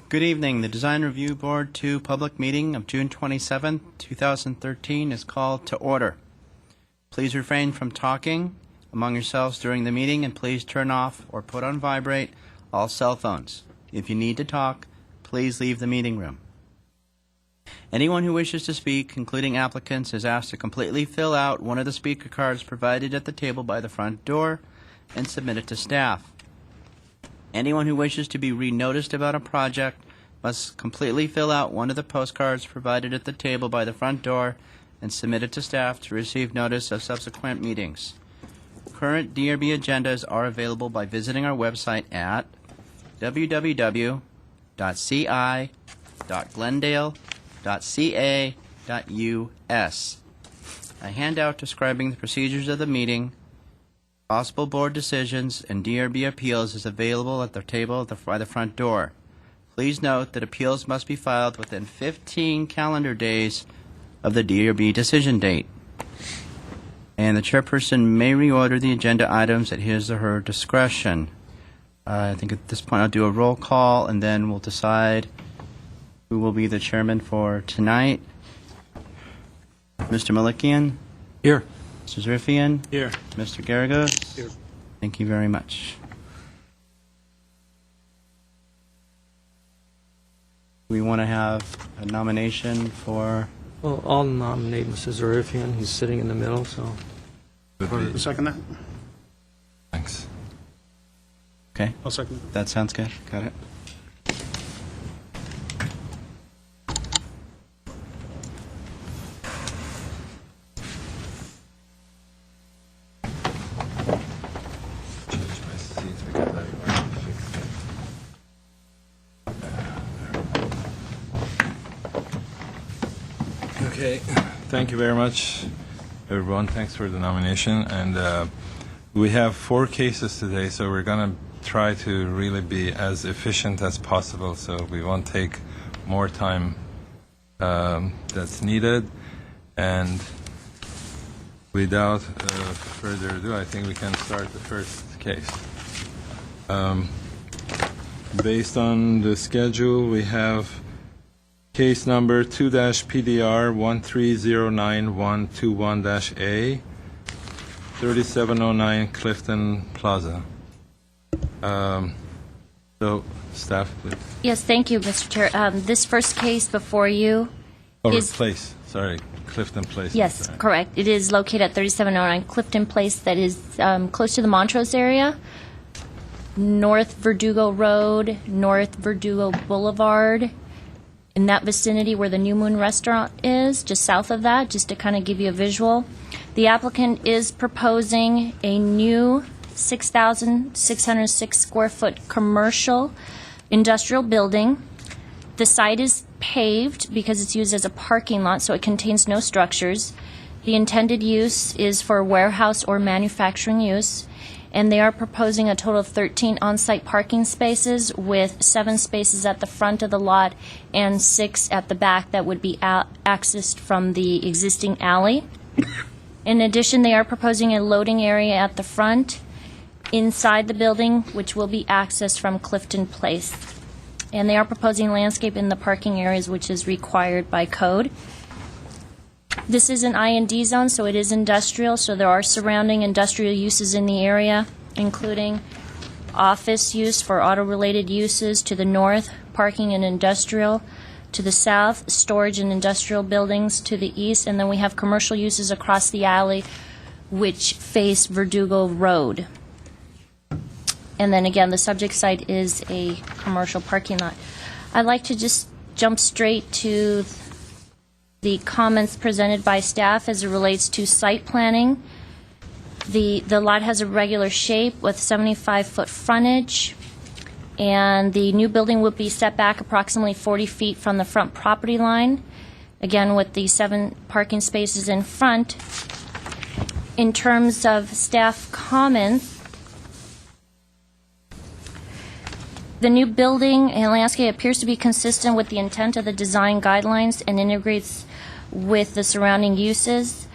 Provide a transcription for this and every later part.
Good evening. The Design Review Board 2 public meeting of June 27, 2013 is called to order. Please refrain from talking among yourselves during the meeting, and please turn off or put on vibrate all cell phones. If you need to talk, please leave the meeting room. Anyone who wishes to speak, including applicants, is asked to completely fill out one of the speaker cards provided at the table by the front door and submit it to staff. Anyone who wishes to be re-noticed about a project must completely fill out one of the postcards provided at the table by the front door and submit it to staff to receive notice of subsequent meetings. Current DRB agendas are available by visiting our website at www.ci.glendale.ca.us. A handout describing the procedures of the meeting, possible board decisions, and DRB appeals is available at the table by the front door. Please note that appeals must be filed within 15 calendar days of the DRB decision date. And the chairperson may reorder the agenda items at his or her discretion. I think at this point I'll do a roll call, and then we'll decide who will be the chairman for tonight. Mr. Malikian? Here. Mr. Zarifian? Here. Mr. Garagos? Here. Thank you very much. We want to have a nomination for... Well, I'll nominate Mr. Zarifian. He's sitting in the middle, so. Second that? Thanks. Okay, I'll second. that sounds good. Got it. Change my seat because I already fixed it. Okay, thank you very much, everyone. Thanks for the nomination. And we have 4 cases today, so we're going to try to really be as efficient as possible, so we won't take more time that's needed. And without further ado, I think we can start the first case. Based on the schedule, we have case number 2-PDR 1309121-A, 3709 Clifton Plaza. So, staff, please. Yes, thank you, Mr. Chair. This first case before you is... Place, sorry, Clifton Place. Yes, sorry. correct. It is located at 3709 Clifton Place, that is close to the Montrose area, North Verdugo Road, North Verdugo Boulevard, in that vicinity where the New Moon Restaurant is, just south of that, just to kind of give you a visual. The applicant is proposing a new 6,606 square foot commercial industrial building. The site is paved because it's used as a parking lot, so it contains no structures. The intended use is for warehouse or manufacturing use, and they are proposing a total of 13 on-site parking spaces with 7 spaces at the front of the lot and 6 at the back that would be accessed from the existing alley. In addition, they are proposing a loading area at the front inside the building, which will be accessed from Clifton Place. And they are proposing landscape in the parking areas, which is required by code. This is an I&D zone, so it is industrial, so there are surrounding industrial uses in the area, including office use for auto-related uses to the north, parking and industrial to the south, storage and industrial buildings to the east, and then we have commercial uses across the alley, which face Verdugo Road. And then again, the subject site is a commercial parking lot. I'd like to just jump straight to the comments presented by staff as it relates to site planning. The lot has a regular shape with 75-foot frontage, and the new building would be set back approximately 40 feet from the front property line, again with the 7 parking spaces in front. In terms of staff comments, the new building and landscape appears to be consistent with the intent of the design guidelines and integrates with the surrounding uses.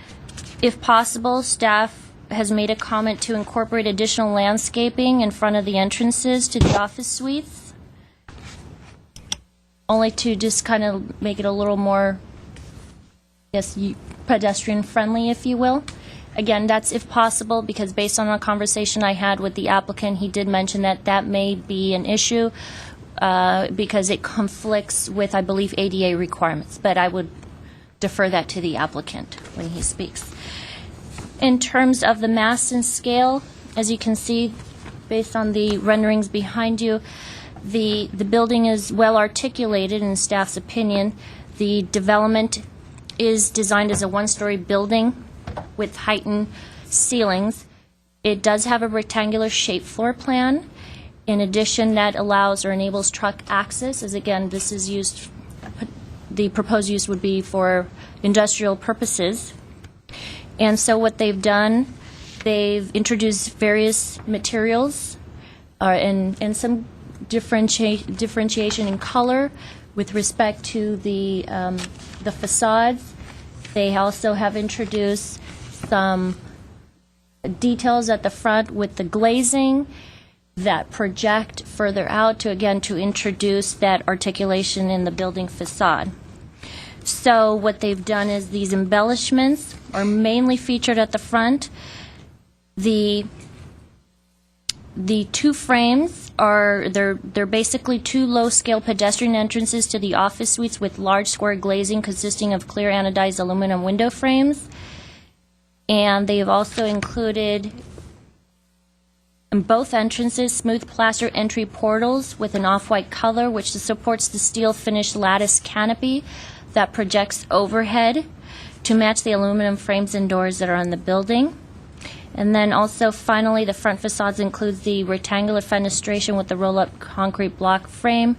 If possible, staff has made a comment to incorporate additional landscaping in front of the entrances to the office suites. only to just kind of make it a little more, yes, pedestrian friendly, if you will. Again, that's if possible, because based on a conversation I had with the applicant, he did mention that that may be an issue because it conflicts with, I believe, ADA requirements. But I would defer that to the applicant when he speaks. In terms of the mass and scale, as you can see, based on the renderings behind you, the building is well articulated in staff's opinion. The development is designed as a one-story building with heightened ceilings. It does have a rectangular shaped floor plan. In addition, that allows or enables truck access, as again, this is used, the proposed use would be for industrial purposes. And so what they've done, they've introduced various materials and some differentiation in color with respect to the facades. They also have introduced some details at the front with the glazing that project further out to, again, to introduce that articulation in the building facade. So what they've done is these embellishments are mainly featured at the front. The two frames are, they're basically two low-scale pedestrian entrances to the office suites with large square glazing consisting of clear anodized aluminum window frames. And they have also included in both entrances smooth plaster entry portals with an off-white color, which supports the steel finished lattice canopy that projects overhead to match the aluminum frames and doors that are on the building. And then also, finally, the front facades includes the rectangular fenestration with the roll-up concrete block frame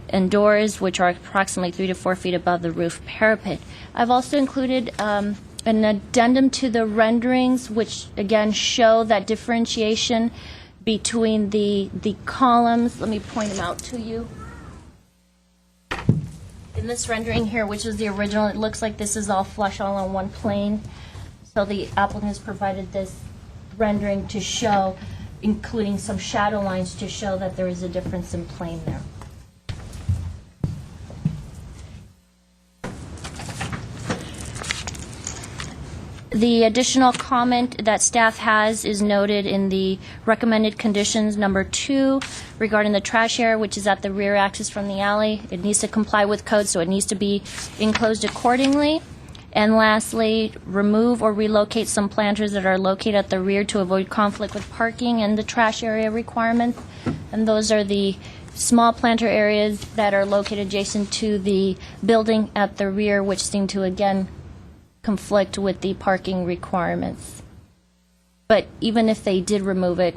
and doors, which are approximately 3 to 4 feet above the roof parapet. I've also included an addendum to the renderings, which again show that differentiation between the columns. Let me point them out to you. In this rendering here, which is the original, it looks like this is all flush, all on one plane. So the applicant has provided this rendering to show, including some shadow lines to show that there is a difference in plane there. The additional comment that staff has is noted in the recommended conditions number 2 regarding the trash area, which is at the rear access from the alley. It needs to comply with code, so it needs to be enclosed accordingly. And lastly, remove or relocate some planters that are located at the rear to avoid conflict with parking and the trash area requirements. And those are the small planter areas that are located adjacent to the building at the rear, which seem to, again, conflict with the parking requirements. But even if they did remove it,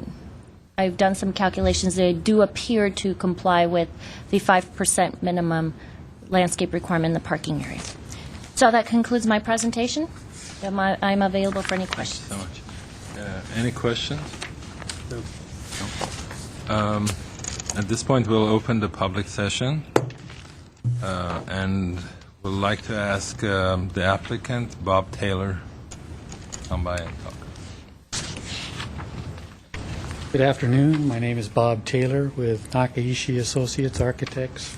I've done some calculations. They do appear to comply with the 5% minimum landscape requirement in the parking area. So that concludes my presentation. I'm available for any questions. So much. Any questions? No. At this point, we'll open the public session, and we'd like to ask the applicant, Bob Taylor, to come by and talk. Good afternoon. My name is Bob Taylor with Nakaishi Associates Architects,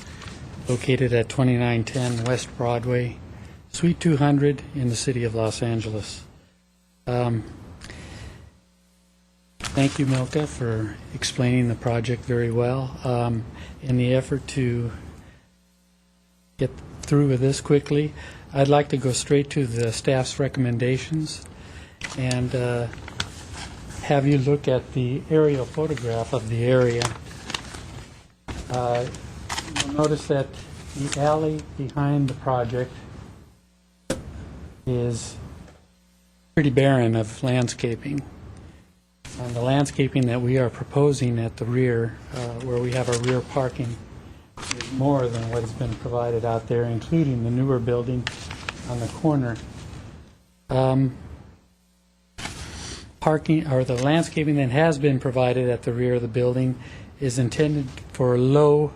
located at 2910 West Broadway, Suite 200 in the city of Los Angeles. Thank you, Milka, for explaining the project very well. In the effort to get through with this quickly, I'd like to go straight to the staff's recommendations and have you look at the aerial photograph of the area. You'll notice that the alley behind the project is pretty barren of landscaping. And the landscaping that we are proposing at the rear, where we have our rear parking, is more than what has been provided out there, including the newer building on the corner. Parking, or the landscaping that has been provided at the rear of the building, is intended for low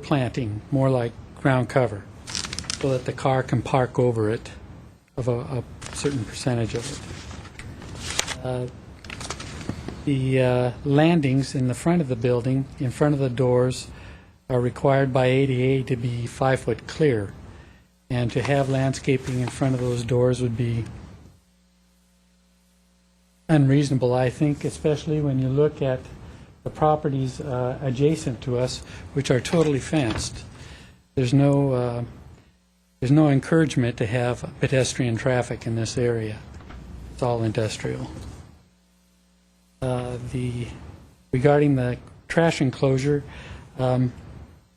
planting, more like ground cover, so that the car can park over it, of a certain percentage of it. The landings in the front of the building, in front of the doors, are required by ADA to be 5 foot clear, and to have landscaping in front of those doors would be unreasonable, I think, especially when you look at the properties adjacent to us, which are totally fenced. There's no encouragement to have pedestrian traffic in this area. It's all industrial. Regarding the trash enclosure,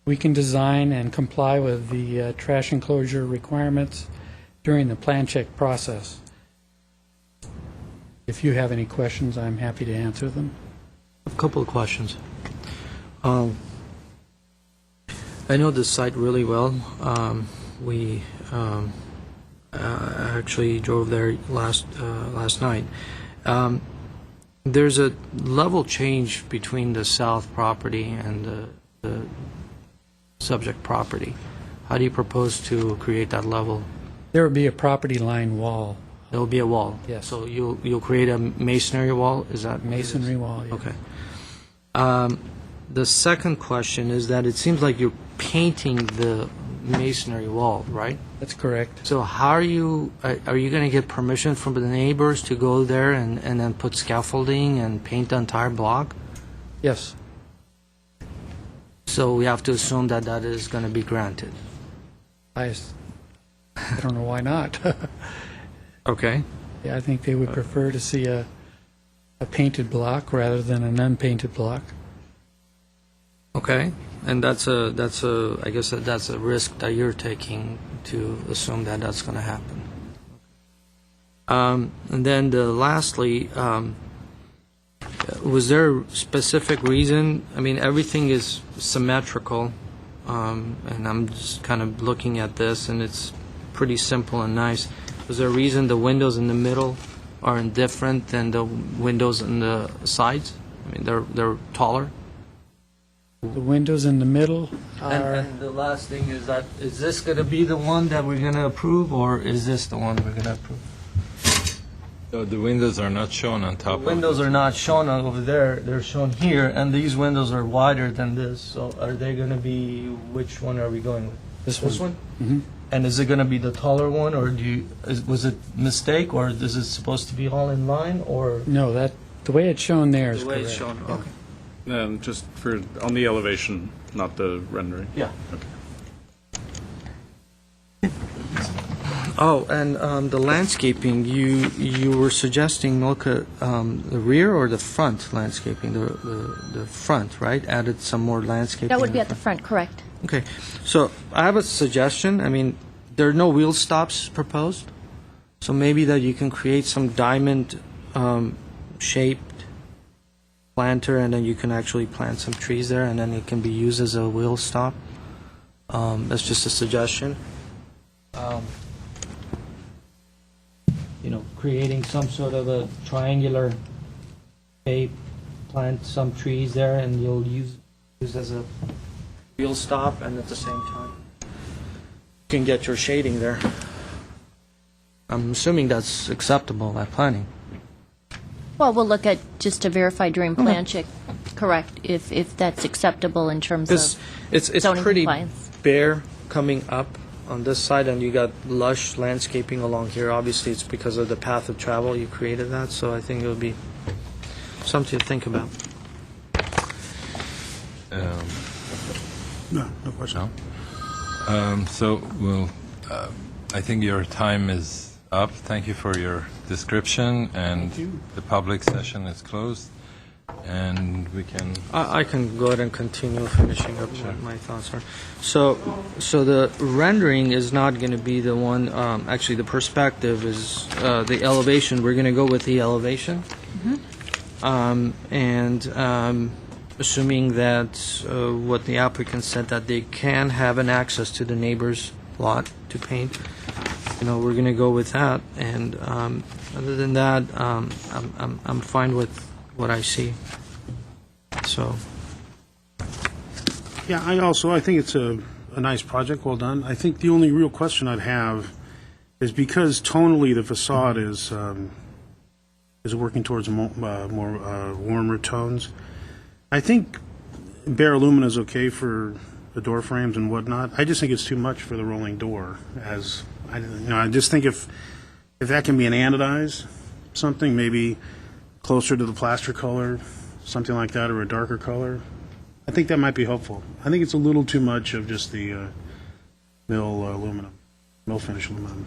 we can design and comply with the trash enclosure requirements during the plan check process. If you have any questions, I'm happy to answer them. A couple of questions. I know this site really well. We actually drove there last night. There's a level change between the south property and the subject property. How do you propose to create that level? There would be a property line wall, There will be a wall. Yes. So you'll create a masonry wall. Is that masonry wall. Yeah. Okay. The second question is that it seems like you're painting the masonry wall, right? That's correct. So how are you going to get permission from the neighbors to go there and then put scaffolding and paint the entire block? Yes. So we have to assume that that is going to be granted. I don't know why not. Okay. Yeah, I think they would prefer to see a painted block rather than an unpainted block. Okay. And I guess that's a risk that you're taking to assume that that's going to happen. And then lastly, was there a specific reason? I mean, everything is symmetrical, and I'm just kind of looking at this, and it's pretty simple and nice. Was there a reason the windows in the middle are different than the windows in the sides? I mean, they're taller. The windows in the middle are... And the last thing is this going to be the one that we're going to approve, or is this the one we're going to approve? So the windows are not shown on top of Windows are not shown over there, they're shown here, and these windows are wider than this, so are they going to be, which one are we going with? This one? Mhm. And is it going to be the taller one, or was it mistake, or is it supposed to be all in line, or? No, the way it's shown there is The way correct. it's shown, okay. Just on the elevation, not the rendering. Yeah. Okay. Oh, and the landscaping, you were suggesting, Milka, the rear or the front landscaping? The front, right? Added some more landscaping? That would in be at the front, correct. Okay, so I have a suggestion. I mean, there are no wheel stops proposed, so maybe that you can create some diamond shaped planter, and then you can actually plant some trees there, and then it can be used as a wheel stop. That's just a suggestion. Creating some sort of a triangular shape, plant some trees there, and you'll use as a wheel stop, and at the same time you can get your shading there. I'm assuming that's acceptable at planning. Well, we'll look at, just to verify during plan check, correct, if that's acceptable in terms It's of it's zoning pretty compliance. bare coming up on this side, and you got lush landscaping along here. Obviously, it's because of the path of travel you created that, so I think it would be something to think about. No question. No? I think your time is up. Thank you for your description, and the public session is closed, and we can... I can go ahead and continue finishing up what my thoughts are. So the rendering is not going to be the one, actually the perspective is the elevation. We're going to go with the elevation. Assuming that what the applicant said, that they can have an access to the neighbor's lot to paint, we're going to go with that. And other than that, I'm fine with what I see. So. Yeah, I think it's a nice project, well done. I think the only real question I'd have is because tonally the facade is working towards more warmer tones. I think bare alumina is okay for the door frames and whatnot. I just think it's too much for the rolling door. I just think if that can be an anodized something, maybe closer to the plaster color, something like that, or a darker color, I think that might be helpful. I think it's a little too much of just the mill finish aluminum.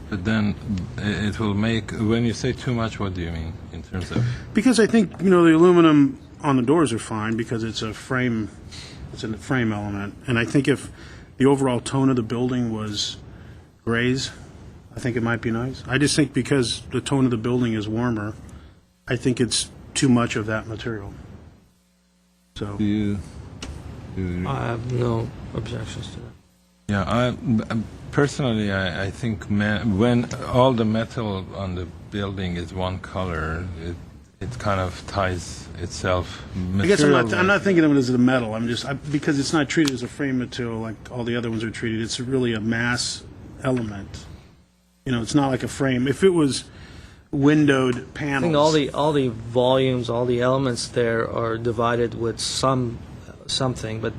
But then it will make, when you say too much, what do you mean in terms of? Because I think, the aluminum on the doors are fine because it's a frame element. And I think if the overall tone of the building was grays, I think it might be nice. I just think because the tone of the building is warmer, I think it's too much of that material. So, Do you I have no objections to that. Yeah, personally, I think when all the metal on the building is one color, it kind of ties itself. I guess I'm not thinking of it as a metal. Because it's not treated as a frame material like all the other ones are treated. It's really a mass element. It's not like a frame. If it was windowed panels. I think all the volumes, all the elements there are divided with something, but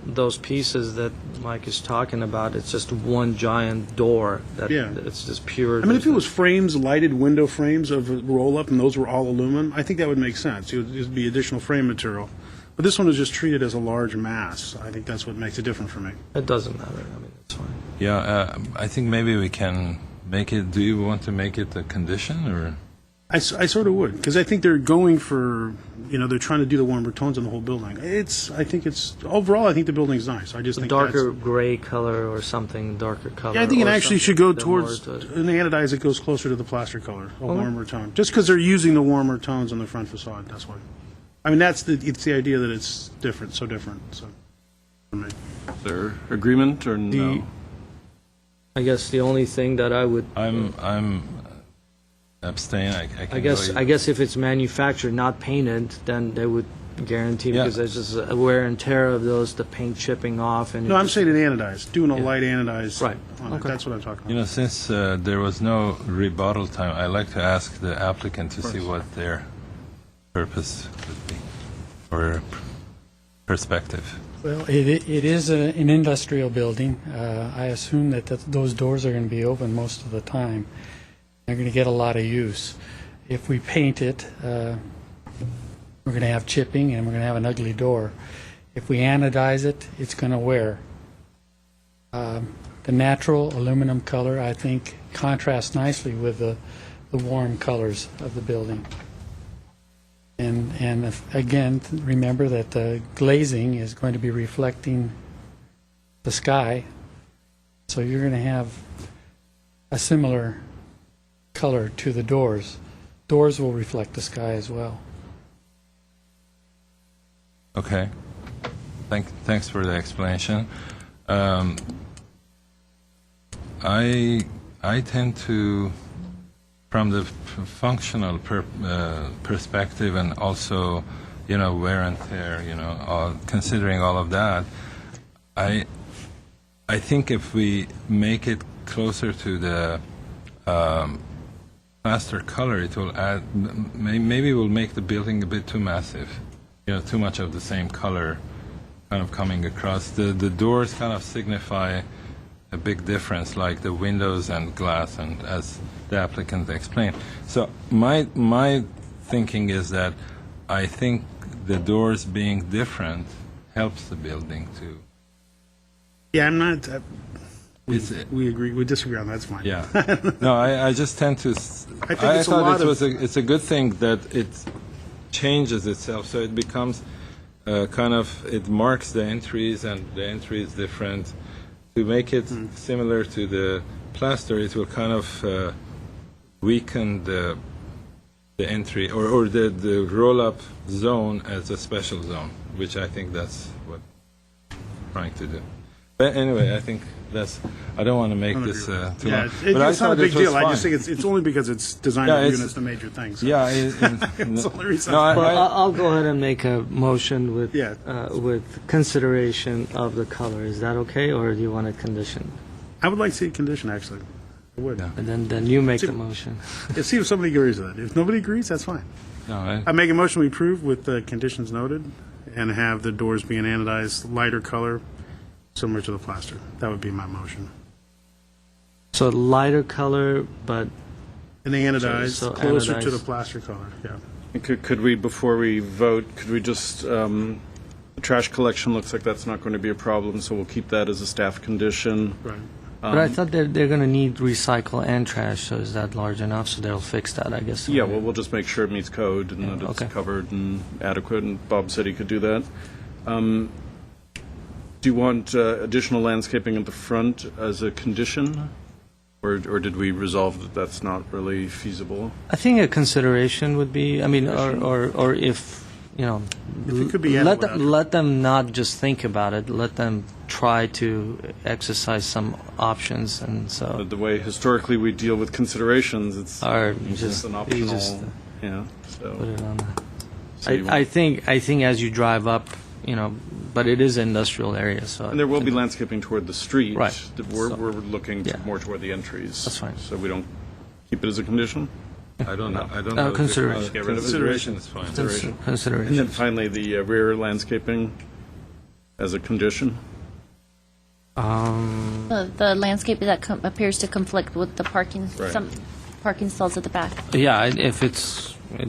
those pieces that Mike is talking about, it's just one giant door. Yeah. It's just pure. If it was frames, lighted window frames of a roll-up, and those were all aluminum, I think that would make sense. It would be additional frame material. But this one is just treated as a large mass. I think that's what makes it different for me. It doesn't matter. It's fine. Yeah, I think maybe we can make it. Do you want to make it a condition or? I sort of would, because I think they're going for, they're trying to do the warmer tones in the whole building. Overall, I think the building's nice. I just A think darker gray color or something, darker color. Yeah, I think it or actually something should go that towards more an anodized that goes closer to the plaster color, a warmer tone. Just because they're using the warmer tones on the front facade, that's why. It's the idea that it's different, so for me. Is there agreement or no? I guess the only thing that I would. I'm abstain. I guess if it's manufactured, not painted, then they would guarantee Yeah. because there's just a wear and tear of those, the paint chipping off. And No, I'm saying it anodized, doing a light anodized Right. on it. Okay. That's what I'm talking about. Since there was no rebuttal time, I'd like to ask the applicant to see what their purpose would be or perspective. Well, it is an industrial building. I assume that those doors are going to be open most of the time. They're going to get a lot of use. If we paint it, we're going to have chipping and we're going to have an ugly door. If we anodize it, it's going to wear. The natural aluminum color, I think, contrasts nicely with the warm colors of the building. And again, remember that the glazing is going to be reflecting the sky, so you're going to have a similar color to the doors. Doors will reflect the sky as well. Okay. Thanks for the explanation. I tend to, from the functional perspective and also, wear and tear, considering all of that, I think if we make it closer to the plaster color, it will add, maybe will make the building a bit too massive. Too much of the same color kind of coming across. The doors kind of signify a big difference, like the windows and glass, and as the applicant explained. So my thinking is that I think the doors being different helps the building too. Yeah, I'm not. We agree. We disagree on that. That's fine. Yeah. No, I just tend to. I think it's a lot of. It's a good thing that it changes itself, so it becomes it marks the entries, and the entry is different. To make it similar to the plaster, it will kind of weaken the entry or the roll-up zone as a special zone, which I think that's what I'm trying to do. But anyway, I think I don't want to make this too long. It's not a big deal. I just think it's only because it's designed to units the major things. So. Yeah, it's the only reason. I'll go ahead and make a motion with Yeah. with consideration of the color. Is that okay, or do you want a condition? I would like to see a condition, actually. I would. Yeah. And then you make the motion. See if somebody agrees with it. If nobody agrees, that's fine. No, I make a motion we approve with the conditions noted and have the doors be an anodized lighter color similar to the plaster. That would be my motion. So lighter color, but And the anodized, So closer to anodized. the plaster color, yeah. Could we, before we vote, could we just, the trash collection looks like that's not going to be a problem, so we'll keep that as a staff condition. Right. but I thought they're going to need recycle and trash. So is that large enough? So they'll fix that, I guess. Yeah, well, we'll just make sure it meets code and that it's okay. covered and adequate, and Bob said he could do that. Do you want additional landscaping at the front as a condition? Or did we resolve that that's not really feasible? I think a consideration would be. I mean, or if you know, If it could be added without- let them not just think about it. Let them try to exercise some options, and so The way historically we deal with considerations, it's or just just an you optional, just yeah, put so. it on. So you I want- think as you drive up, you know, but it is an industrial area, so And there will be landscaping toward the street. Right. That We're So- looking Yeah. more toward the entries. That's fine. So we don't keep it as a condition? I don't know. I don't know. consideration. Get rid of it. Consideration is fine. And Consideration. then finally, the rear landscaping as a condition? The landscape that appears to conflict with the parking, Right. some parking stalls at the back. Yeah, if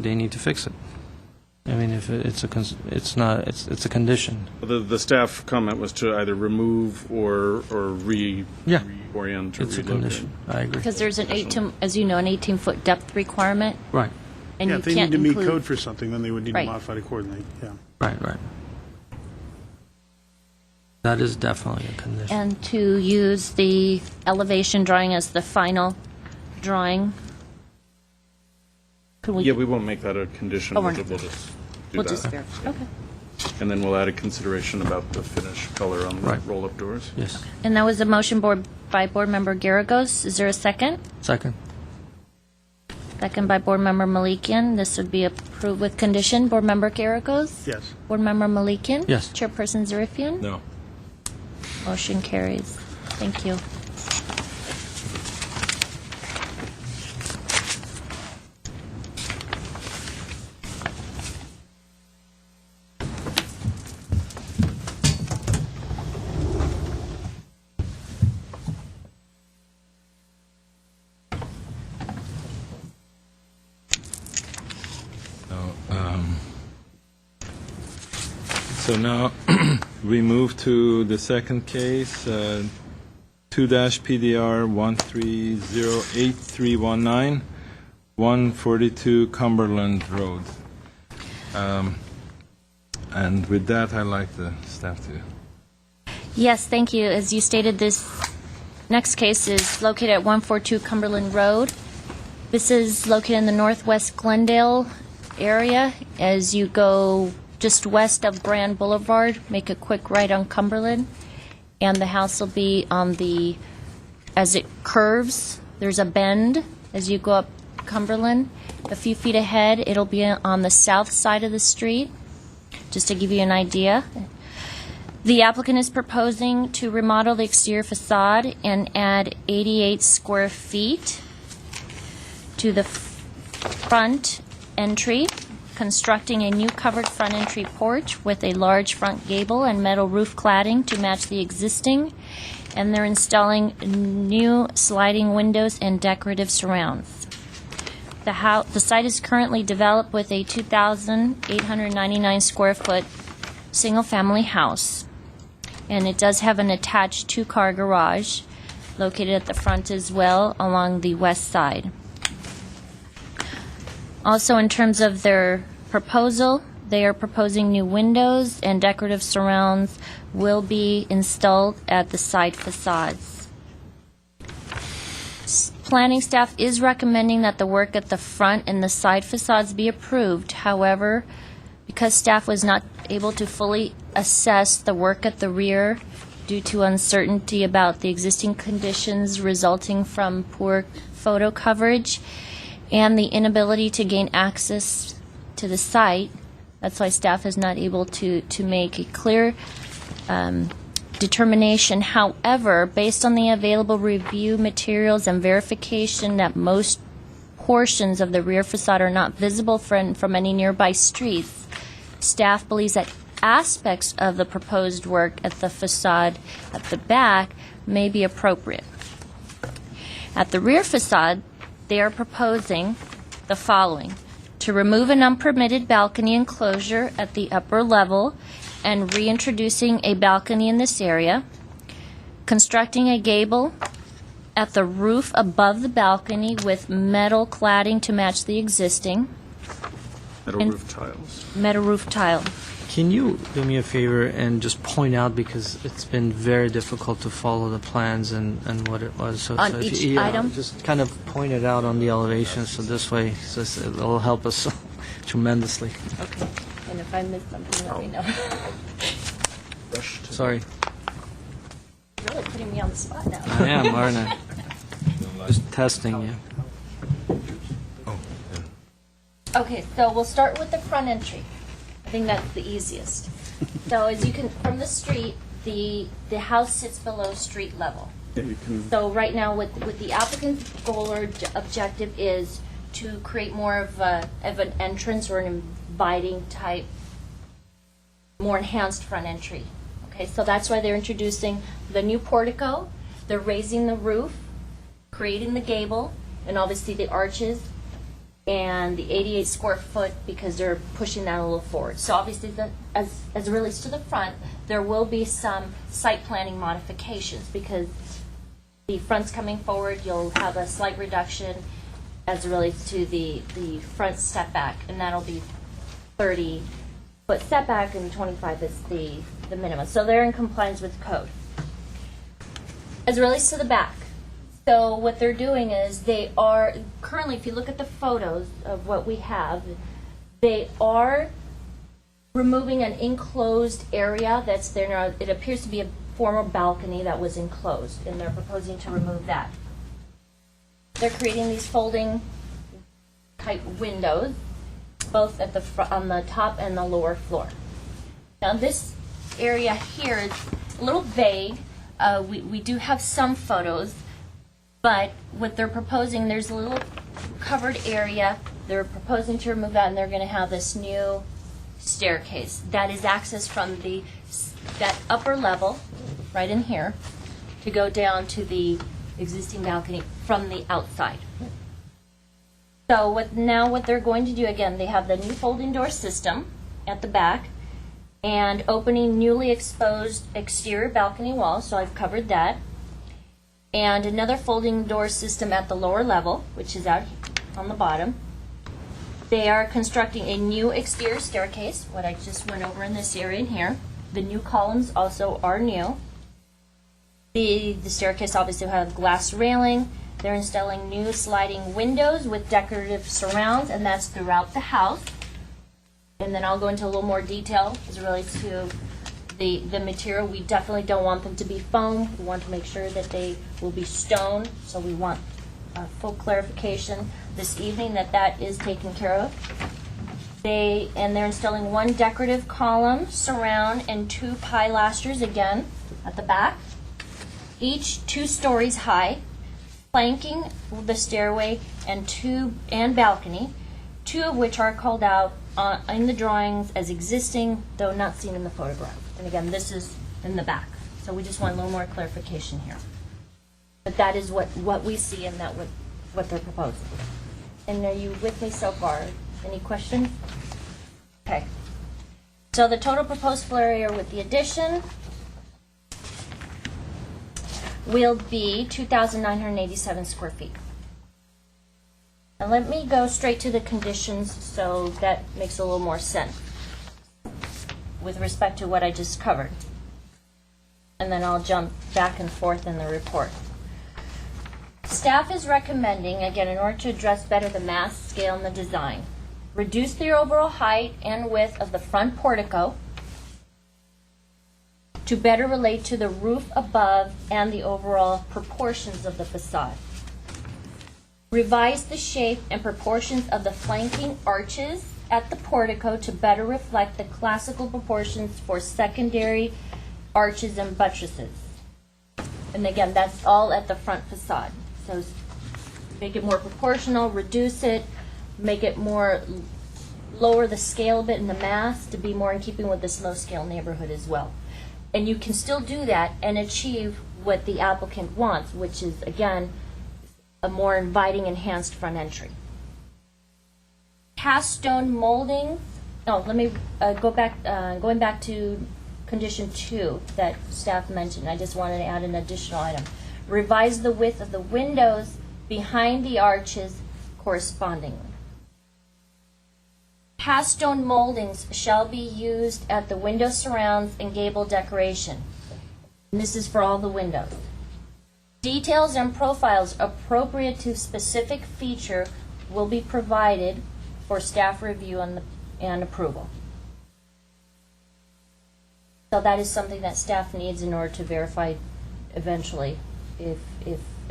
they need to fix it. I mean, if it's it's a condition. The staff comment was to either remove or Yeah. reorient or It's a relocate. condition. I agree. Because there's an as you know, an 18-foot depth requirement, Right, and Yeah, you if they can't need to meet include. code for something, then they would need to Right. modify it accordingly, yeah. right. That is definitely a condition. And to use the elevation drawing as the final drawing. Could we? Yeah, we won't make that a condition. Oh, we're We'll not. we'll just do We'll that. just verify. Okay. And then we'll add a consideration about the finish color on the Right. roll-up doors. Yes. And that was a motion by Board Member Garagos. Is there a second? Second. Second by Board Member Malikian. This would be approved with condition. Board Member Garagos? Yes. Board Member Malikian? Yes. Chairperson Zarifian? No. Motion carries. Thank you. So now we move to the second case, 2-PDR 1308319, 142 Cumberland Road. And with that, I'd like the staff to. Yes, thank you. As you stated, this next case is located at 142 Cumberland Road. This is located in the northwest Glendale area. As you go just west of Grand Boulevard, make a quick right on Cumberland, and the house will be on the, as it curves, there's a bend as you go up Cumberland. A few feet ahead, it'll be on the south side of the street, just to give you an idea. The applicant is proposing to remodel the exterior facade and add 88 square feet to the front entry, constructing a new covered front entry porch with a large front gable and metal roof cladding to match the existing, and they're installing new sliding windows and decorative surrounds. The site is currently developed with a 2,899 square foot single-family house, and it does have an attached two-car garage located at the front as well along the west side. Also, in terms of their proposal, they are proposing new windows and decorative surrounds will be installed at the side facades. Planning staff is recommending that the work at the front and the side facades be approved. However, because staff was not able to fully assess the work at the rear due to uncertainty about the existing conditions resulting from poor photo coverage and the inability to gain access to the site, that's why staff is not able to make a clear determination. However, based on the available review materials and verification that most portions of the rear facade are not visible from any nearby streets, staff believes that aspects of the proposed work at the facade at the back may be appropriate. At the rear facade, they are proposing the following: to remove an unpermitted balcony enclosure at the upper level and reintroducing a balcony in this area, constructing a gable at the roof above the balcony with metal cladding to match the existing, Metal And- roof tiles. metal roof tile. Can you do me a favor and just point out, because it's been very difficult to follow the plans and what it was. So, On so if each you- yeah, item? Just kind of point it out on the elevation, so this way it'll help us tremendously. Okay. And if I miss something, let me know. Sorry. You're really putting me on the spot now. I am, aren't I? Just testing you. Okay, so we'll start with the front entry. I think that's the easiest. So as you can, from the street, the house sits below street level. Yeah, you can, So right now, with the applicant's goal or objective is to create more of an entrance or an inviting type, more enhanced front entry. Okay, so that's why they're introducing the new portico, they're raising the roof, creating the gable, and obviously the arches, and the 88 square foot, because they're pushing that a little forward. So obviously, as it relates to the front, there will be some site planning modifications, because the front's coming forward, you'll have a slight reduction as it relates to the front setback, and that'll be 30-foot setback, and 25 is the minimum. So they're in compliance with code. As it relates to the back, so what they're doing is they are, currently, if you look at the photos of what we have, they are removing an enclosed area that's there now. It appears to be a former balcony that was enclosed, and they're proposing to remove that. They're creating these folding type windows, both at the on the top and the lower floor. Now this area here is a little vague. We do have some photos, but what they're proposing, there's a little covered area. They're proposing to remove that, and they're going to have this new staircase that is accessed from that upper level, right in here, to go down to the existing balcony from the outside. So what they're going to do, again, they have the new folding door system at the back and opening newly exposed exterior balcony wall, so I've covered that, and another folding door system at the lower level, which is out on the bottom. They are constructing a new exterior staircase, what I just went over in this area in here. The new columns also are new. The staircase obviously will have glass railing. They're installing new sliding windows with decorative surrounds, and that's throughout the house. And then I'll go into a little more detail as it relates to the material. We definitely don't want them to be foam. We want to make sure that they will be stone, so we want full clarification this evening that is taken care of. They're installing one decorative column, surround, and two pilasters, again, at the back, each 2 stories high, flanking the stairway and balcony, 2 of which are called out in the drawings as existing, though not seen in the photograph. And again, this is in the back. So we just want a little more clarification here. But that is what we see, and that what they're proposing. And are you with me so far? Any questions? Okay. So the total proposed floor area with the addition will be 2,987 square feet. Now let me go straight to the conditions, so that makes a little more sense with respect to what I just covered. And then I'll jump back and forth in the report. Staff is recommending, again, in order to address better the mass, scale, and the design, reduce the overall height and width of the front portico to better relate to the roof above and the overall proportions of the facade. Revise the shape and proportions of the flanking arches at the portico to better reflect the classical proportions for secondary arches and buttresses. And again, that's all at the front facade. So make it more proportional, reduce it, make it more lower the scale a bit in the mass to be more in keeping with this low-scale neighborhood as well. And you can still do that and achieve what the applicant wants, which is, again, a more inviting, enhanced front entry. Cast stone molding, let me going back to condition 2 that staff mentioned. I just wanted to add an additional item. Revise the width of the windows behind the arches correspondingly. Cast stone moldings shall be used at the window surrounds and gable decoration. And this is for all the windows. Details and profiles appropriate to specific feature will be provided for staff review and approval. So that is something that staff needs in order to verify eventually. If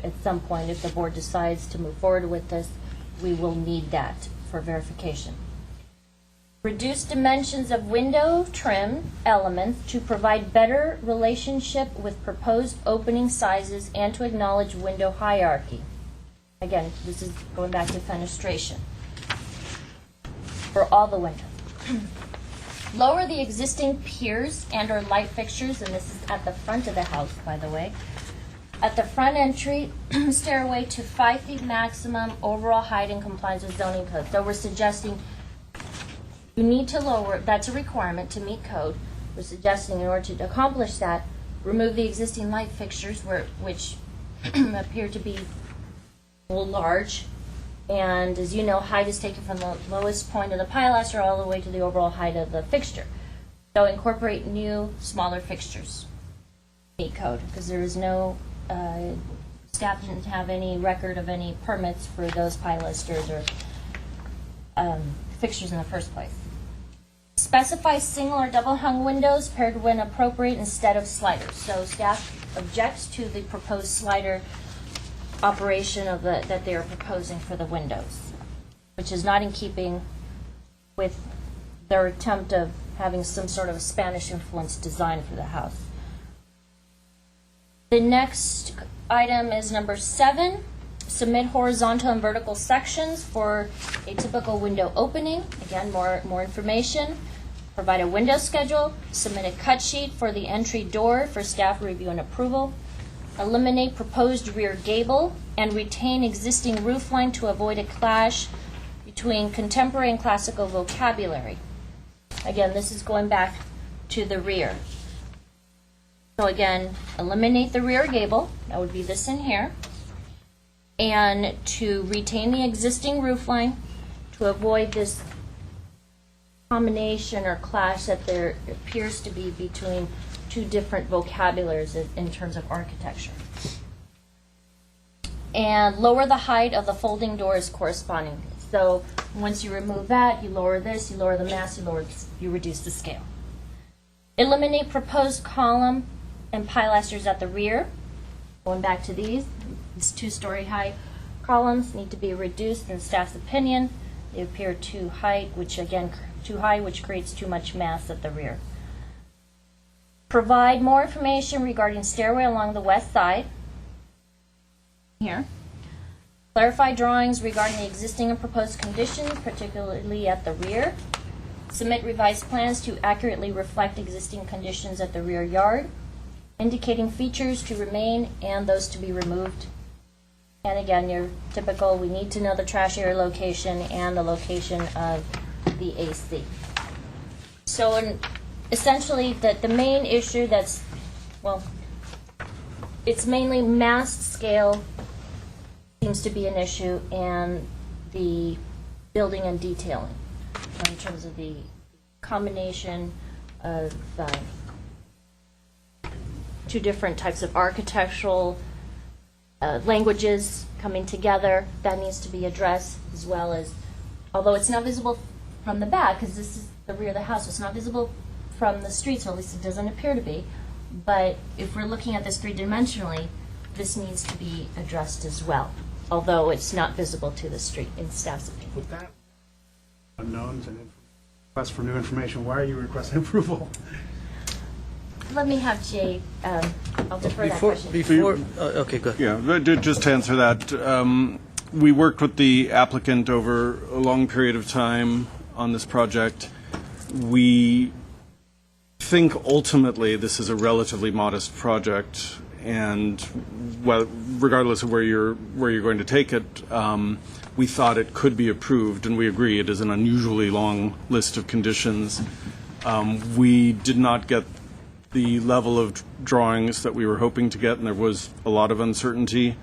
at some point, if the board decides to move forward with this, we will need that for verification. Reduce dimensions of window trim elements to provide better relationship with proposed opening sizes and to acknowledge window hierarchy. Again, this is going back to fenestration for all the windows. Lower the existing piers and or light fixtures, and this is at the front of the house, by the way, at the front entry stairway to 5 feet maximum overall height in compliance with zoning code. So we're suggesting you need to lower, that's a requirement to meet code. We're suggesting in order to accomplish that, remove the existing light fixtures which appear to be a little large. And as you know, height is taken from the lowest point of the pilaster all the way to the overall height of the fixture. So incorporate new, smaller fixtures. Meet code, because there is no, staff didn't have any record of any permits for those pilasters or fixtures in the first place. Specify single or double hung windows paired when appropriate instead of sliders. So staff objects to the proposed slider operation of that they are proposing for the windows, which is not in keeping with their attempt of having some sort of Spanish influence design for the house. The next item is number 7. Submit horizontal and vertical sections for a typical window opening. Again, more information. Provide a window schedule. Submit a cut sheet for the entry door for staff review and approval. Eliminate proposed rear gable and retain existing roof line to avoid a clash between contemporary and classical vocabulary. Again, this is going back to the rear. So again, eliminate the rear gable. That would be this in here. And to retain the existing roof line to avoid this combination or clash that there appears to be between two different vocabularies in terms of architecture. And lower the height of the folding doors correspondingly. So once you remove that, you lower this, you lower the mass, you reduce the scale. Eliminate proposed column and pilasters at the rear. Going back to these 2-story high columns need to be reduced in staff's opinion. They appear too high, which creates too much mass at the rear. Provide more information regarding stairway along the west side. Here. Clarify drawings regarding the existing and proposed conditions, particularly at the rear. Submit revised plans to accurately reflect existing conditions at the rear yard, indicating features to remain and those to be removed. And again, your typical, we need to know the trash area location and the location of the AC. So essentially, the main issue that's, well, it's mainly mass scale seems to be an issue, and the building and detailing in terms of the combination of two different types of architectural languages coming together. That needs to be addressed, as well as, although it's not visible from the back, because this is the rear of the house, so it's not visible from the street, so at least it doesn't appear to be. But if we're looking at this 3-dimensionally, this needs to be addressed as well, although it's not visible to the street in staff's opinion. With that unknowns and requests for new information, why are you requesting approval? Let me have Jay, I'll defer that question. Okay, good. Yeah, just to answer that, we worked with the applicant over a long period of time on this project. We think ultimately this is a relatively modest project, and regardless of where you're going to take it, we thought it could be approved, and we agree it is an unusually long list of conditions. We did not get the level of drawings that we were hoping to get, and there was a lot of uncertainty,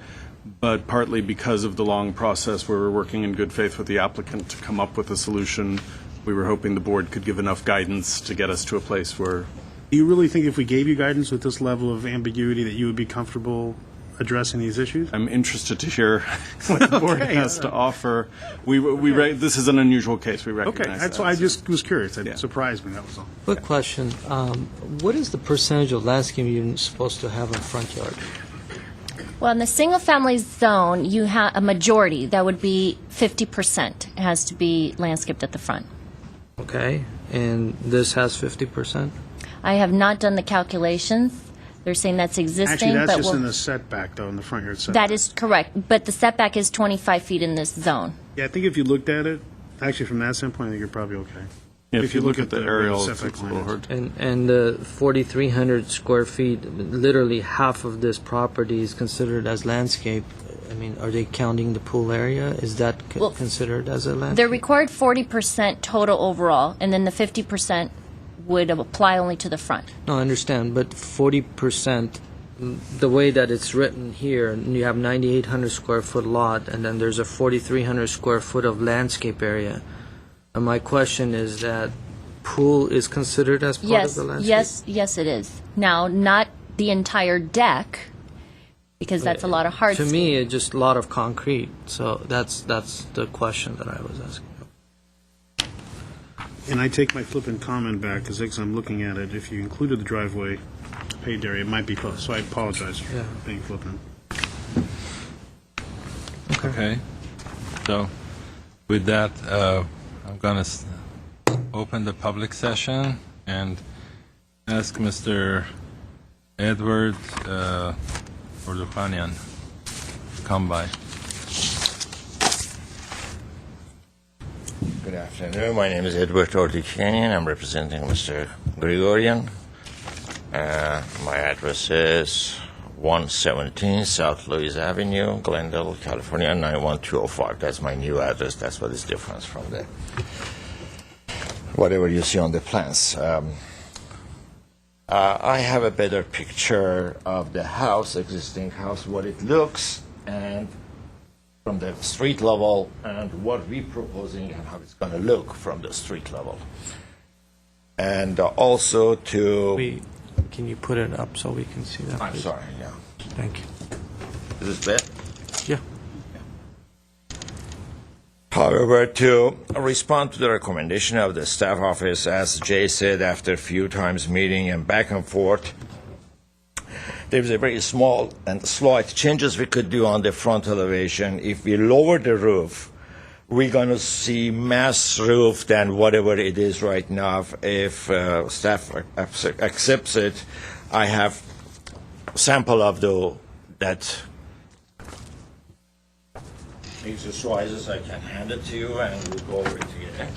but partly because of the long process where we're working in good faith with the applicant to come up with a solution, we were hoping the board could give enough guidance to get us to a place where... Do you really think if we gave you guidance with this level of ambiguity that you would be comfortable addressing these issues? I'm interested to hear what the board has to offer. This is an unusual case. We recognize Okay, that's that. why I just was curious. It Yeah. surprised me, that was all. Quick question. What is the percentage of landscape you're supposed to have in front yard? Well, in the single-family zone, you have a majority. That would be 50%. It has to be landscaped at the front. Okay, and this has 50%? I have not done the calculations. They're saying that's existing, Actually, that's but just we'll- in the setback, though, in the front yard setback. that is correct. But the setback is 25 feet in this zone. Yeah, I think if you looked at it, actually, from that standpoint, I think you're probably okay. Yeah, if you look at the aerial, it's a setback little line is. hard. And the 4,300 square feet, literally half of this property is considered as landscape. I mean, are they counting the pool area? Is that Well, considered as a landscape? They're required 40% total overall, and then the 50% would apply only to the front. No, I understand, but 40%, the way that it's written here, and you have 9,800 square foot lot, and then there's a 4,300 square foot of landscape area. And my question is that pool is considered as part of Yes, the landscape? yes, it is. Now, not the entire deck, because that's a lot of hardscape. To me, it's just a lot of concrete, so that's the question that I was asking. And I take my flippant comment back, because as I'm looking at it, if you included the driveway paved area, it might be close, so I apologize for Yeah. being flippant. Okay. So with that, I'm going to open the public session and ask Mr. Edward Ordukanian to come by. Good afternoon. My name is Edward Ordukanian. I'm representing Mr. Grigorian. My address is 117 South Louis Avenue, Glendale, California, 91205. That's my new address. That's what is different from the whatever you see on the plans. I have a better picture of the house, existing house, what it looks, and from the street level, and what we're proposing and how it's going to look from the street level. And also to... Can you put it up so we can see that, I'm please? sorry, yeah. Thank you. Is this bad? Yeah. However, to respond to the recommendation of the staff office, as Jay said, after a few times meeting and back and forth, there's a very small and slight changes we could do on the front elevation. If we lower the roof, we're going to see mass roof than whatever it is right now. If staff accepts it, I have sample of that exercises. I can hand it to you and we'll go over it together.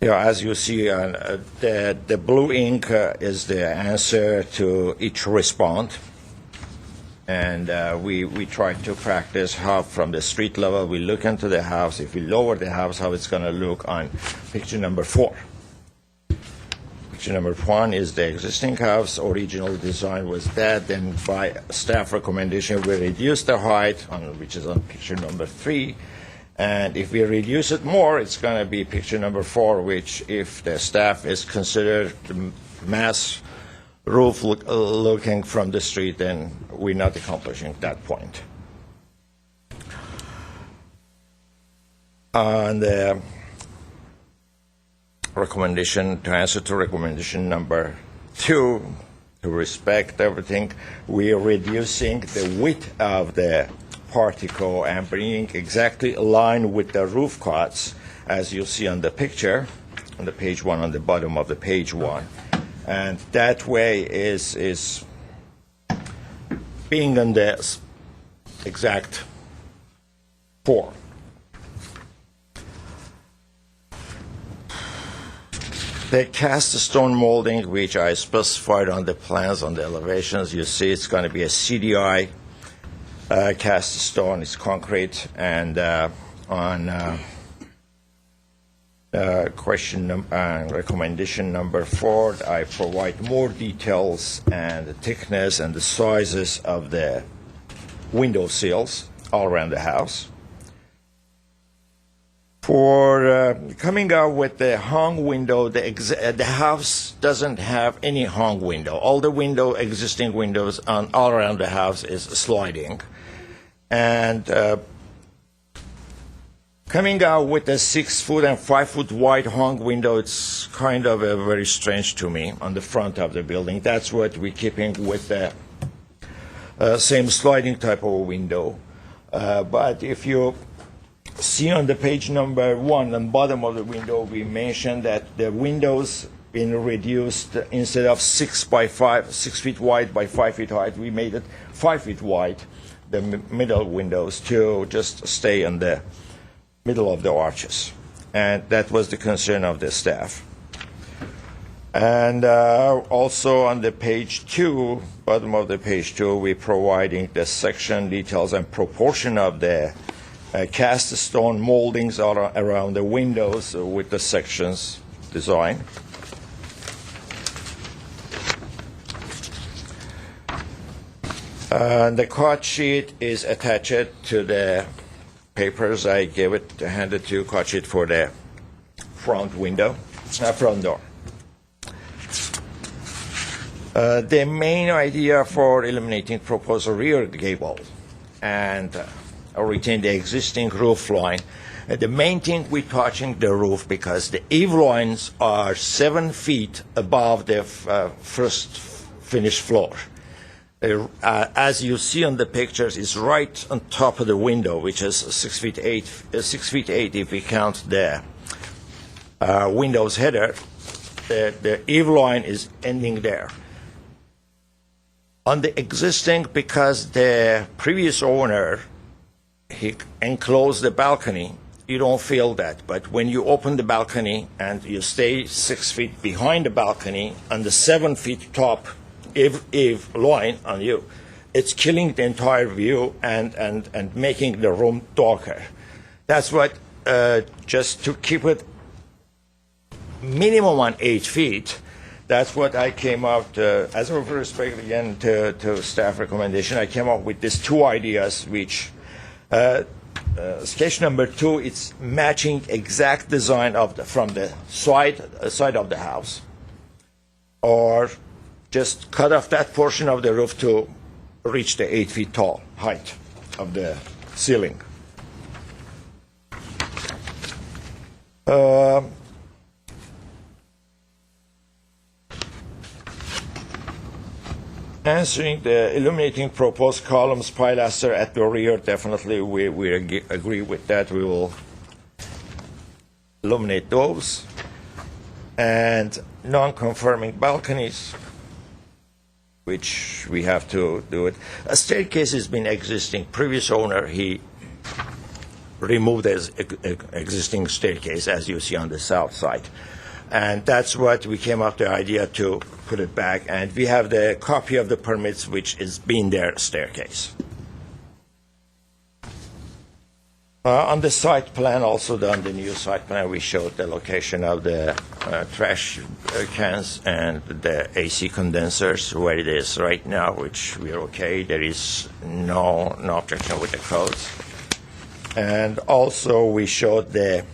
Yeah, as you see, the blue ink is the answer to each response. And we try to practice how from the street level we look into the house. If we lower the house, how it's going to look on picture number 4. Picture number 1 is the existing house. Original design was that. Then by staff recommendation, we reduced the height, which is on picture number 3. And if we reduce it more, it's going to be picture number 4, which if the staff is considered the mass roof looking from the street, then we're not accomplishing that point. On the recommendation, to answer to recommendation number 2, to respect everything. We are reducing the width of the particle and bringing exactly aligned with the roof cuts, as you see on the picture, on the page 1, on the bottom of the page 1. And that way is being in the exact form. The cast stone molding, which I specified on the plans, on the elevations, you see it's going to be a CDI cast stone. It's concrete. And on recommendation number 4, I provide more details and the thickness and the sizes of the window sills all around the house. For coming out with the hung window, the house doesn't have any hung window. All the existing windows all around the house is sliding. And coming out with a 6-foot and 5-foot wide hung window, it's kind of very strange to me on the front of the building. That's what we're keeping with the same sliding type of window. But if you see on the page number 1, on the bottom of the window, we mentioned that the windows been reduced. Instead of 6 feet wide by 5 feet height, we made it 5 feet wide, the middle windows, to just stay in the middle of the arches. And that was the concern of the staff. And also on the page 2, bottom of the page 2, we're providing the section details and proportion of the cast stone moldings around the windows with the sections design. The cut sheet is attached to the papers I handed to you, cut sheet for the front door. The main idea for eliminating proposed rear gable and retain the existing roof line. The main thing we're touching the roof because the eave lines are 7 feet above the first finished floor. As you see on the pictures, it's right on top of the window, which is 6 feet 8. 6 feet 8 if we count the window's header. The eave line is ending there. On the existing, because the previous owner, he enclosed the balcony, you don't feel that. But when you open the balcony and you stay 6 feet behind the balcony on the 7 feet top eave line on you, it's killing the entire view and making the room darker. That's what, just to keep it minimum on 8 feet, that's what I came out, as a respect again to staff recommendation, I came up with these 2 ideas, which sketch number 2, it's matching exact design from the side of the house, or just cut off that portion of the roof to reach the 8 feet tall height of the ceiling. Answering the illuminating proposed columns, pilaster at the rear, definitely we agree with that. We will illuminate those. And non-conforming balconies, which we have to do it. A staircase has been existing. Previous owner, he removed his existing staircase, as you see on the south side. And that's what we came up with the idea to put it back. And we have the copy of the permits, which is being their staircase. On the site plan, also on the new site plan, we showed the location of the trash cans and the AC condensers, where it is right now, which we are okay. There is no objection with the codes. And also we showed the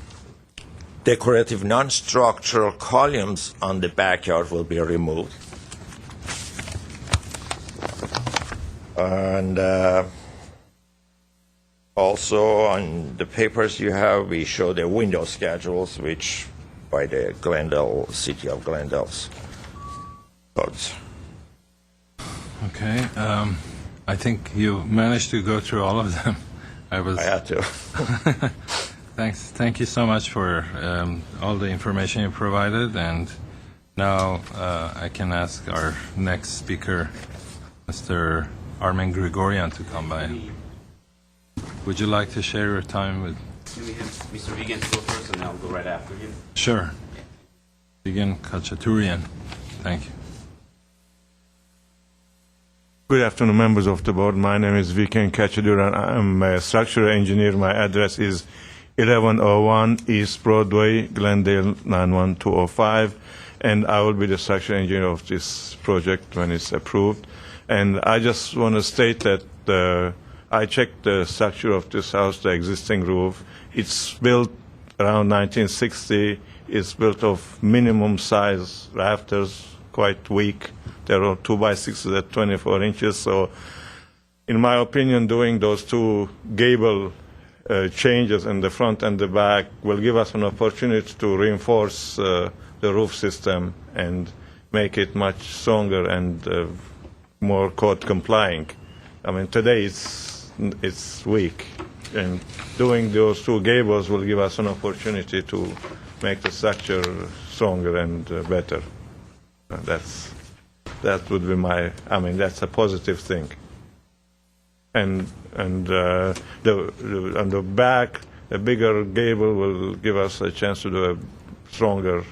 decorative non-structural columns on the backyard will be removed. And also on the papers you have, we show the window schedules, which by the Glendale, City of Glendale's codes. Okay. I think you managed to go through all of them. I had to. Thanks. Thank you so much for all the information you provided. And now I can ask our next speaker, Mr. Armin Grigorian, to come by. Would you like to share your time with? Maybe Mr. Vegan to go first, and I'll go right after him. Sure. Vegan Kachaturian. Thank you. Good afternoon, members of the board. My name is Viken Kachaduran. I'm a structural engineer. My address is 1101 East Broadway, Glendale 91205, and I will be the structural engineer of this project when it's approved. And I just want to state that I checked the structure of this house, the existing roof. It's built around 1960. It's built of minimum size rafters, quite weak. There are 2x6s at 24 inches. So, in my opinion, doing those two gable changes in the front and the back will give us an opportunity to reinforce the roof system and make it much stronger and more code complying. I mean, today it's weak, and doing those two gables will give us an opportunity to make the structure stronger and better. That would be that's a positive thing. And on the back, a bigger gable will give us a chance to do a stronger,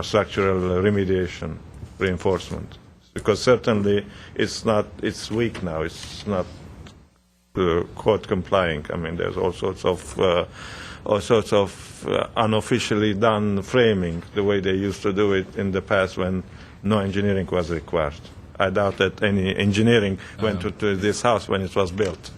structural remediation, reinforcement. Because certainly it's weak now. It's not code complying. I mean, there's all sorts of unofficially done framing, the way they used to do it in the past when no engineering was required. I doubt that any engineering went to this house when it was built.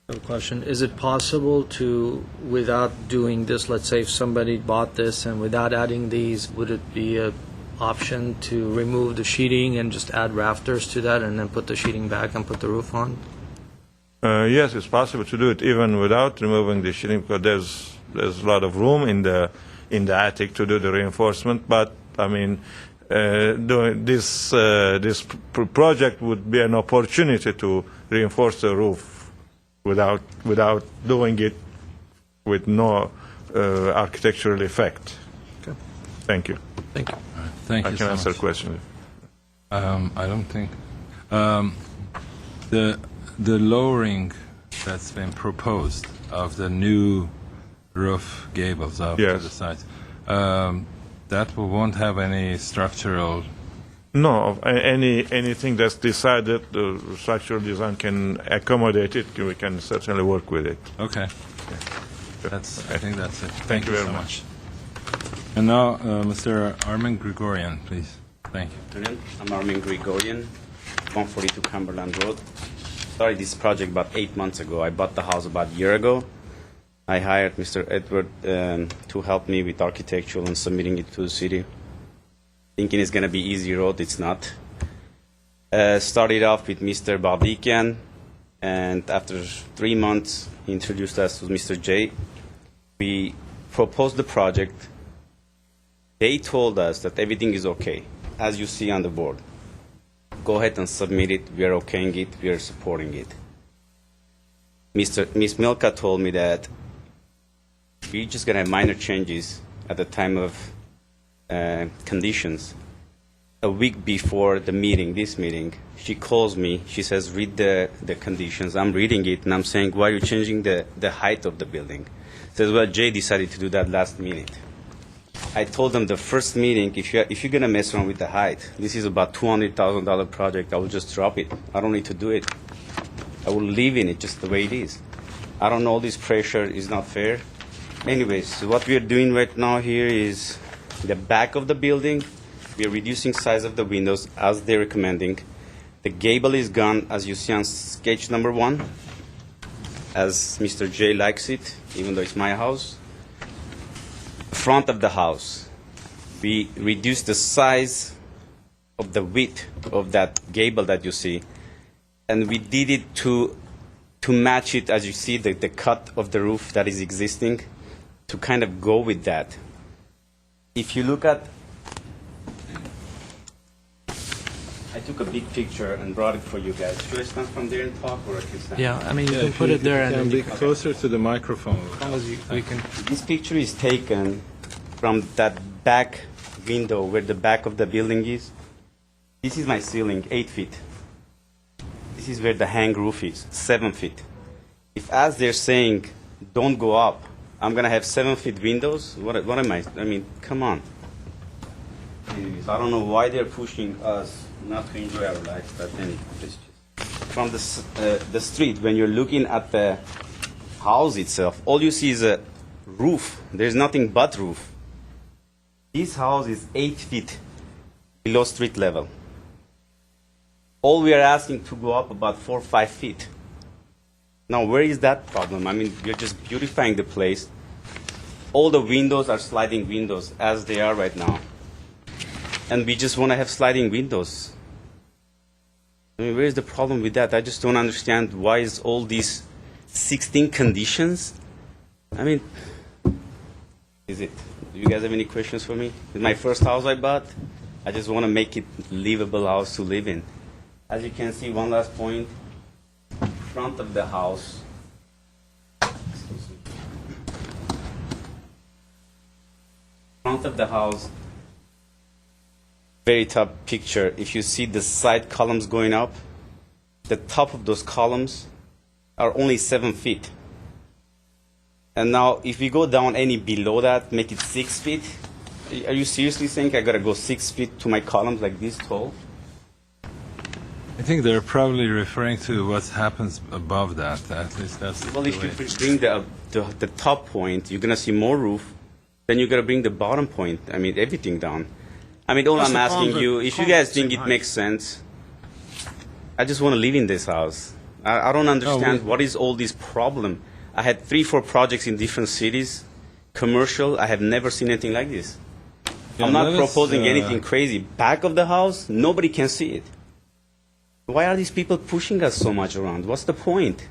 I have a question. Is it possible to, without doing this, let's say if somebody bought this and without adding these, would it be an option to remove the sheeting and just add rafters to that and then put the sheeting back and put the roof on? Yes, it's possible to do it even without removing the sheeting, because there's a lot of room in the attic to do the reinforcement. But I mean, doing this project would be an opportunity to reinforce the roof without doing it with no architectural effect. Okay. Thank you. Thank you. Thank you I can so answer much. questions. I don't think the lowering that's been proposed of the new roof gables up to Yes. the sides, that won't have any structural. No, anything that's decided, the structural design can accommodate it. We can certainly work with it. Okay. I think that's it. Thank you very so much. And now, Mr. Armin Grigorian, please. Thank you. I'm Armin Grigorian, 142 Cumberland Road. Started this project about 8 months ago. I bought the house about a year ago. I hired Mr. Edward to help me with architectural and submitting it to the city. Thinking it's going to be easy road, it's not. Started off with Mr. Bardikian, and after 3 months, he introduced us to Mr. J. We proposed the project. They told us that everything is okay, as you see on the board. Go ahead and submit it. We are okaying it. We are supporting it. Ms. Milka told me that we're just going to have minor changes at the time of conditions. A week before the meeting, this meeting, she calls me. She says, read the conditions. I'm reading it, and I'm saying, why are you changing the height of the building? Says, well, Jay decided to do that last minute. I told them the first meeting, if you're going to mess around with the height, this is about $200,000 project, I will just drop it. I don't need to do it. I will live in it just the way it is. I don't know, all this pressure is not fair. Anyways, what we are doing right now here is the back of the building. We are reducing size of the windows as they're recommending. The gable is gone, as you see on sketch number 1, as Mr. J likes it, even though it's my house. Front of the house, we reduced the size of the width of that gable that you see, and we did it to match it, as you see, the cut of the roof that is existing, to kind of go with that. If you look at I took a big picture and brought it for you guys. Should I stand from there and talk, or I can stand? Yeah, I mean, you Yeah, can if put you- it there if you and can then be closer to the microphone. as long as we can. This picture is taken from that back window where the back of the building is. This is my ceiling, 8 feet. This is where the hang roof is, 7 feet. If, as they're saying, don't go up, I'm going to have 7 feet windows, what am I? I mean, come on. Anyways, I don't know why they're pushing us not to enjoy our life, but then it's just from the street, when you're looking at the house itself, all you see is a roof. There's nothing but roof. This house is 8 feet below street level. All we are asking to go up about 4 or 5 feet. Now, where is that problem? I mean, we're just beautifying the place. All the windows are sliding windows as they are right now. And we just want to have sliding windows. I mean, where is the problem with that? I just don't understand why is all these 16 conditions. I mean, is it? Do you guys have any questions for me? It's my first house I bought. I just want to make it livable house to live in. As you can see, one last point, front of the house. Excuse me. Front of the house, very top picture. If you see the side columns going up, the top of those columns are only 7 feet. And now, if we go down any below that, make it 6 feet, are you seriously saying I gotta go 6 feet to my columns like this tall? I think they're probably referring to what happens above that. At least that's Well, the if you way. bring the top point, you're gonna see more roof. Then you gotta bring the bottom point. I mean, everything down. I mean, all Plus I'm the asking columns you, are- if you columns guys are think same it height. makes sense, I just want to live in this house. I don't understand what is all this problem. I had 3-4 projects in different cities, commercial. I have never seen anything like this. Yeah, I'm not let us, proposing anything crazy. Back of the house, nobody can see it. Why are these people pushing us so much around? What's the point?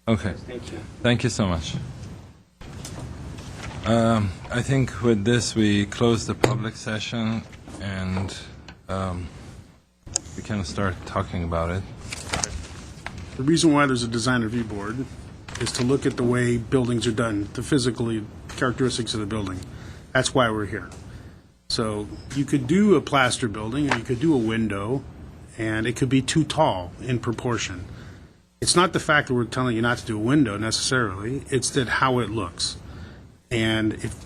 Okay. Thank you. Thank you so much. I think with this we close the public session and we can start talking about it. The reason why there's a design review board is to look at the way buildings are done, the physical characteristics of the building. That's why we're here. So you could do a plaster building, or you could do a window, and it could be too tall in proportion. It's not the fact that we're telling you not to do a window necessarily, it's that how it looks. And if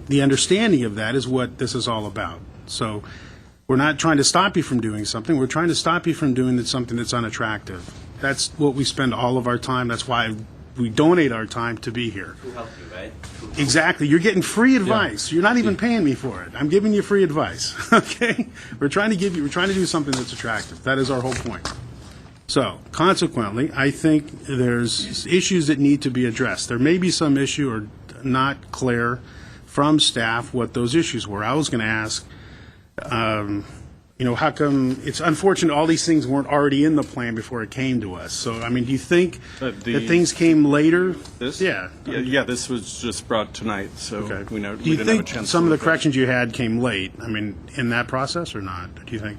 the understanding of that is what this is all about. So we're not trying to stop you from doing something, we're trying to stop you from doing something that's unattractive. That's what we spend all of our time, that's why we donate our time to be here. To help you, right? Exactly. You're getting free advice. You're not even paying me for it. I'm giving you free advice. Okay? We're trying to do something that's attractive. That is our whole point. So, consequently, I think there's issues that need to be addressed. There may be some issue or not clear from staff what those issues were. I was going to ask, how come it's unfortunate all these things weren't already in the plan before it came to us? So, I mean, do you think that things came later? This? Yeah. Yeah, this was just brought tonight, so Okay. we Do you didn't have a think chance. some to of the look at it. corrections you had came late? I mean, in that process or not? Do you think?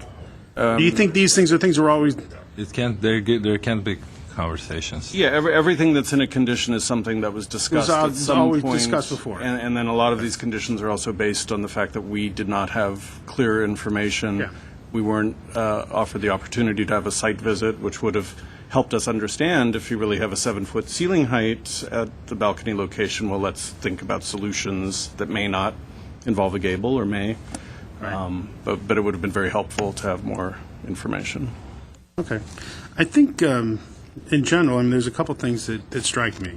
Do you think these things are always? It can't. There can't be conversations. Yeah, everything that's in a condition is something that was discussed al- at some always point. discussed before. And then a lot of these conditions are also based on the fact that we did not have clear information. Yeah. We weren't offered the opportunity to have a site visit, which would have helped us understand if you really have a 7-foot ceiling height at the balcony location, well, let's think about solutions that may not involve a gable or may. But it would have been very helpful to have more information. Okay. I think, in general, I mean, there's a couple things that strike me.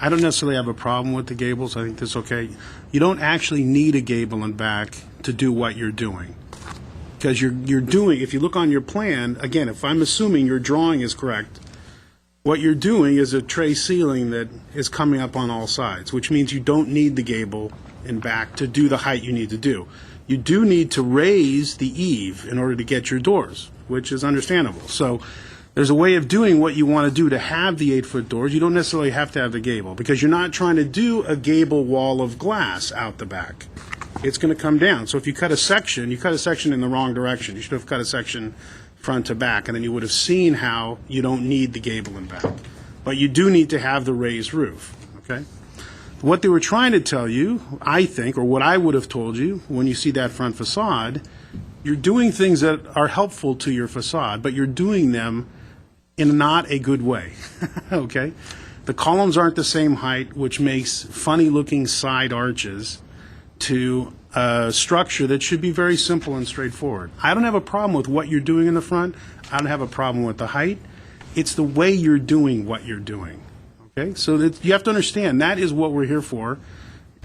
I don't necessarily have a problem with the gables. I think that's okay. You don't actually need a gable in back to do what you're doing. Because you're doing, if you look on your plan, again, if I'm assuming your drawing is correct, what you're doing is a tray ceiling that is coming up on all sides, which means you don't need the gable in back to do the height you need to do. You do need to raise the eave in order to get your doors, which is understandable. So there's a way of doing what you want to do to have the 8-foot doors. You don't necessarily have to have the gable, because you're not trying to do a gable wall of glass out the back. it's going to come down. So if you cut a section in the wrong direction. You should have cut a section front to back, and then you would have seen how you don't need the gable and back. But you do need to have the raised roof, okay? What they were trying to tell you, I think, or what I would have told you when you see that front facade, you're doing things that are helpful to your facade, but you're doing them in not a good way, okay? The columns aren't the same height, which makes funny-looking side arches to a structure that should be very simple and straightforward. I don't have a problem with what you're doing in the front. I don't have a problem with the height. It's the way you're doing what you're doing, okay? So that you have to understand, that is what we're here for,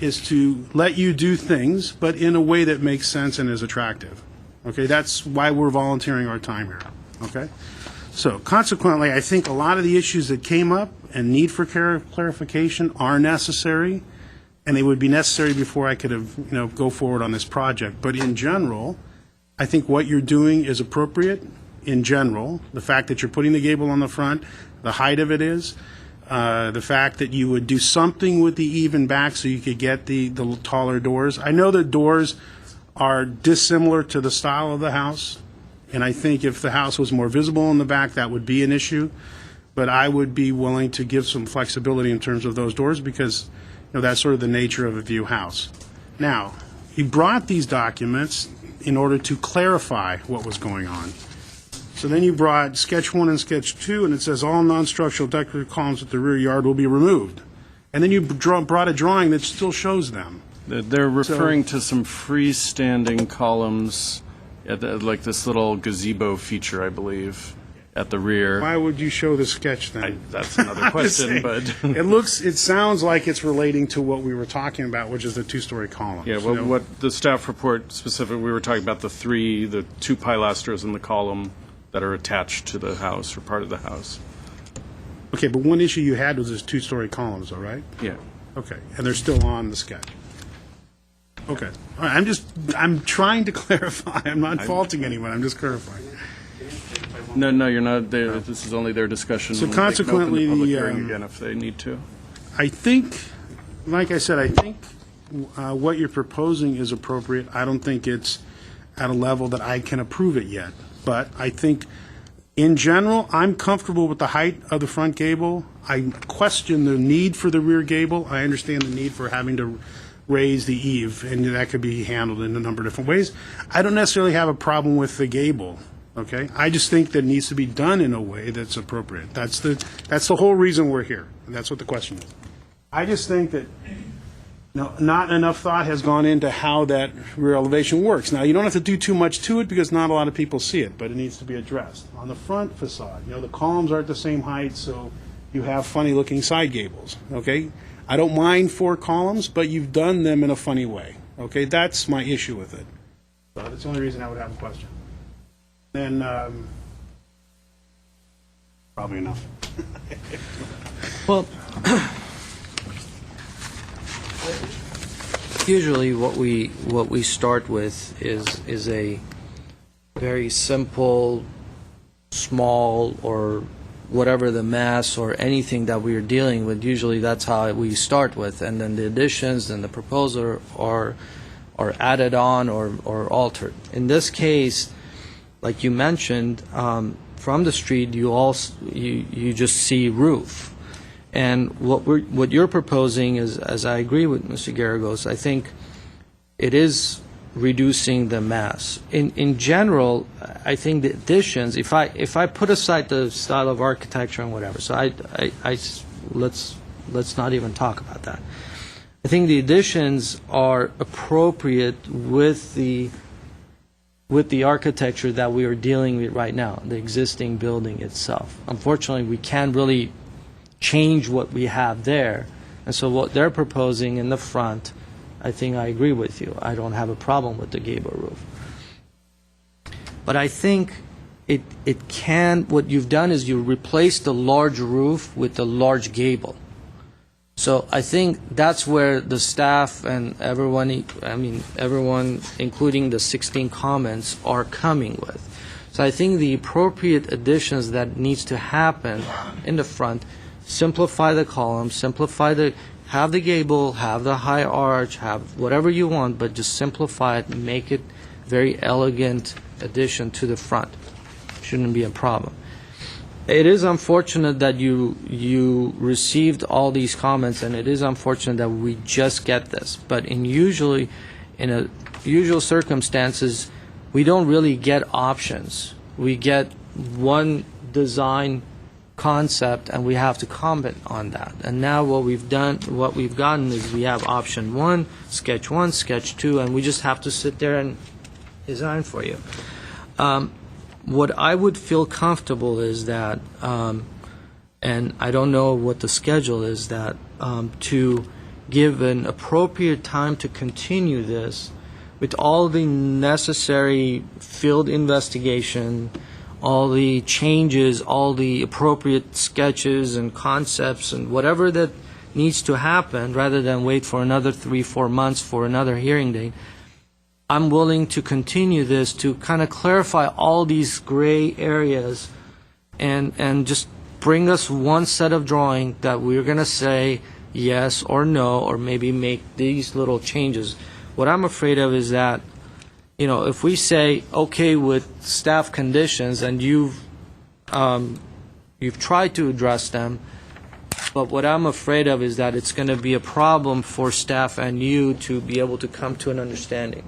is to let you do things, but in a way that makes sense and is attractive, okay? That's why we're volunteering our time here, okay? So consequently, I think a lot of the issues that came up and need for clarification are necessary, and they would be necessary before I could have, go forward on this project. But in general, I think what you're doing is appropriate in general. The fact that you're putting the gable on the front, the height of it is, the fact that you would do something with the even back so you could get the taller doors. I know that doors are dissimilar to the style of the house, and I think if the house was more visible in the back, that would be an issue. But I would be willing to give some flexibility in terms of those doors because that's sort of the nature of a view house. Now, he brought these documents in order to clarify what was going on. So then you brought sketch 1 and sketch 2, and it says all non-structural decorative columns at the rear yard will be removed. And then you brought a drawing that still shows them. They're referring to some freestanding columns, like this little gazebo feature, I believe, at the rear. Why would you show the sketch then? That's another question, but it sounds like it's relating to what we were talking about, which is the two-story columns. yeah. Well, what the staff report specifically, we were talking about the two pilasters in the column that are attached to the house or part of the house. Okay, but one issue you had was those two-story columns, all right? Yeah. Okay, and they're still on the sketch. Okay, all right, I'm trying to clarify. I'm not faulting anyone. I'm just clarifying. No, you're not. This is only their discussion. So They can open consequently, the public the, hearing again if they need to. I think, like I said, what you're proposing is appropriate. I don't think it's at a level that I can approve it yet. But I think, in general, I'm comfortable with the height of the front gable. I question the need for the rear gable. I understand the need for having to raise the eave, and that could be handled in a number of different ways. I don't necessarily have a problem with the gable. Okay, I just think that it needs to be done in a way that's appropriate. That's the whole reason we're here, and that's what the question is. I just think that not enough thought has gone into how that rear elevation works. Now, you don't have to do too much to it because not a lot of people see it, but it needs to be addressed. On the front facade, the columns aren't the same height, so you have funny-looking side gables. Okay, I don't mind 4 columns, but you've done them in a funny way. Okay, that's my issue with it. So that's the only reason I would have a question. Then, probably enough. Well, usually what we start with is a very simple, small, or whatever the mass or anything that we are dealing with. Usually that's how we start with, and then the additions and the proposal are added on or altered. In this case, like you mentioned, from the street, you just see roof, and what you're proposing is, as I agree with Mr. Garagos, I think it is reducing the mass. In general, I think the additions, if I put aside the style of architecture and whatever, so let's not even talk about that. I think the additions are appropriate with the architecture that we are dealing with right now, the existing building itself. Unfortunately, we can't really change what we have there. And so what they're proposing in the front, I think I agree with you. I don't have a problem with the gable roof. But I think what you've done is you replaced the large roof with the large gable. So I think that's where the staff and everyone, including the 16 comments, are coming with. So I think the appropriate additions that needs to happen in the front, simplify the columns, simplify have the gable, have the high arch, have whatever you want, but just simplify it and make it very elegant addition to the front. Shouldn't be a problem. It is unfortunate that you received all these comments, and it is unfortunate that we just get this. But in usual circumstances, we don't really get options. We get one design concept, and we have to comment on that. And now what we've gotten is we have option 1, sketch 2, and we just have to sit there and design for you. What I would feel comfortable is that, and I don't know what the schedule is, that to give an appropriate time to continue this with all the necessary field investigation, all the changes, all the appropriate sketches and concepts and whatever that needs to happen, rather than wait for another 3-4 months for another hearing date. I'm willing to continue this to kind of clarify all these gray areas and just bring us one set of drawing that we're going to say yes or no, or maybe make these little changes. What I'm afraid of is that, if we say okay with staff conditions and you've tried to address them, but what I'm afraid of is that it's going to be a problem for staff and you to be able to come to an understanding.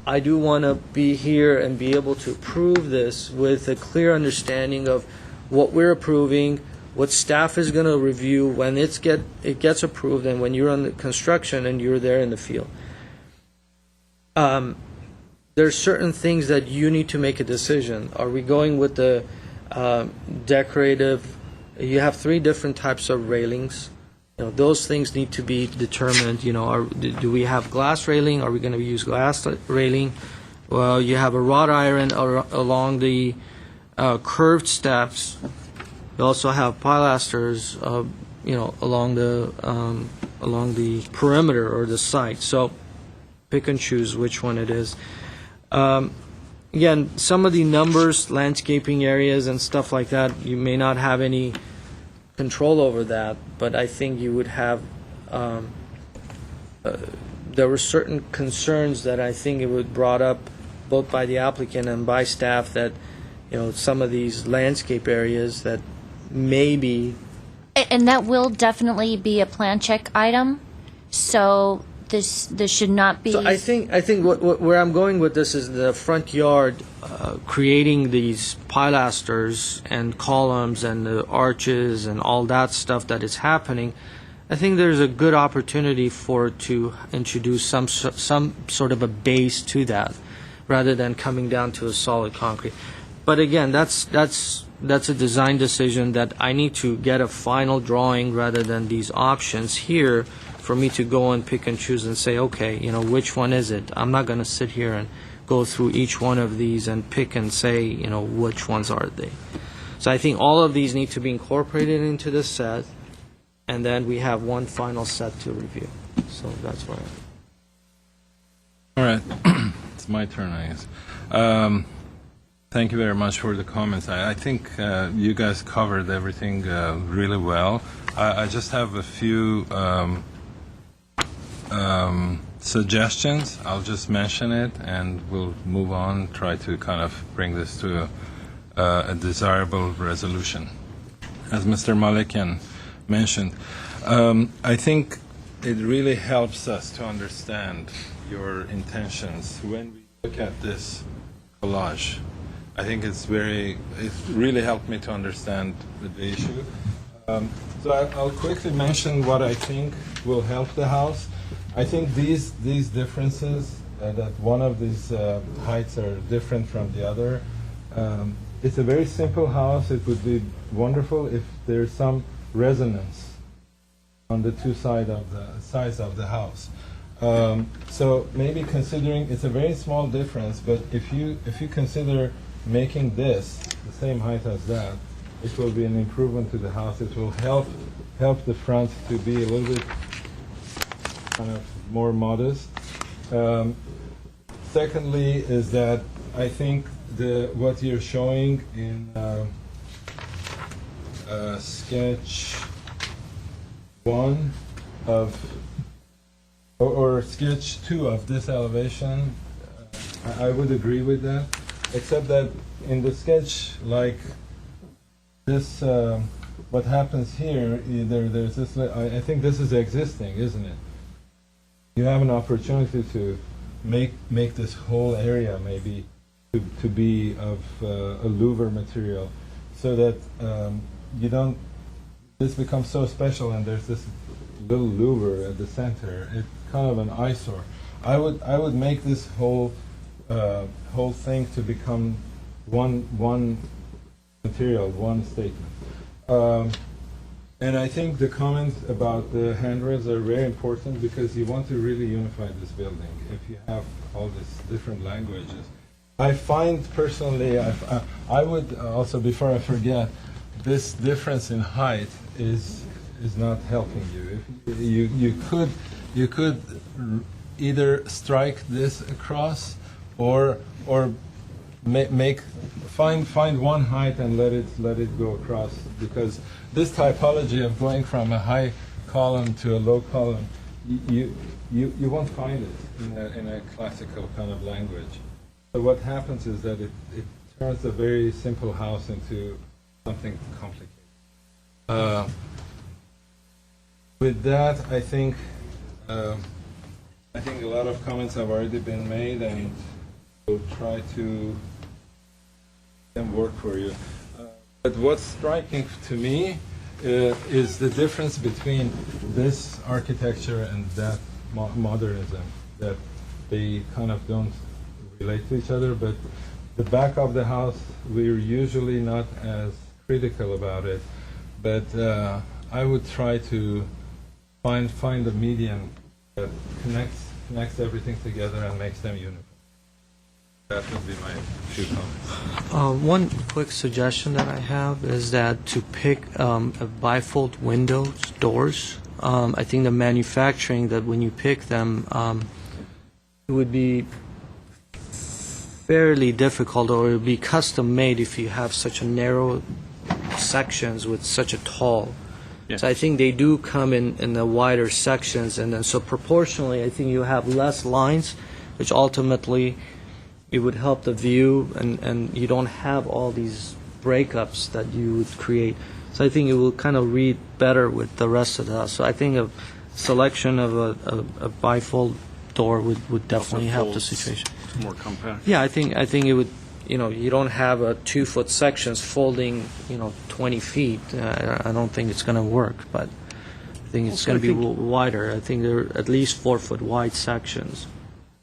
I do want to be here and be able to approve this with a clear understanding of what we're approving, what staff is going to review when it gets approved, and when you're on the construction and you're there in the field. There's certain things that you need to make a decision. Are we going with the decorative? You have 3 different types of railings. Those things need to be determined. Do we have glass railing? Are we going to use glass railing? Well, you have a wrought iron along the curved steps. You also have pilasters, along the perimeter or the site. So pick and choose which one it is. Again, some of the numbers, landscaping areas and stuff like that, you may not have any control over that, but I think you would have, there were certain concerns that I think it was brought up both by the applicant and by staff that, some of these landscape areas that maybe. And that will definitely be a plan check item, so this should not be. So I think where I'm going with this is the front yard, creating these pilasters and columns and the arches and all that stuff that is happening. I think there's a good opportunity to introduce some sort of a base to that, rather than coming down to a solid concrete. But again, that's a design decision that I need to get a final drawing rather than these options here for me to go and pick and choose and say, okay, which one is it? I'm not going to sit here and go through each one of these and pick and say, which ones are they. So I think all of these need to be incorporated into the set, and then we have one final set to review. So that's where All right. It's my turn, I guess. Thank you very much for the comments. I think you guys covered everything really well. I just have a few suggestions. I'll just mention it, and we'll move on, try to kind of bring this to a desirable resolution. As Mr. Malikian mentioned, I think it really helps us to understand your intentions when we look at this collage. I think it really helped me to understand the issue. So I'll quickly mention what I think will help the house. I think these differences, that one of these heights are different from the other. It's a very simple house. It would be wonderful if there's some resonance on the two sides of the house. So maybe considering it's a very small difference, but if you consider making this the same height as that, it will be an improvement to the house. It will help the front to be a little bit kind of more modest. Secondly, is that I think what you're showing in sketch 1 of or sketch 2 of this elevation, I would agree with that, except that in the sketch, like this, what happens here, either there's this, I think this is existing, isn't it? You have an opportunity to make this whole area maybe to be of a louver material, so that you don't, this becomes so special and there's this little louver at the center. It's kind of an eyesore. I would make this whole thing to become one material, one statement. And I think the comments about the handrails are very important because you want to really unify this building. If you have all these different languages, I find personally, I would also, before I forget, this difference in height is not helping you. If you could either strike this across or find one height and let it go across, because this typology of going from a high column to a low column, you won't find it in a classical kind of language. So what happens is that it turns a very simple house into something complicated. With that, I think a lot of comments have already been made, and we'll try to work for you. But what's striking to me is the difference between this architecture and that modernism, that they kind of don't relate to each other, but the back of the house, we're usually not as critical about it, but I would try to find a median that connects everything together and makes them uniform. That would be my few comments. One quick suggestion that I have is that to pick a bifold windows, doors. I think the manufacturing, that when you pick them, it would be fairly difficult, or it would be custom made if you have such a narrow sections with such a tall. Yes. So I think they do come in the wider sections, and then so proportionally, I think you have less lines, which ultimately it would help the view, and you don't have all these breakups that you would create. So I think it will kind of read better with the rest of the house. So I think a selection of a bifold door would definitely help the situation. It's more compact. Yeah, I think it would. You don't have a 2-foot sections folding 20 feet. I don't think it's going to work, but I think it's going to be wider. I think there are at least 4-foot wide sections.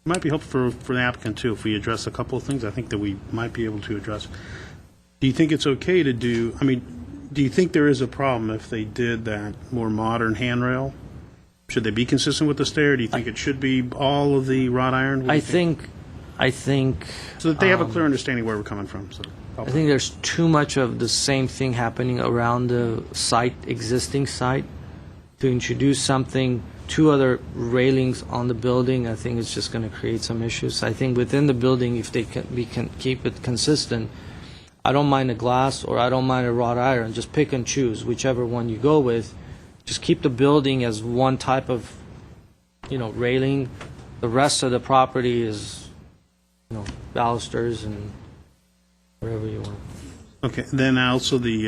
It might be helpful for the applicant, too, if we address a couple of things I think that we might be able to address. Do you think it's okay to do you think there is a problem if they did that more modern handrail? Should they be consistent with the stair? Do you think it should be all of the wrought iron? I think so that they have a clear understanding where we're coming from. So I think there's too much of the same thing happening around the existing site. To introduce something, 2 other railings on the building, I think it's just going to create some issues. I think within the building, if we can keep it consistent, I don't mind a glass or I don't mind a wrought iron. Just pick and choose whichever one you go with. Just keep the building as one type of, railing. The rest of the property is, balusters and whatever you want. Okay, then also the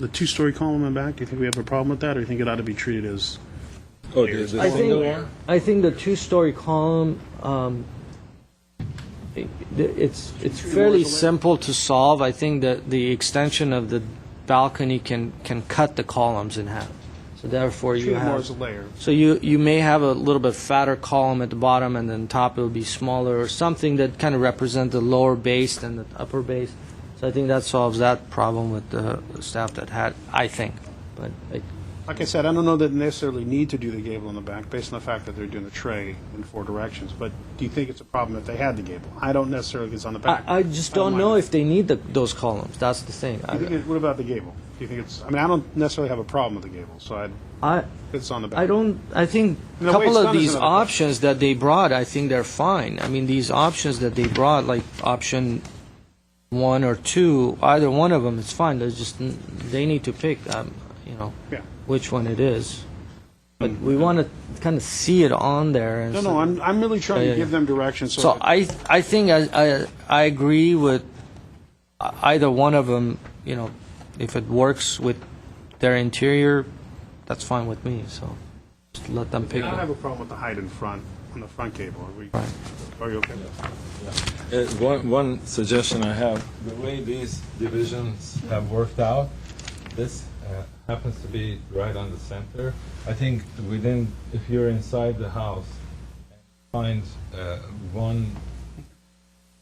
2-story column in the back, do you think we have a problem with that, or do you think it ought to be treated as... I think the 2-story column, it's fairly simple to solve. I think that the extension of the balcony can cut the columns in half. So therefore you have... more as a layer. So you may have a little bit fatter column at the bottom, and then top it will be smaller, or something that kind of represents the lower base than the upper base. So I think that solves that problem with the staff that had, I think. But Like I said, I don't know that they necessarily need to do the gable in the back, based on the fact that they're doing a tray in 4 directions. But do you think it's a problem if they had the gable? I don't necessarily think it's on the back. I just don't know if they need those columns. That's the thing. What about the gable? Do you think it's... I don't necessarily have a problem with the gable, so it's on the back. I think a couple of these options that they brought, I think they're fine. These options that they brought, like option 1 or 2, either one of them, it's fine. They need to pick, which one it is. But we want to kind of see it on there. And No, so- no, I'm really trying Yeah, to give yeah. them direction. So I think I agree with either one of them. You know, if it works with their interior, that's fine with me. So just let them I pick don't it. have a problem with the height in front, on the front gable. Are you okay with that? One suggestion I have, the way these divisions have worked out, this happens to be right on the center. I think if you're inside the house, find one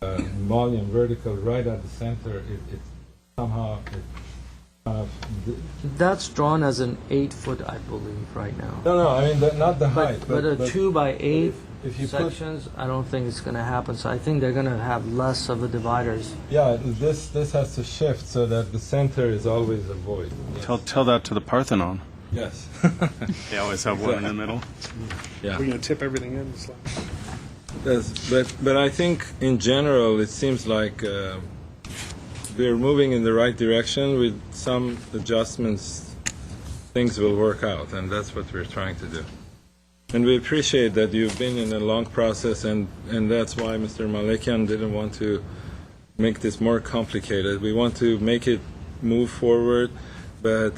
volume vertical right at the center, it somehow kind of... That's drawn as an 8-foot, I believe, right now. No, I mean, not the height. But a 2x8 if you put- sections, I don't think it's going to happen. So I think they're going to have less of the dividers. Yeah, this has to shift so that the center is always a void. Yes. Tell that to the Parthenon. Yes. They always have one in the middle. Yeah. We're going to tip everything in? Yes, but I think in general it seems like we're moving in the right direction. With some adjustments, things will work out, and that's what we're trying to do. And we appreciate that you've been in a long process, and that's why Mr. Malekian didn't want to make this more complicated. We want to make it move forward, but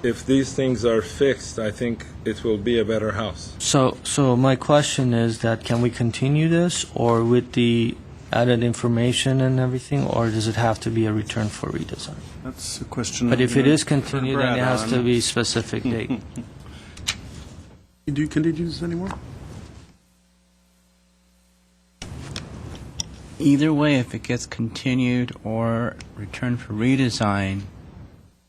if these things are fixed, I think it will be a better house. So my question is that can we continue this, or with the added information and everything, or does it have to be a return for redesign? That's a question. But I'm if it gonna is continued, then it Brad has to on. be specific date. Do you continue this anymore? Either way, if it gets continued or returned for redesign,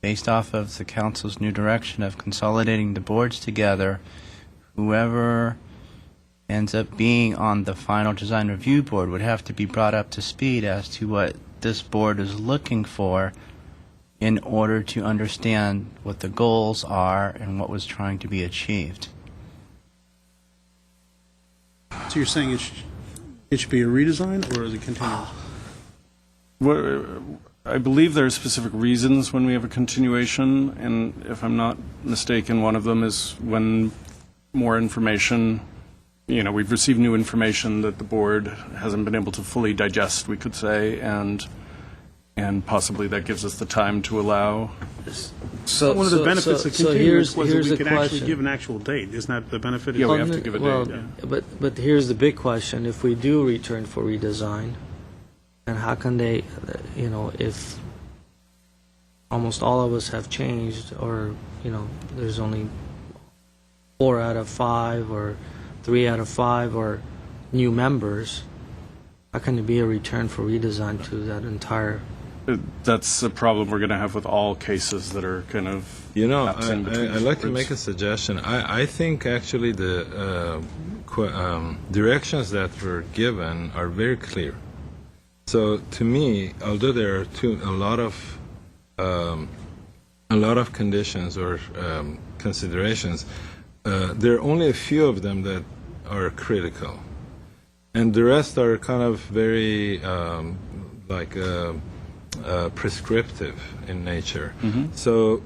based off of the council's new direction of consolidating the boards together, whoever ends up being on the final design review board would have to be brought up to speed as to what this board is looking for in order to understand what the goals are and what was trying to be achieved. So you're saying it should be a redesign, or is it continuous? I believe there are specific reasons when we have a continuation, and if I'm not mistaken, one of them is when more information, we've received new information that the board hasn't been able to fully digest, we could say, and possibly that gives us the time to allow. So One of the benefits of so continuous was that here's we the could actually question. give an actual date. Isn't that the benefit? Yeah, we have to give a Well, date. but here's the big question: if we do return for redesign, and how can they, if almost all of us have changed, or there's only 4 out of 5 or 3 out of 5 or new members, how can it be a return for redesign to that entire? That's a problem we're going to have with all cases that are kind of. lapsing between I'd like to boards. make a suggestion. I think actually the directions that were given are very clear. So to me, although there are a lot of conditions or considerations, there are only a few of them that are critical, and the rest are kind of very prescriptive in nature. So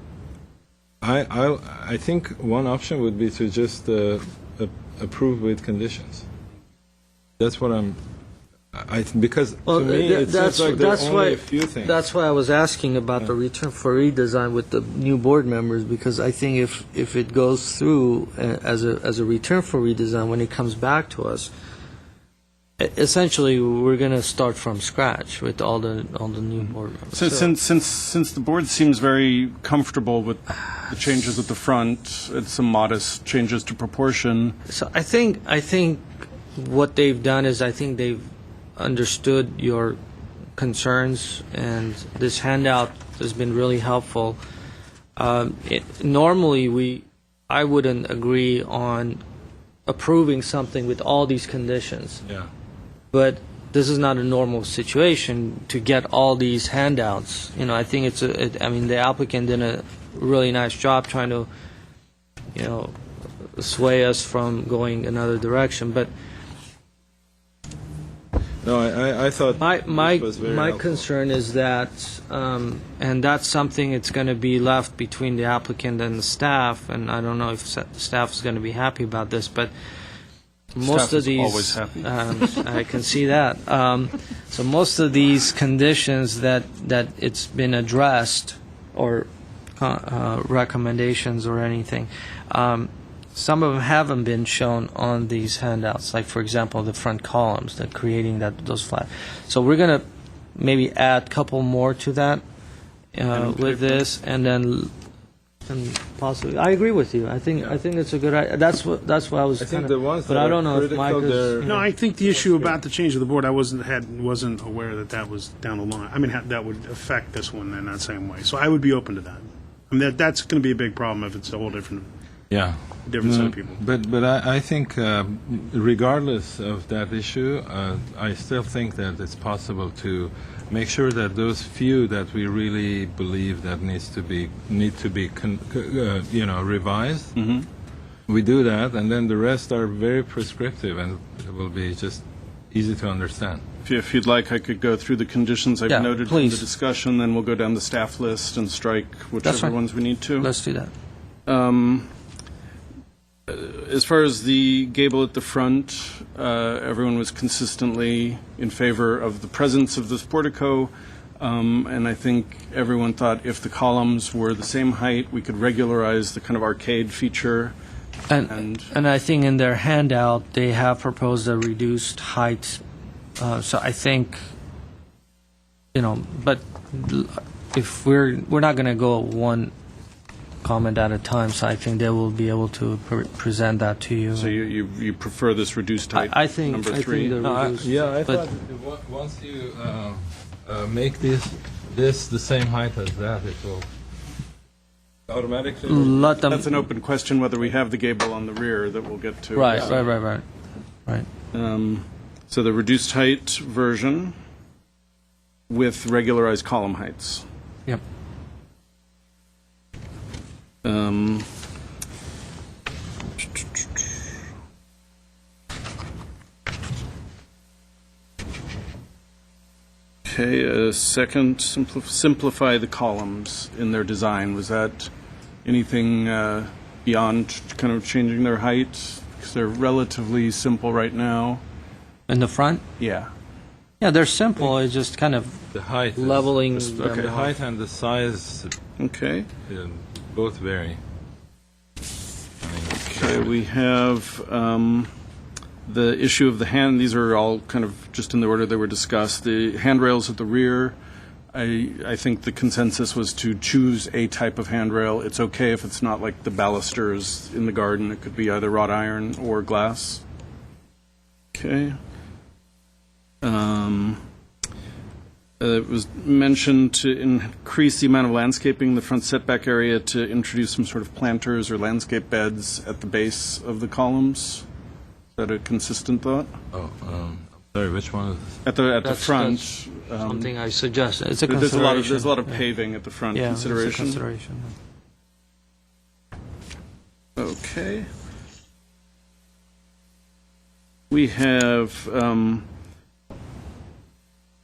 I think one option would be to just approve with conditions. That's what because to me it seems like there are only a few things. That's why I was asking about the return for redesign with the new board members, because I think if it goes through as a return for redesign, when it comes back to us, essentially we're going to start from scratch with all the new board members. Since the board seems very comfortable with the changes at the front, and some modest changes to proportion. So I think what they've done is I think they've understood your concerns, and this handout has been really helpful. Normally, I wouldn't agree on approving something with all these conditions. Yeah. But this is not a normal situation to get all these handouts. I think the applicant did a really nice job trying to, sway us from going another direction. But No, I thought My this was very my helpful. concern is that, and that's something it's going to be left between the applicant and the staff, and I don't know if staff is going to be happy about this, but most Staff of is these, always happy. I can see that. So most of these conditions that it's been addressed, or recommendations or anything, some of them haven't been shown on these handouts. Like, for example, the front columns, that creating those flat. So we're going to maybe add a couple more to that with this, and then and possibly. I agree with you. I think it's a good idea. That's what I was. I think kinda, the ones but that I are don't know if critical, Mike is. they're- No, I think the issue about the change of the board, I wasn't aware that was down the line. I mean, that would affect this one in that same way. So I would be open to that. I mean, that's going to be a big problem if it's a whole different Yeah. set of people. But I think regardless of that issue, I still think that it's possible to make sure that those few that we really believe that need to be revised, we do that, and then the rest are very prescriptive, and it will be just easy to understand. If you'd like, I could go through the conditions I've Yeah, noted from please. the discussion, then we'll go down the staff list and strike whichever fine. ones we need to. Let's do that. As far as the gable at the front, everyone was consistently in favor of the presence of this portico, and I think everyone thought if the columns were the same height, we could regularize the kind of arcade feature. And I think in their handout they have proposed a reduced height. So I think, but if we're not going to go one comment at a time, so I think they will be able to present that to you. So you prefer this reduced height, I think number I three? think the reduced, I but thought once you make this the same height as that, it will automatically. let them. That's an open question whether we have the gable on the rear that we'll get to. Right. So the reduced height version with regularized column heights. Yep. Okay, second, simplify the columns in their design. Was that anything beyond kind of changing their height? Because they're relatively simple right now. In the front. Yeah. Yeah, they're simple. It's just kind of The height, leveling is, them the off. height and the size Okay. both vary. Okay, we have the issue of the hand. These are all kind of just in the order they were discussed. The handrails at the rear, I think the consensus was to choose a type of handrail. It's okay if it's not like the balusters in the garden. It could be either wrought iron or glass. Okay. It was mentioned to increase the amount of landscaping in the front setback area, to introduce some sort of planters or landscape beds at the base of the columns. Is that a consistent thought? Oh, sorry, which one is this? At the That's- front, something I suggest. It's a there's consideration. a lot of Yeah. paving at the front. Yeah, Consideration. It's a consideration. Okay. We have,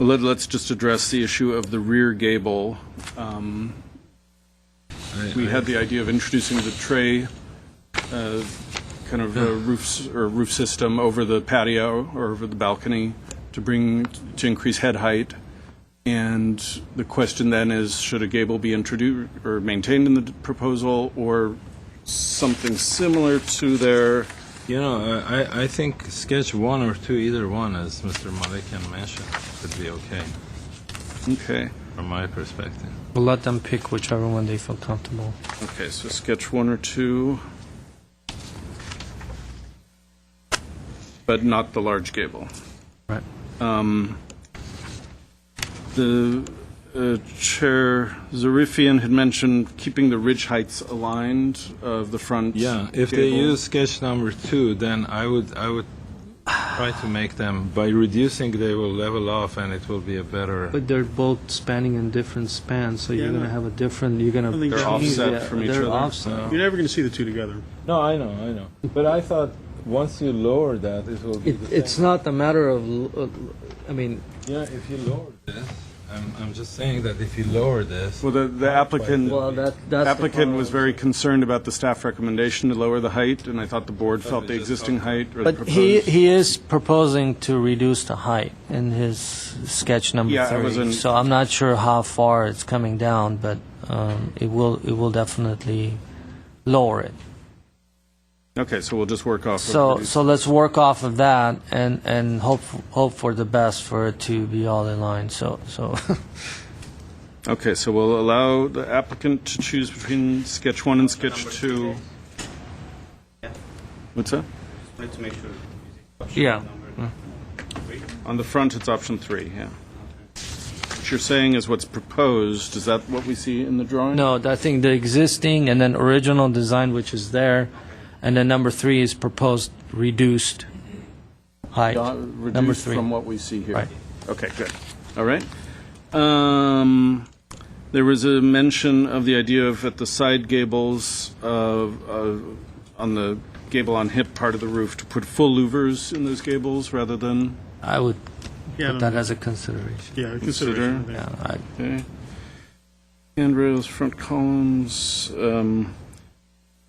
let's just address the issue of the rear gable. We had the idea of introducing the tray kind of roof system over the patio or over the balcony to increase head height. And the question then is, should a gable be introduced or maintained in the proposal, or something similar to their? I think sketch 1 or 2, either one, as Mr. Malikian mentioned, could be okay Okay. from my perspective. We'll let them pick whichever one they feel comfortable. Okay, so sketch 1 or 2, but not the large gable. Right. The Chair Zarifian had mentioned keeping the ridge heights aligned of the front. Yeah, if they gable. use sketch number 2, then I would try to make them, by reducing, they will level off, and it will be a better. But they're both spanning in different spans, so you're Yeah, going to no. have a different. You're going to. They're offset from each They're other. offset. You're never going to see the two together. No, I know. But I thought once you lower that, it will be the It's same. not a matter of, I mean, Yeah, if you lower this, I'm just saying that if you lower this. Well, the applicant, well, that's the applicant part. was very concerned about the staff recommendation to lower the height, and I thought the board felt the existing height or the But he proposed. is proposing to reduce the height in his sketch number Yeah, I 30. wasn't- So I'm not sure how far it's coming down, but it will definitely lower it. Okay, so we'll just work off. of So these. so let's work off of that and hope for the best for it to be all in line. So Okay, so we'll allow the applicant to choose between sketch 1 and sketch 2. What's that? Let's make sure. yeah. On the front, it's option 3, yeah. What you're saying is what's proposed, is that what we see in the drawing? No, I think the existing and then original design, which is there, and then number 3 is proposed reduced height. Number Reduced 3. from what we see here. Right. Okay, good. All right. There was a mention of the idea of at the side gables, on the gable on hip part of the roof, to put full louvers in those gables rather than I would Yeah, put that as a consideration. Yeah, Yeah, Okay. Handrails, front columns.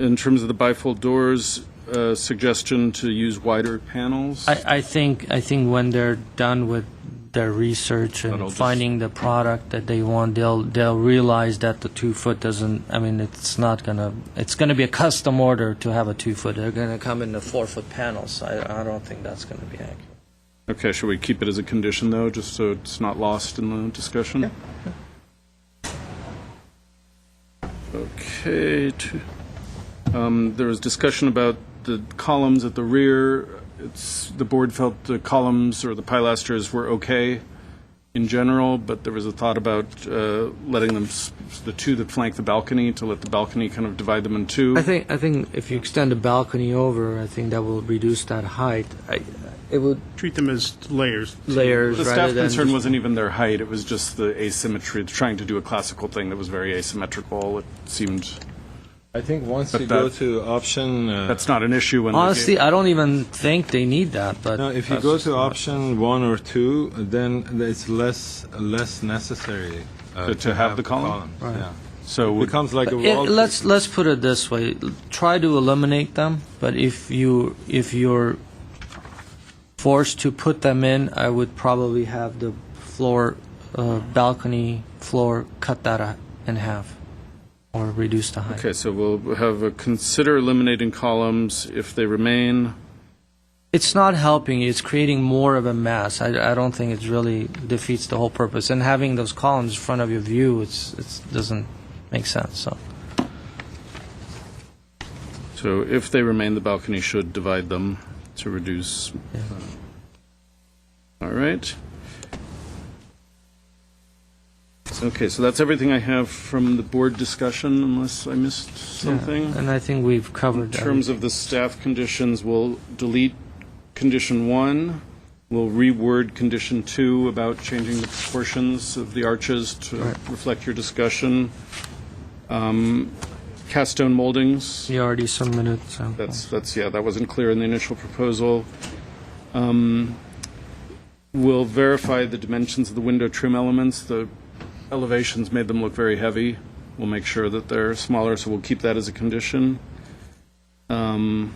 In terms of the bifold doors, suggestion to use wider panels. I think when they're done with their research That'll and just- finding the product that they want, they'll realize that the 2-foot doesn't. I mean, it's gonna be a custom order to have a 2-foot. They're gonna come in the 4-foot panels. I don't think that's gonna be accurate. Okay, should we keep it as a condition, though, just so it's not lost in the discussion? Okay. There was discussion about the columns at the rear. The board felt the columns or the pilasters were okay in general, but there was a thought about letting them, the two that flank the balcony, to let the balcony kind of divide them in two. I think if you extend the balcony over, I think that will reduce that height. It would Treat them as layers. layers The rather staff than concern just- wasn't even their height, it was just the asymmetry, trying to do a classical thing that was very asymmetrical. It seemed, I think once But you go that- to option. that's not an issue when Honestly, I don't even think they need that. But No, if you that's go just to not- option 1 or 2, then it's less necessary To have the column? Right. Yeah. So It would, becomes like a It- wall. let's put it this way: try to eliminate them. But if you're forced to put them in, I would probably have the floor, balcony floor, cut that in half, or reduce the height. okay, so we'll have a consider eliminating columns if they remain. It's not helping. It's creating more of a mess. I don't think it really defeats the whole purpose. And having those columns in front of your view, it doesn't make sense. So. So if they remain, the balcony should divide them to reduce. All right. Okay, so that's everything I have from the board discussion, unless I missed something. And I think we've covered In terms of the staff conditions, we'll delete condition 1. We'll reword condition 2 about changing the proportions of the arches to Right. reflect your discussion. Cast stone moldings. You already submitted. So. That's yeah, that wasn't clear in the initial proposal. We'll verify the dimensions of the window trim elements. The elevations made them look very heavy. We'll make sure that they're smaller, so we'll keep that as a condition. The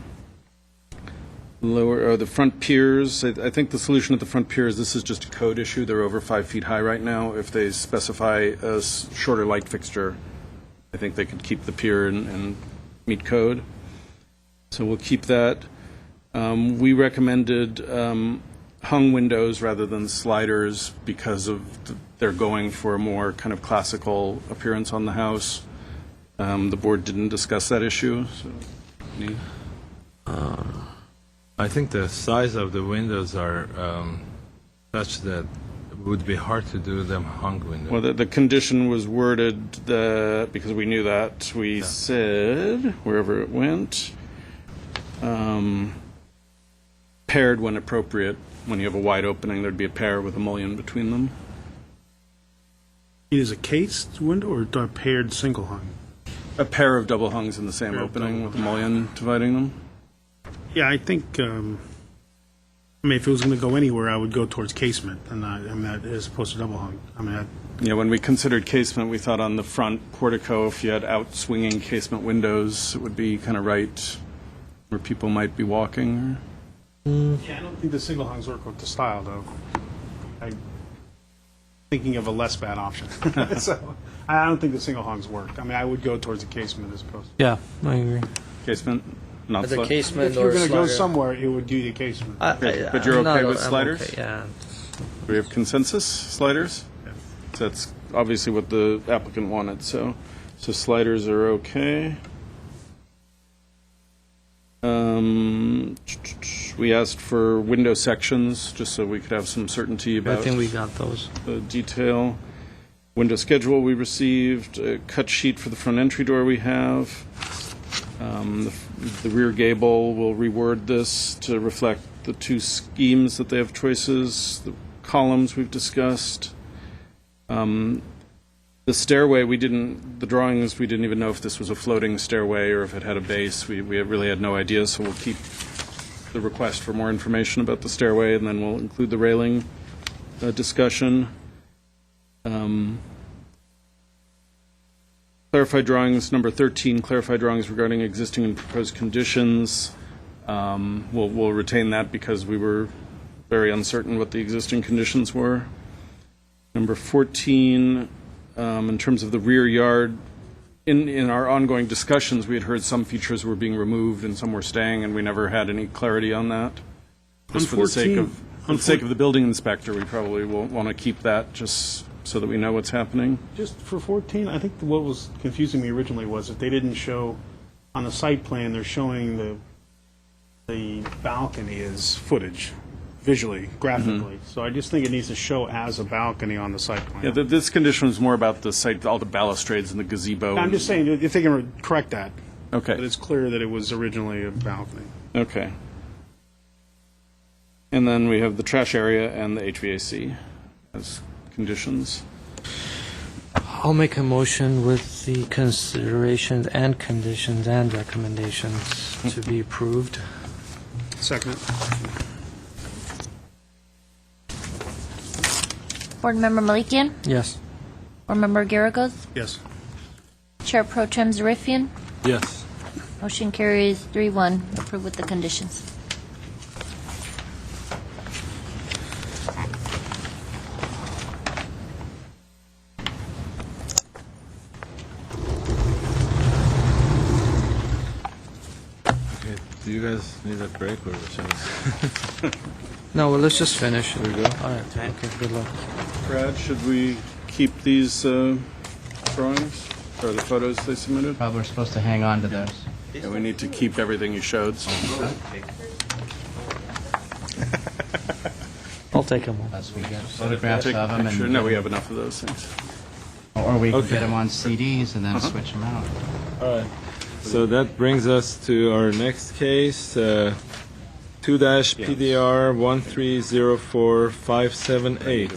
front piers, I think the solution at the front piers, this is just a code issue. They're over 5 feet high right now. If they specify a shorter light fixture, I think they could keep the pier and meet code. So we'll keep that. We recommended hung windows rather than sliders because of they're going for a more kind of classical appearance on the house. The board didn't discuss that issue. So, any- I think the size of the windows are such that it would be hard to do them hung windows. Well, the condition was worded that, because we knew that, we said, wherever it went, paired when appropriate. When you have a wide opening, there'd be a pair with a mullion between them. Is a cased window or a paired single hung? A pair of double hungs in the same Pair of opening double with a mullion dividing them. Yeah, I think, I mean, if it was going to go anywhere, I would go towards casement, and not, I mean, as opposed to double hung. I mean, Yeah, when we considered casement, we thought on the front portico, if you had out-swinging casement windows, it would be kind of right where people might be walking. yeah, I don't think the single hungs work with the style, though. I'm thinking of a less bad option. So, I don't think the single hungs work. I mean, I would go towards the casement as opposed to. Yeah, I agree. Casement, not The slide. casement If you're or going to go slider. somewhere, it would do the casement. But you're okay with I'm sliders? okay, yeah. Do we have consensus, sliders? So that's obviously what the applicant wanted, so sliders are okay. We asked for window sections, just so we could have some certainty I about think we got those. the detail. Window schedule we received, a cut sheet for the front entry door we have. The rear gable, we'll reword this to reflect the two schemes that they have choices. The columns we've discussed. The stairway, the drawings, we didn't even know if this was a floating stairway or if it had a base. We really had no idea, so we'll keep the request for more information about the stairway, and then we'll include the railing discussion. Clarified drawings, number 13, clarified drawings regarding existing and proposed conditions. We'll retain that because we were very uncertain what the existing conditions were. Number 14, in terms of the rear yard, in our ongoing discussions, we had heard some features were being removed and some were staying, and we never had any clarity on that. Just for the sake of the building inspector, we probably will want to keep that just so that we know what's happening. Just for 14, I think what was confusing me originally was that they didn't show, on the site plan, they're showing the balcony as footage, visually, graphically. So I just think it needs to show as a balcony on the site plan. Yeah, this condition was more about the site, all the balustrades and the gazebo. I'm just saying, if they can correct that, Okay. but it's clear that it was originally a balcony. Okay. And then we have the trash area and the HVAC as conditions. I'll make a motion with the considerations and conditions and recommendations to be approved. Second. Board Member Malikian? Yes. Board Member Garagos? Yes. Chair Pro Tem Zarifian? Yes. Motion carries 3-1, approved with the conditions. Okay. Do you guys need a break or should we? No, well, let's just finish. There we go. All right, okay, good luck. Brad, should we keep these drawings or the photos they submitted? Probably we're supposed to hang on to those. Yeah, we need to keep everything you showed. So. I'll take them all. As we get photographs Take a of them, picture. and No, we have enough of those things. or we can Okay. get them on CDs and then switch them out. All right. So that brings us to our next case, 2-PDR 1304578,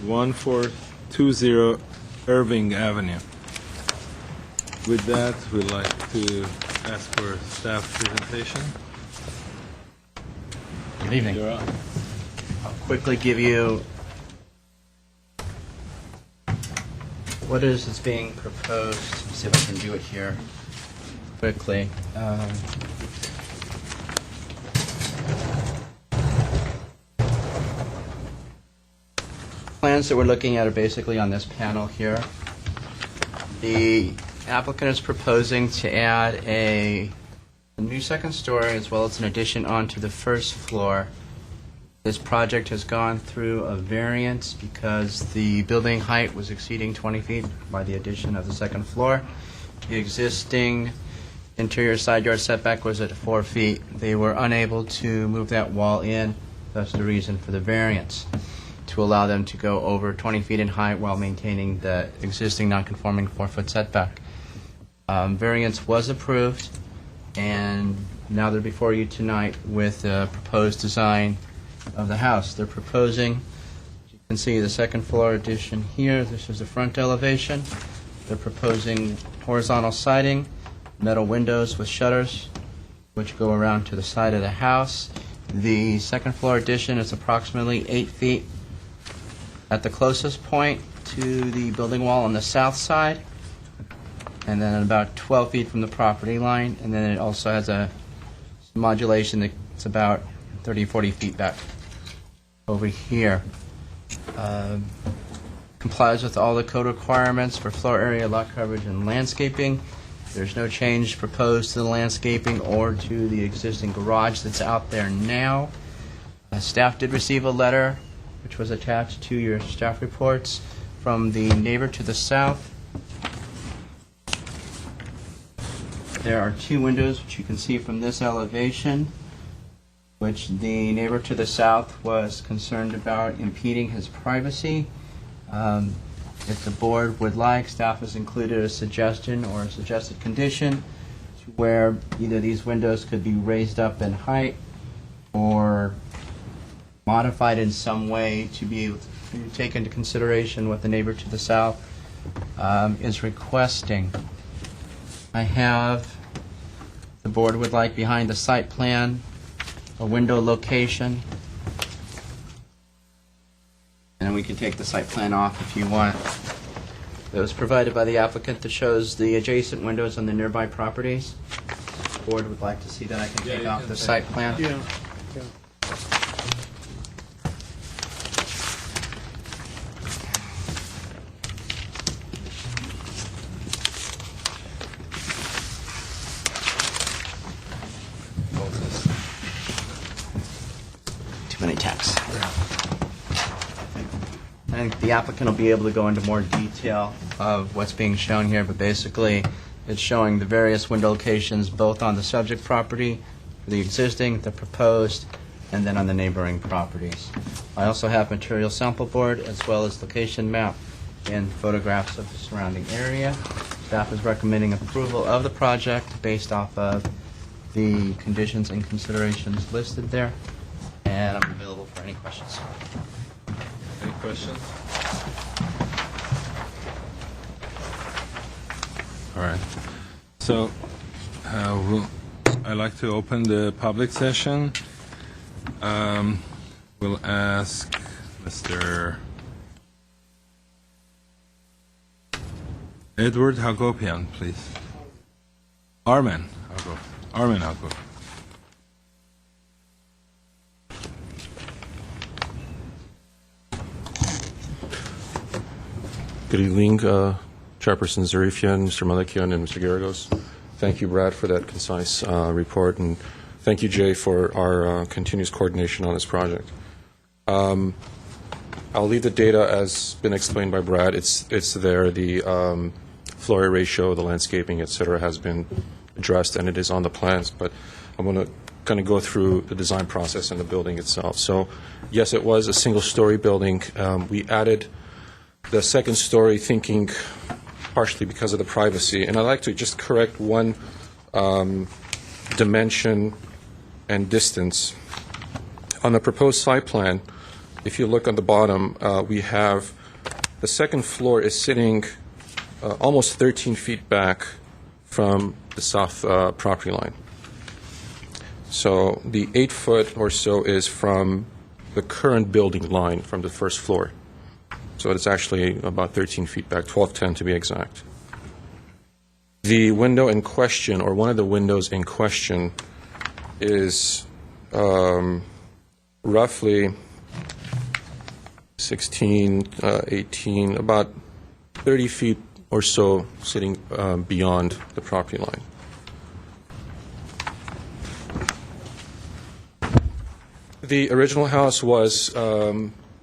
1420 Irving Avenue. With that, we'd like to ask for staff presentation. Good evening. You're up. I'll quickly give you what is being proposed. Let's see if I can do it here quickly. Plans that we're looking at are basically on this panel here. The applicant is proposing to add a new second story as well as an addition onto the first floor. This project has gone through a variance because the building height was exceeding 20 feet by the addition of the second floor. The existing interior side yard setback was at 4 feet. They were unable to move that wall in, thus the reason for the variance, to allow them to go over 20 feet in height while maintaining the existing non-conforming 4-foot setback. Variance was approved, and now they're before you tonight with a proposed design of the house. They're proposing, as you can see, the second floor addition here. This is the front elevation. They're proposing horizontal siding, metal windows with shutters, which go around to the side of the house. The second floor addition is approximately 8 feet at the closest point to the building wall on the south side, and then about 12 feet from the property line, and then it also has a modulation that's about 30, 40 feet back over here. Complies with all the code requirements for floor area, lot coverage, and landscaping. There's no change proposed to the landscaping or to the existing garage that's out there now. Staff did receive a letter, which was attached to your staff reports, from the neighbor to the south. There are 2 windows, which you can see from this elevation, which the neighbor to the south was concerned about impeding his privacy. If the board would like, staff has included a suggestion or a suggested condition to where either these windows could be raised up in height or modified in some way to be able to take into consideration what the neighbor to the south is requesting. I have, the board would like behind the site plan, a window location. And we can take the site plan off if you want. It was provided by the applicant that shows the adjacent windows on the nearby properties. If the board would like to see that, I can take off the site plan. Yeah. Too many tabs. I think the applicant will be able to go into more detail of what's being shown here, but basically it's showing the various window locations both on the subject property, the existing, the proposed, and then on the neighboring properties. I also have material sample board as well as location map and photographs of the surrounding area. Staff is recommending approval of the project based off of the conditions and considerations listed there, and I'm available for any questions. Any questions? All right. So I'd like to open the public session. We'll ask Mr. Edward Hagopian, please. Armen Hagopian. Good evening, Chairperson Zarifian, Mr. Malikian, and Mr. Garagos. Thank you, Brad, for that concise report, and thank you, Jay, for our continuous coordination on this project. I'll leave the data as been explained by Brad. It's there. The floor area ratio, the landscaping, et cetera, has been addressed, and it is on the plans. But I'm going to kind of go through the design process and the building itself. So, yes, it was a single-story building. We added the second story thinking partially because of the privacy. And I'd like to just correct one dimension and distance. On the proposed site plan, if you look on the bottom, we have the second floor is sitting almost 13 feet back from the south property line. So the 8 foot or so is from the current building line from the first floor. So it's actually about 13 feet back, 1210 to be exact. The window in question, or one of the windows in question, is roughly 16, 18, about 30 feet or so sitting beyond the property line. The original house was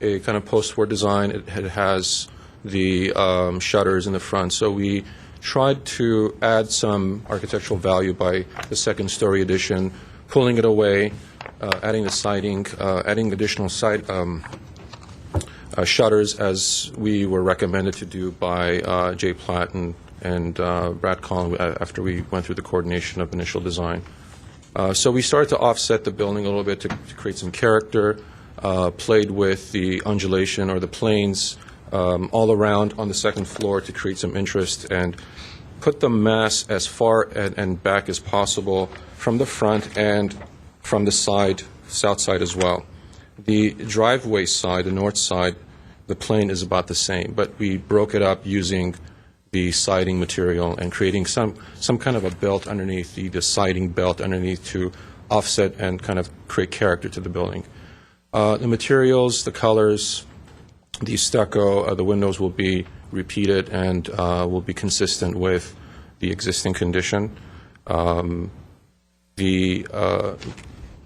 a kind of post-war design. It has the shutters in the front. So we tried to add some architectural value by the second story addition, pulling it away, adding the siding, adding additional side shutters as we were recommended to do by Jay Platt and Brad Collin after we went through the coordination of initial design. So we started to offset the building a little bit to create some character, played with the undulation or the planes all around on the second floor to create some interest, and put the mass as far and back as possible from the front and from the side, south side as well. The driveway side, the north side, the plane is about the same, but we broke it up using the siding material and creating some kind of a belt underneath, the siding belt underneath to offset and kind of create character to the building. The materials, the colors, the stucco, the windows will be repeated and will be consistent with the existing condition. The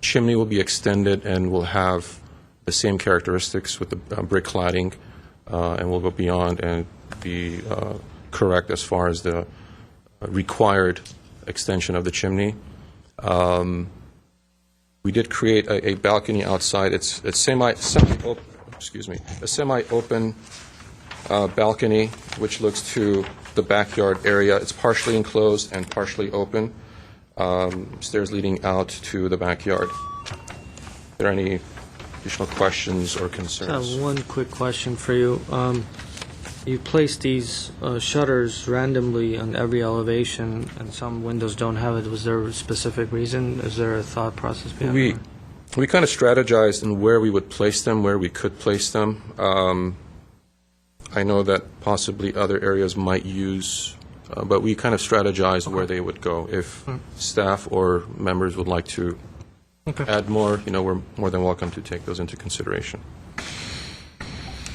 chimney will be extended and will have the same characteristics with the brick cladding, and will go beyond and be correct as far as the required extension of the chimney. We did create a balcony outside. It's a semi-open balcony which looks to the backyard area. It's partially enclosed and partially open. Stairs leading out to the backyard. Are there any additional questions or concerns? One quick question for you. You place these shutters randomly on every elevation, and some windows don't have it. Was there a specific reason? Is there a thought process behind it? We kind of strategized in where we would place them, where we could place them. I know that possibly other areas might use, but we kind of strategized where they would go. If staff or members would like to add more, we're more than welcome to take those into consideration.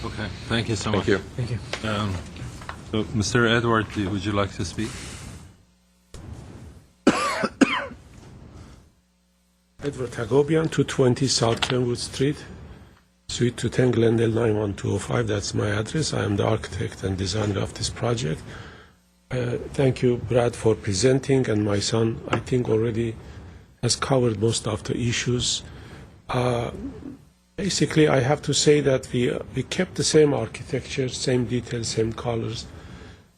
Okay, thank you so much. Thank you. Thank you. So, Mr. Edward, would you like to speak? Edward Hagobian, 220 South Kenwood Street, Suite 210, Glendale 91205. That's my address. I am the architect and designer of this project. Thank you, Brad, for presenting, and my son, I think, already has covered most of the issues. Basically, I have to say that we kept the same architecture, same details, same colors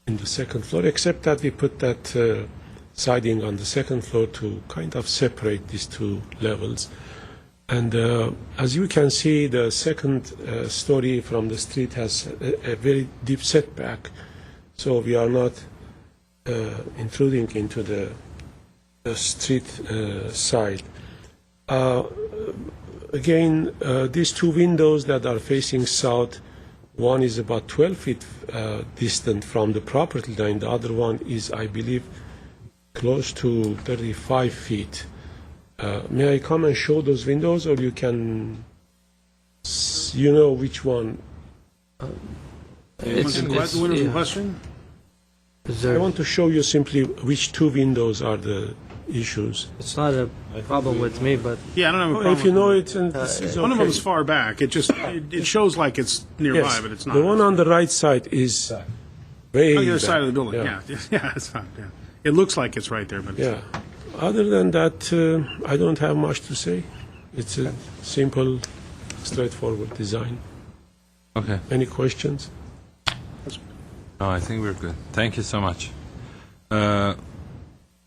in the second floor, except that we put that siding on the second floor to kind of separate these two levels. And as you can see, the second story from the street has a very deep setback, so we are not intruding into the street side. Again, these two windows that are facing south, one is about 12 feet distant from the property line. The other one is, I believe, close to 35 feet. May I come and show those windows, or you can, which one? The windows in question? I want to show you simply which two windows are the issues. It's not a problem with me, but Yeah, I don't have a problem. If you know with it, it's okay. One of them is far back. It shows like it's nearby, Yes. but it's not. The one on the right side is way on the other back. side of the building. Yeah, yeah, it's fine. Yeah, it looks like it's right there, but it's Yeah. Other than that, I don't have much to say. It's a simple, straightforward design. Okay. Any questions? No, I think we're good. Thank you so much.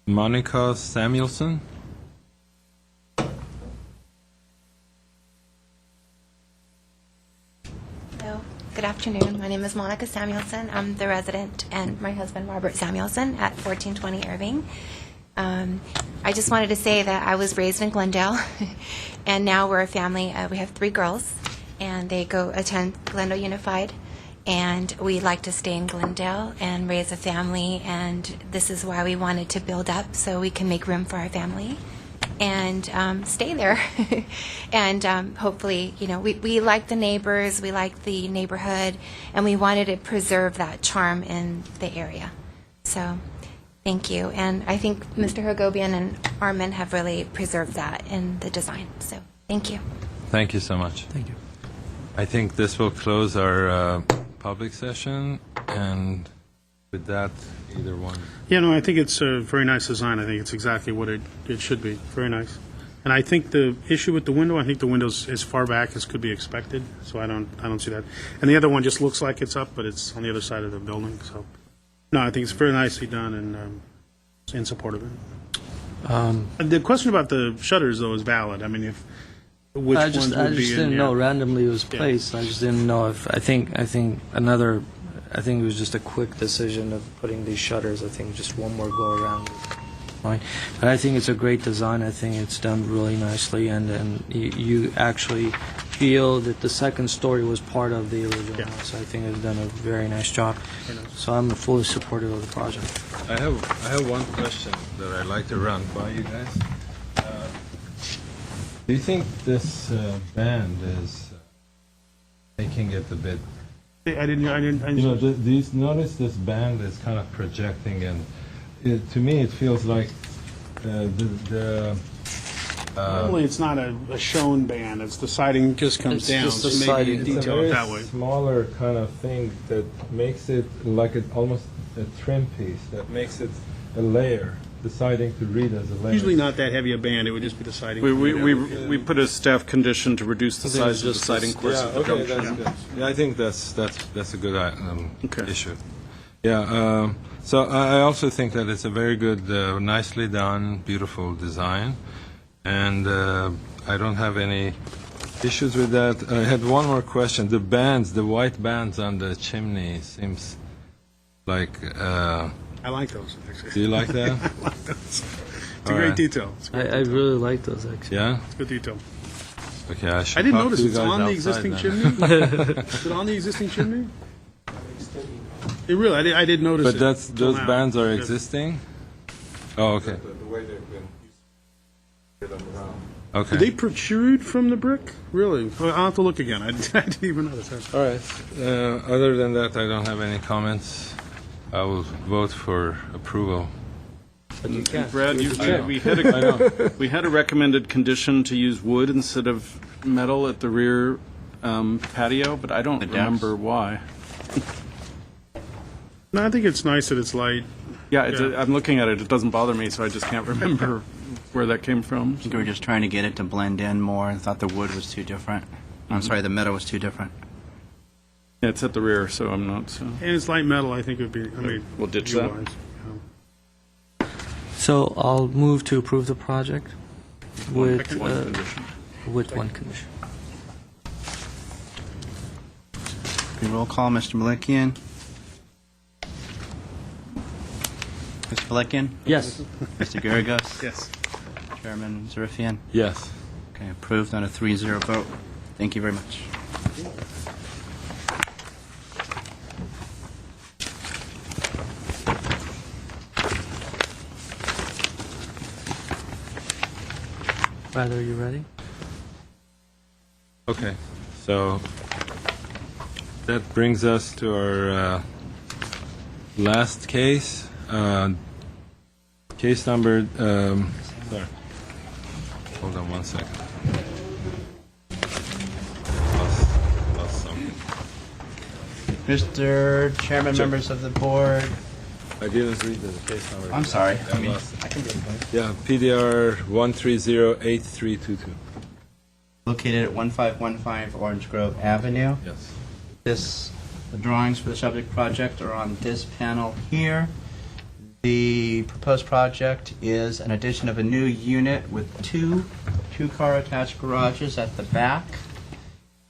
Monica Samuelson? Hello, good afternoon. My name is Monica Samuelson. I'm the resident, and my husband, Robert Samuelson, at 1420 Irving. I just wanted to say that I was raised in Glendale, and now we're a family. We have 3 girls, and they go attend Glendale Unified, and we like to stay in Glendale and raise a family, and this is why we wanted to build up so we can make room for our family and stay there. And hopefully, we like the neighbors, we like the neighborhood, and we wanted to preserve that charm in the area. So thank you. And I think Mr. Hagobian and Armin have really preserved that in the design. So thank you. Thank you so much. thank you. I think this will close our public session, and with that, either one. Yeah, no, I think it's a very nice design. I think it's exactly what it should be. Very nice. And I think the issue with the window, I think the window's as far back as could be expected, so I don't see that. And the other one just looks like it's up, but it's on the other side of the building. So, no, I think it's very nicely done, and in support of it. And the question about the shutters, though, is valid. I mean, which I ones just would be didn't in know here? randomly it was placed. I just didn't know if I think it was just a quick decision of putting these shutters. I think just one more go around fine. But I think it's a great design. I think it's done really nicely, and you actually feel that the second story was part of the original house. I think it's done a very nice job. So I'm fully supportive of the project. I have one question that I'd like to run by you guys. Do you think this band is making it a bit? I didn't. You know, do you notice this band is kind of projecting, and to me it feels like Normally, it's not a shown band. It's the siding just comes It's down. just the so maybe siding. you it's a detail very it that way. smaller kind of thing that makes it like almost a trim piece that makes it a layer, deciding to read as a layer. Usually not that heavy a band. It would just be the siding. We put a staff condition to reduce the think it's size of the just siding this- course Yeah, of the okay, junction. that's good. Yeah, I think that's a good Okay. issue. Yeah, so I also think that it's a very good, nicely done, beautiful design, and I don't have any issues with that. I had one more question. The bands, the white bands on the chimney seems like, I like those, actually. do you like that? I like those. It's a All great right. detail. It's a great I detail. really like those, actually. Yeah? It's good detail. Okay, I should I didn't talk notice to you it's guys on the outside existing then. chimney. Is it on the existing chimney? It really, I did notice But it. those till now. bands are Yeah. existing? Oh, okay. The way they've been used them around. Okay. Do they protrude from the brick? Really? Well, I'll have to look again. I didn't even notice that. All right. Other than that, I don't have any comments. I will vote for approval. But you can't. Brad, I know. we had a recommended condition to use wood instead of metal at the rear patio, but I don't The decks? remember why. No, I think it's nice that it's light. Yeah, Yeah. I'm looking at it. It doesn't bother me, so I just can't remember where that came from. I think we were just trying to get it to blend in more. I thought the wood was too different. I'm sorry, the metal was too different. Yeah, it's at the rear, so I'm not. So. And it's light metal, I think it would be, I mean. We'll ditch that. view-wise, So I'll move to approve the project with One condition. with one condition. Roll call, Mr. Malikian. Mr. Malikian? Yes. Mr. Garagos? Yes. Chairman Zarifian? Yes. Okay, approved on a 3-0 vote. Thank you very much. Brad, are you ready? Okay. So that brings us to our last case. Case number. Sorry. Hold on one second. Lost something. Mr. Chairman, members of the board. I didn't read the case number. I'm sorry. I I mean, lost it. I can do it. Yeah, PDR 1308322. Located at 1515 Orange Grove Avenue. Yes. The drawings for the subject project are on this panel here. The proposed project is an addition of a new unit with two-car attached garages at the back.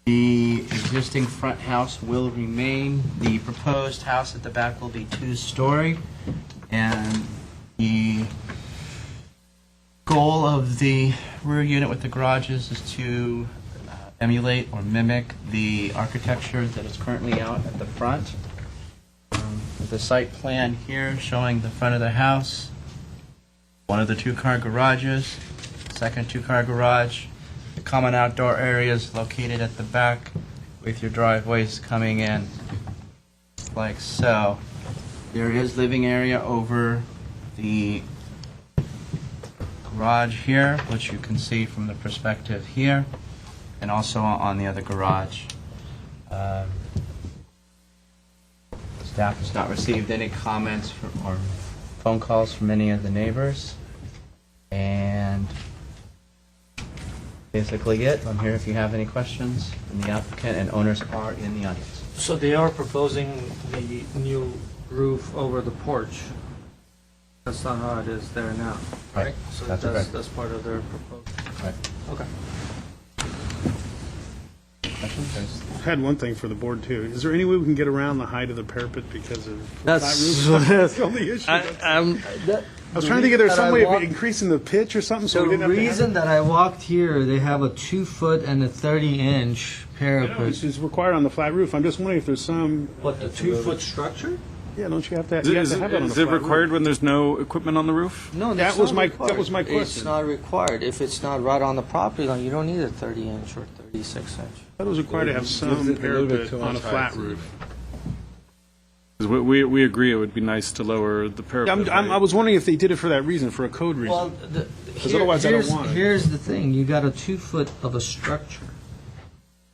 The existing front house will remain. The proposed house at the back will be 2-story. And the goal of the rear unit with the garages is to emulate or mimic the architecture that is currently out at the front. The site plan here showing the front of the house, one of the 2-car garages, second 2-car garage, the common outdoor areas located at the back with your driveways coming in like so. There is living area over the garage here, which you can see from the perspective here, and also on the other garage. Staff has not received any comments or phone calls from any of the neighbors. And basically it. I'm here if you have any questions. And the applicant and owners are in the audience. So they are proposing the new roof over the porch. That's not how it is there now, right? So That's correct. that's part of their proposal. Right. Okay. Questions? I had one thing for the board, too. Is there any way we can get around the height of the parapet because of That's- flat roof? That's the only issue. I was trying to think if there's some way of increasing the pitch or something so we The didn't have to have reason it. that I walked here, they have a 2-foot and a 30-inch I know, parapet. it's required on the flat roof. I'm just wondering if there's some, What, the 2-foot structure? yeah, don't you have to, you have to have it on the Is it flat required roof? when there's no equipment on the roof? No, That that's was not my- required. that was my It's question. not required. If it's not right on the property line, you don't need a 30-inch or 36-inch. I thought it was required to have some Gives it a little bit parapet too on a much flat height. roof. 'Cause we agree it would be nice to lower the parapet. I was wondering if they did it for that reason, for a code reason. Well, otherwise I don't want it. Here's the thing, you got a 2-foot of a structure,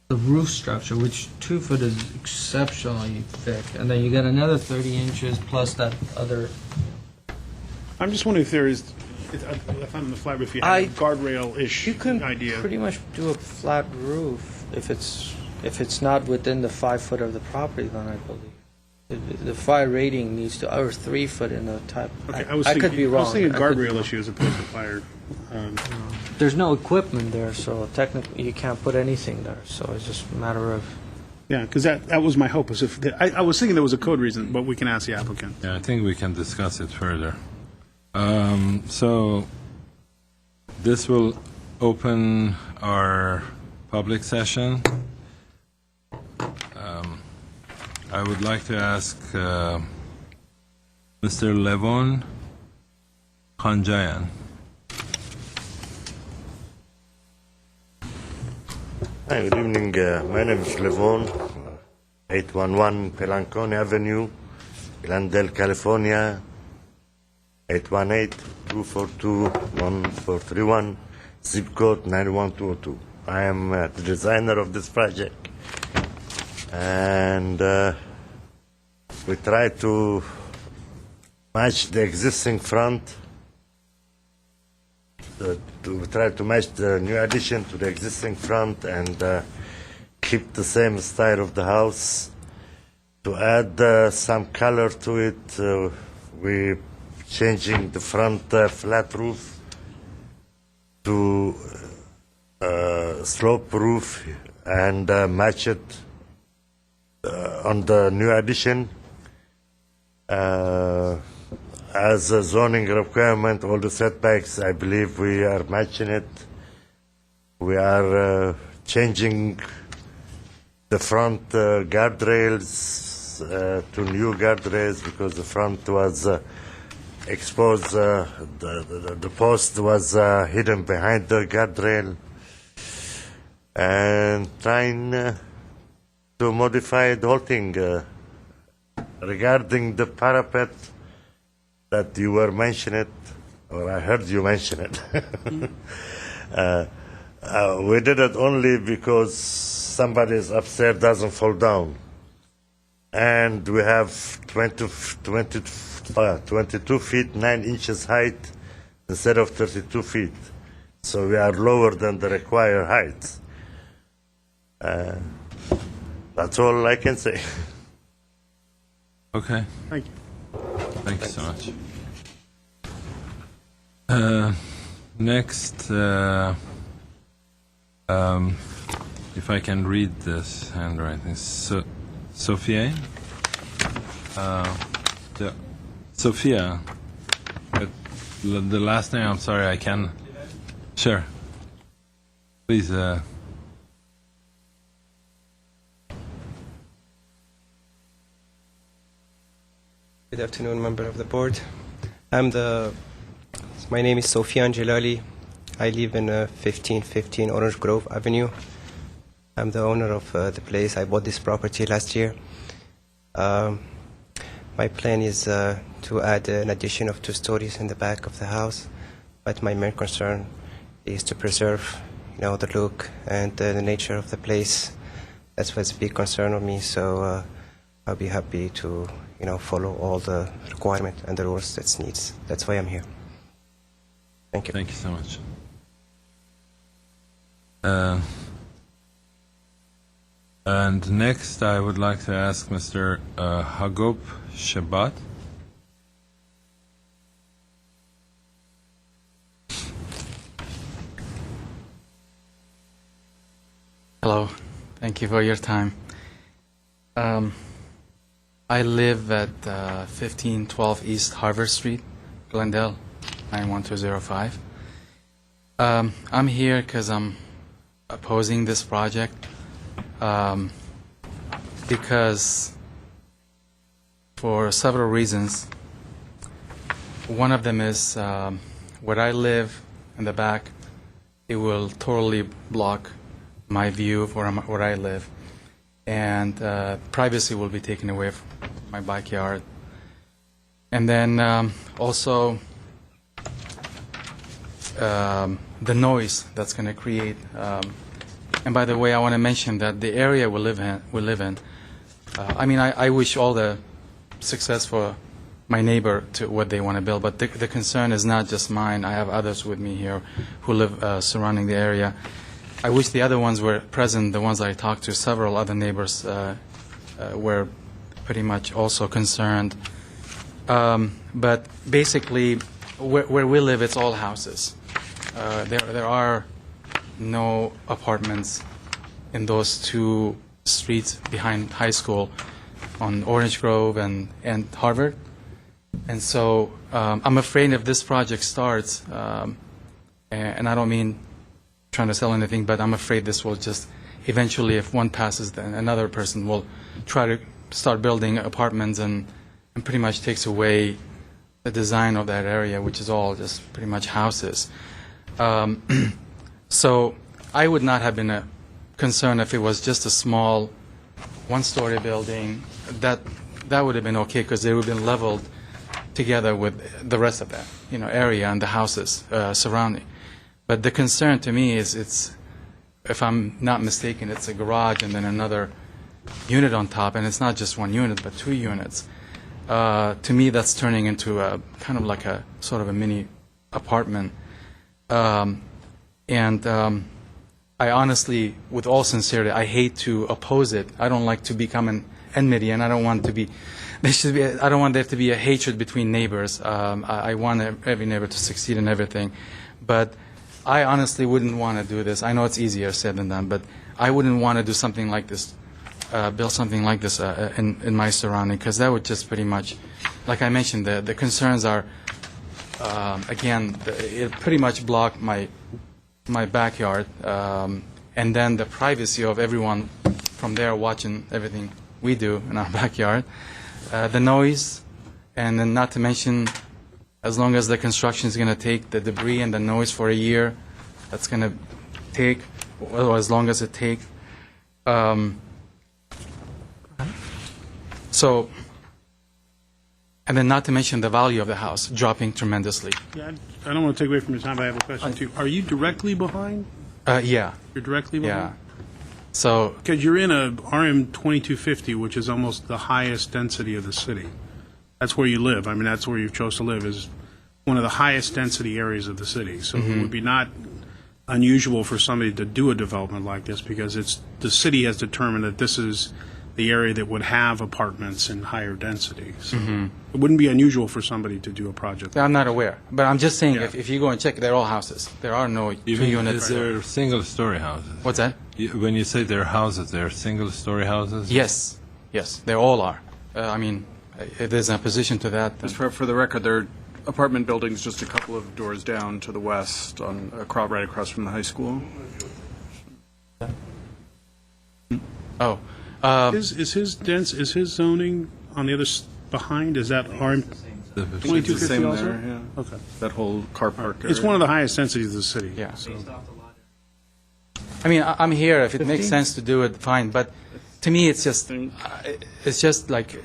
the roof structure, which 2 foot is exceptionally thick, and then you got another 30 inches plus that other. I'm just wondering if there is, if I'm on the flat roof, you I- have a guardrail-ish You can idea. pretty much do a flat roof if it's not within the 5 foot of the property line, I believe. The fire rating needs to, or 3 foot in the type. Okay, I could be wrong. I was thinking I could be guardrail wrong. issue as opposed to fire. There's no equipment there, so technically you can't put anything there, so it's just a matter of. Yeah, because that was my hope. Is if I was thinking there was a code reason, but we can ask the applicant. Yeah, I think we can discuss it further. So this will open our public session. I would like to ask Mr. Levon Khanjayan. Hi, good evening. My name is Levon, 811 Pelancone Avenue, Glendale, California, 818-242-1431, zip code 91202. I am the designer of this project, and we try to match the existing front, to try to match the new addition to the existing front and keep the same style of the house. To add some color to it, we changing the front flat roof to slope roof and match it on the new addition. As a zoning requirement, all the setbacks, I believe we are matching it. We are changing the front guardrails to new guardrails because the front was exposed, the post was hidden behind the guardrail, and trying to modify the whole thing. Regarding the parapet that you were mentioning, or I heard you mention it, we did it only because somebody's upstairs doesn't fall down. And we have 22 feet 9 inches height instead of 32 feet. So we are lower than the required height. That's all I can say. Okay. Thank you. Thank you so much. Next, if I can read this handwriting, Sophia. Sophia. The last name, I'm sorry, I can. Sure. Please. Good afternoon, member of the board. My name is Sofian Jalali. I live in 1515 Orange Grove Avenue. I'm the owner of the place. I bought this property last year. My plan is to add an addition of 2 stories in the back of the house, but my main concern is to preserve, the look and the nature of the place. That's what's a big concern of me. So I'll be happy to, follow all the requirements and the rules that needs. That's why I'm here. Thank you. Thank you so much. And next, I would like to ask Mr. Hagop Shabat. Hello. Thank you for your time. I live at 1512 East Harvard Street, Glendale, 91205. I'm here because I'm opposing this project because for several reasons. One of them is where I live in the back, it will totally block my view of where I live, and privacy will be taken away from my backyard. And then also the noise that's going to create. And by the way, I want to mention that the area we live in. I mean, I wish all the success for my neighbor to what they want to build, but the concern is not just mine. I have others with me here who live surrounding the area. I wish the other ones were present. The ones I talked to, several other neighbors were pretty much also concerned. But basically, where we live, it's all houses. There are no apartments in those two streets behind high school on Orange Grove and Harvard. And so I'm afraid if this project starts, and I don't mean trying to sell anything, but I'm afraid this will just eventually, if one passes, then another person will try to start building apartments and pretty much takes away the design of that area, which is all just pretty much houses. So I would not have been concerned if it was just a small one-story building. That would have been okay because they would have been leveled together with the rest of that area and the houses surrounding. But the concern to me is if I'm not mistaken, it's a garage and then another unit on top, and it's not just one unit but two units. To me, that's turning into a kind of like a sort of a mini apartment. I honestly, with all sincerity, I hate to oppose it. I don't like to become an enmity, and I don't want to be. I don't want there to be a hatred between neighbors. I want every neighbor to succeed in everything, but I honestly wouldn't want to do this. I know it's easier said than done, but I wouldn't want to do something like this, build something like this in my surrounding, because that would just pretty much, like I mentioned, the concerns are, again, it pretty much block my backyard, and then the privacy of everyone from there watching everything we do in our backyard, the noise, and then not to mention, as long as the construction is going to take the debris and the noise for a year, that's going to take, or as long as it takes. So, and then not to mention the value of the house dropping tremendously. Yeah, I don't want to take away from your time, but I have a question too. Are you directly behind? Yeah. You're directly behind? Yeah. So, because you're in a RM 2250, which is almost the highest density of the city. That's where you live. I mean, that's where you've chose to live, is one of the highest density areas of the city. So it would be not unusual for somebody to do a development like this, because the city has determined that this is the area that would have apartments in higher density. So it wouldn't be unusual for somebody to do a project. I'm not aware, but I'm just saying, Yeah. if you go and check, they're all houses. There are no You two mean, units. is there single-story houses? What's that? When you say they're houses, they're single-story houses? Yes, yes, they all are. I mean, if there's an opposition to that, then Just for the record, there are apartment buildings just a couple of doors down to the west, right across from the high school. oh, Is his zoning on the other behind? Is that RM The 2250 same also? there, yeah. Okay. That whole car park area. It's one of the highest densities of the city. Yeah. So. I mean, I'm here. If it makes sense to do it, fine. But to me, it's just like.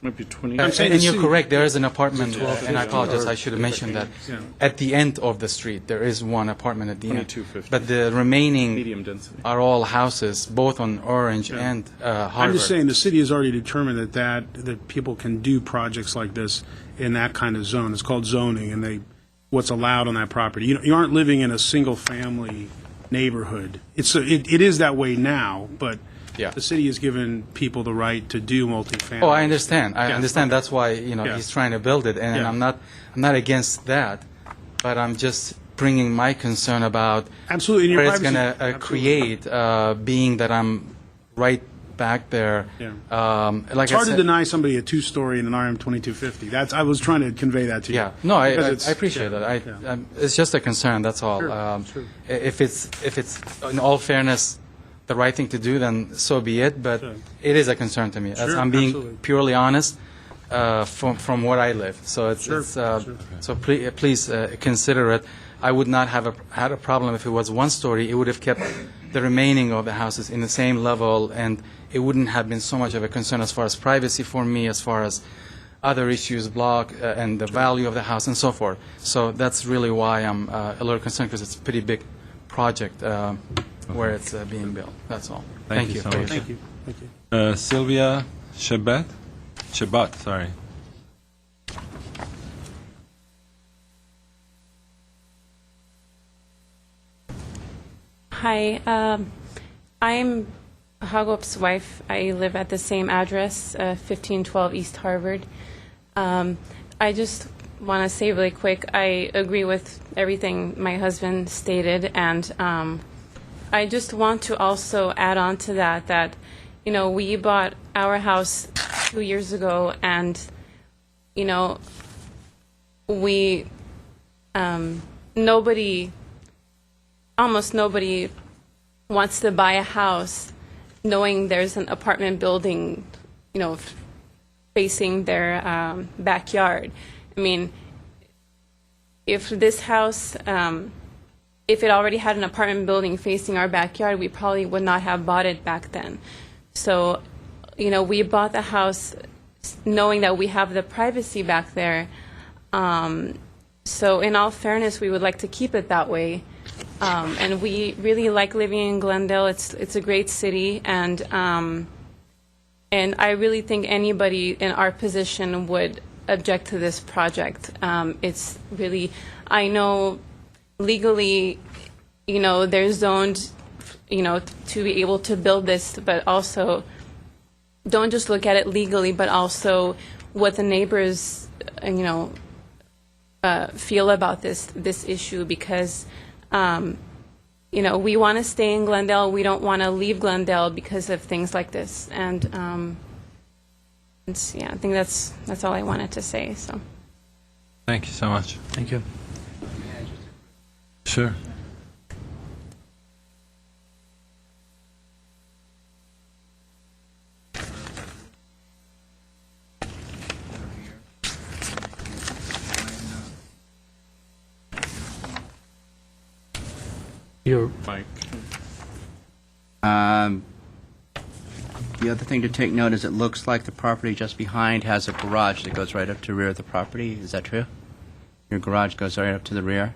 Might be 20. I'm saying And the you're city- correct. There is an apartment, 12, and I apologize. or- I should have mentioned that. Yeah. At the end of the street, there is one apartment at the end. 2250. But the remaining Medium density. are all houses, both on Orange and Harvard. I'm just saying the city has already determined that people can do projects like this in that kind of zone. It's called zoning, and what's allowed on that property. You aren't living in a single-family neighborhood. It is that way now, but Yeah. the city has given people the right to do multifamily. Oh, I understand. I Yeah, understand. okay. That's why Yeah. he's trying to build it, and Yeah. I'm not against that, but I'm just bringing my concern about Absolutely, in your where it's privacy. going to Absolutely. create, being that I'm right back there. Yeah. Like It's hard I said, to deny somebody a two-story in an RM 2250. I was trying to convey that to you. Yeah, no, I Because it's- appreciate yeah, that. yeah. It's just a concern, that's all. Sure. If it's, in all fairness, the right thing to do, then so be it, but Sure. it is a concern to me. Sure, I'm being absolutely. purely honest from where I live. So Sure. so please consider it. I would not have had a problem if it was one story. It would have kept the remaining of the houses in the same level, and it wouldn't have been so much of a concern as far as privacy for me, as far as other issues, block, and the value of the house, and so forth. So that's really why I'm a little concerned, because it's a pretty big project where it's being built. That's all. Thank you so for much. your- Thank you. Thank you. Sylvia Shabat, sorry. Hi, I'm Hagop's wife. I live at the same address, 1512 East Harvard. I just want to say really quick, I agree with everything my husband stated, and I just want to also add on to that, you know, we bought our house 2 years ago, and, you know, we, almost nobody wants to buy a house knowing there's an apartment building, you know, facing their backyard. I mean, if this house, if it already had an apartment building facing our backyard, we probably would not have bought it back then. So, you know, we bought the house knowing that we have the privacy back there. So in all fairness, we would like to keep it that way. And we really like living in Glendale. It's a great city, and I really think anybody in our position would object to this project. It's really, I know legally, you know, they're zoned, you know, to be able to build this, but also don't just look at it legally, but also what the neighbors, you know, feel about this issue, because you know, we want to stay in Glendale. We don't want to leave Glendale because of things like this. And yeah, I think that's all I wanted to say. So. Thank you so much. Thank you. Sure. You're Mike. The other thing to take note is it looks like the property just behind has a garage that goes right up to the rear of the property. Is that true? Your garage goes right up to the rear?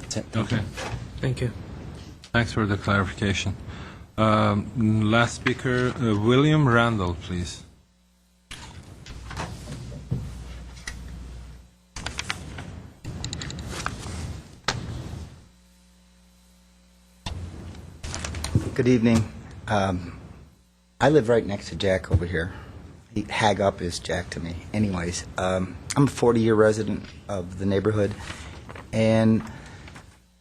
That's it. Okay. Thank you. Thanks for the clarification. Last speaker, William Randall, please. Good evening. I live right next to Jack over here. Hag up is Jack to me. Anyways, I'm a 40-year resident of the neighborhood, and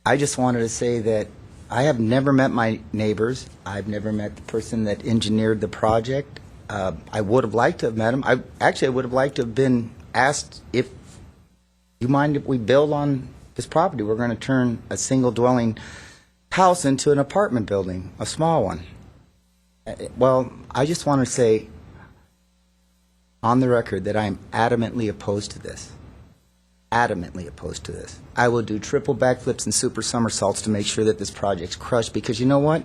I just wanted to say that I have never met my neighbors. I've never met the person that engineered the project. I would have liked to have met him. I would have liked to have been asked if, you mind if we build on this property? We're going to turn a single-dwelling house into an apartment building, a small one. Well, I just want to say on the record that I am adamantly opposed to this. Adamantly opposed to this. I will do triple backflips and super somersaults to make sure that this project's crushed, because you know what?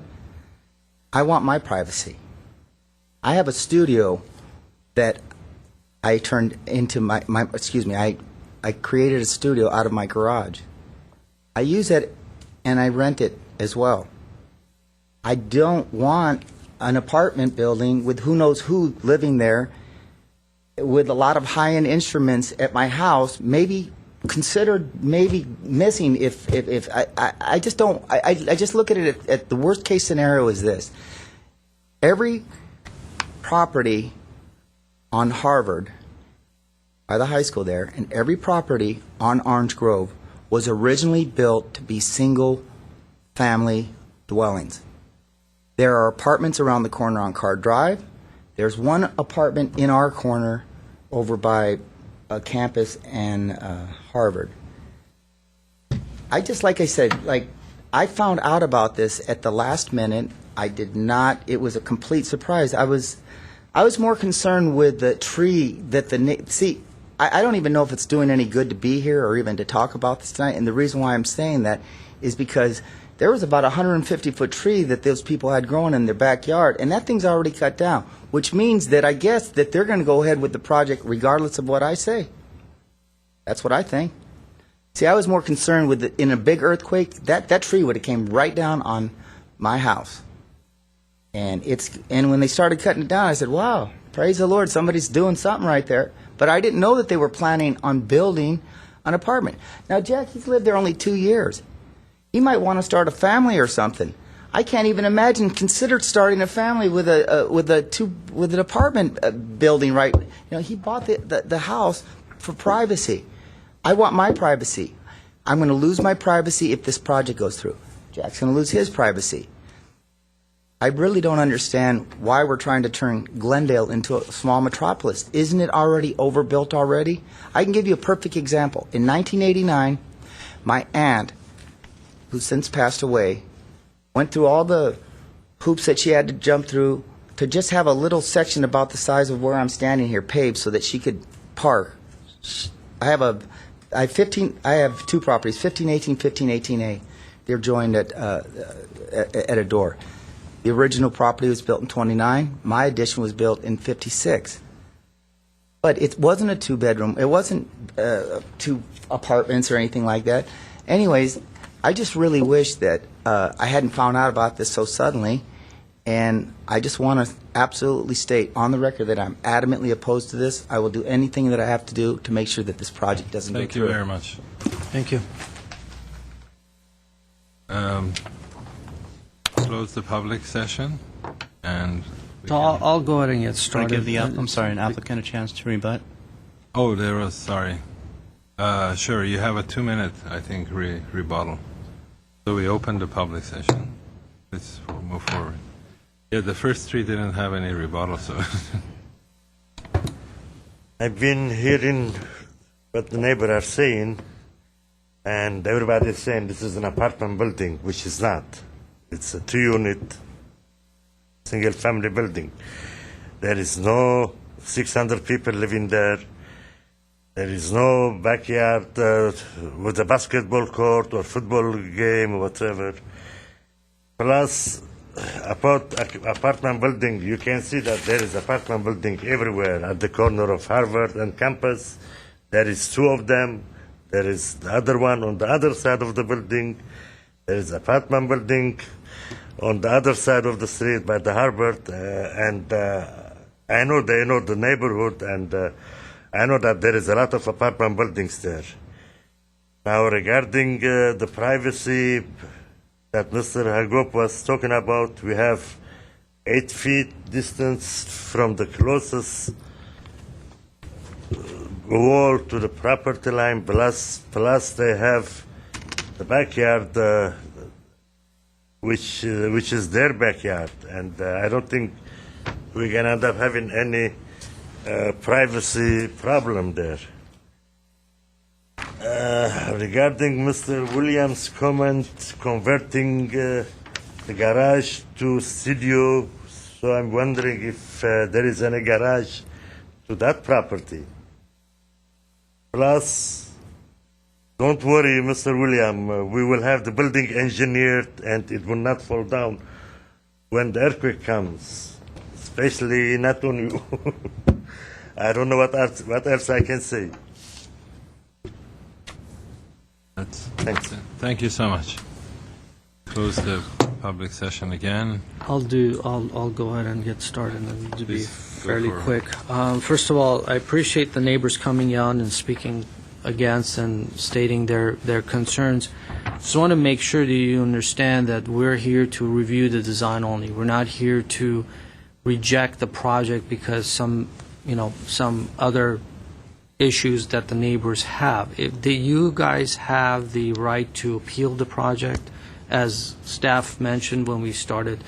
I want my privacy. I have a studio that I turned into I created a studio out of my garage. I use it and I rent it as well. I don't want an apartment building with who knows who living there with a lot of high-end instruments at my house, maybe considered maybe missing if I just don't, I just look at it at the worst case scenario is this. Every property on Harvard by the high school there, and every property on Orange Grove was originally built to be single-family dwellings. There are apartments around the corner on Card Drive. There's one apartment in our corner over by campus and Harvard. Like I said, I found out about this at the last minute. I did not, it was a complete surprise. I was more concerned with the tree that I don't even know if it's doing any good to be here or even to talk about this tonight. And the reason why I'm saying that is because there was about a 150-foot tree that those people had growing in their backyard, and that thing's already cut down, which means that I guess that they're going to go ahead with the project regardless of what I say. That's what I think. See, I was more concerned with in a big earthquake, that tree would have came right down on my house. And when they started cutting it down, I said, wow, praise the Lord, somebody's doing something right there. But I didn't know that they were planning on building an apartment. Now, Jack, he's lived there only 2 years. He might want to start a family or something. I can't even consider starting a family with an apartment building, right? He bought the house for privacy. I want my privacy. I'm going to lose my privacy if this project goes through. Jack's going to lose his privacy. I really don't understand why we're trying to turn Glendale into a small metropolis. Isn't it already overbuilt already? I can give you a perfect example. In 1989, my aunt, who's since passed away, went through all the hoops that she had to jump through to just have a little section about the size of where I'm standing here paved so that she could park. I have two properties, 1518, 1518A. They're joined at a door. The original property was built in 29. My addition was built in 56. But it wasn't a two-bedroom. It wasn't 2 apartments or anything like that. Anyways, I just really wish that I hadn't found out about this so suddenly. And I just want to absolutely state on the record that I'm adamantly opposed to this. I will do anything that I have to do to make sure that this project doesn't go through. Thank you very much. Thank you. Close the public session, and So I'll go ahead and get Want started. to give an applicant a chance to rebut? oh, sorry. Sure, you have a 2-minute, I think, rebuttal. So we open the public session. Let's move forward. Yeah, the first 3 didn't have any rebuttal, so. I've been hearing what the neighbors are saying, and everybody's saying this is an apartment building, which is not. It's a 2-unit, single-family building. There is no 600 people living there. There is no backyard with a basketball court or football game or whatever. Plus, apartment building, you can see that there is apartment building everywhere at the corner of Harvard and campus. There is 2 of them. There is the other one on the other side of the building. There is apartment building on the other side of the street by the Harvard. I know they know the neighborhood, and I know that there is a lot of apartment buildings there. Now, regarding the privacy that Mr. Hagop was talking about, we have 8 feet distance from the closest wall to the property line, plus they have the backyard, which is their backyard, and I don't think we're going to end up having any privacy problem there. Regarding Mr. Williams' comment converting the garage to studio, so I'm wondering if there is any garage to that property. Plus, don't worry, Mr. William, we will have the building engineered and it will not fall down when the earthquake comes, especially not on you. I don't know what else I can say. Thanks. Thank you so much. Close the public session again. I'll go ahead and get started, and to be Please go fairly for it. quick. First of all, I appreciate the neighbors coming out and speaking against and stating their concerns. Just want to make sure that you understand that we're here to review the design only. We're not here to reject the project because some other issues that the neighbors have. Do you guys have the right to appeal the project? As staff mentioned when we started,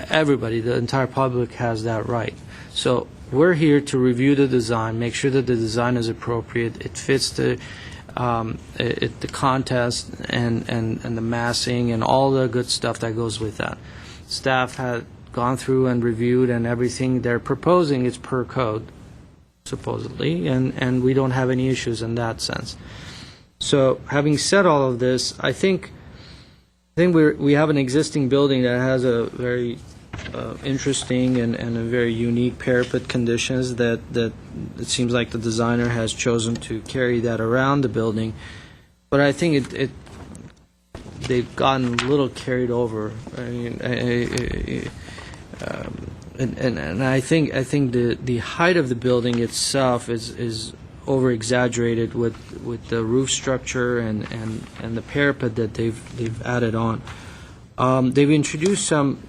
everybody, the entire public has that right. So we're here to review the design, make sure that the design is appropriate, it fits the contest and the massing and all the good stuff that goes with that. Staff had gone through and reviewed, and everything they're proposing is per code, supposedly, and we don't have any issues in that sense. So having said all of this, I think we have an existing building that has a very interesting and a very unique parapet conditions that it seems like the designer has chosen to carry that around the building. But I think they've gotten a little carried over. I mean, and I think the height of the building itself is over exaggerated with the roof structure and the parapet that they've added on. They've introduced some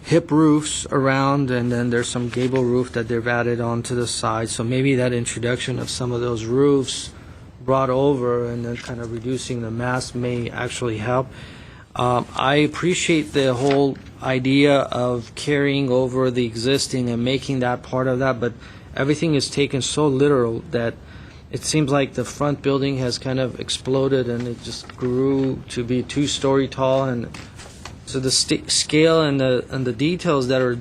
hip roofs around, and then there's some gable roof that they've added on to the side. So maybe that introduction of some of those roofs brought over and then kind of reducing the mass may actually help. I appreciate the whole idea of carrying over the existing and making that part of that, but everything is taken so literal that it seems like the front building has kind of exploded and it just grew to be 2-story tall, and so the scale and the details that are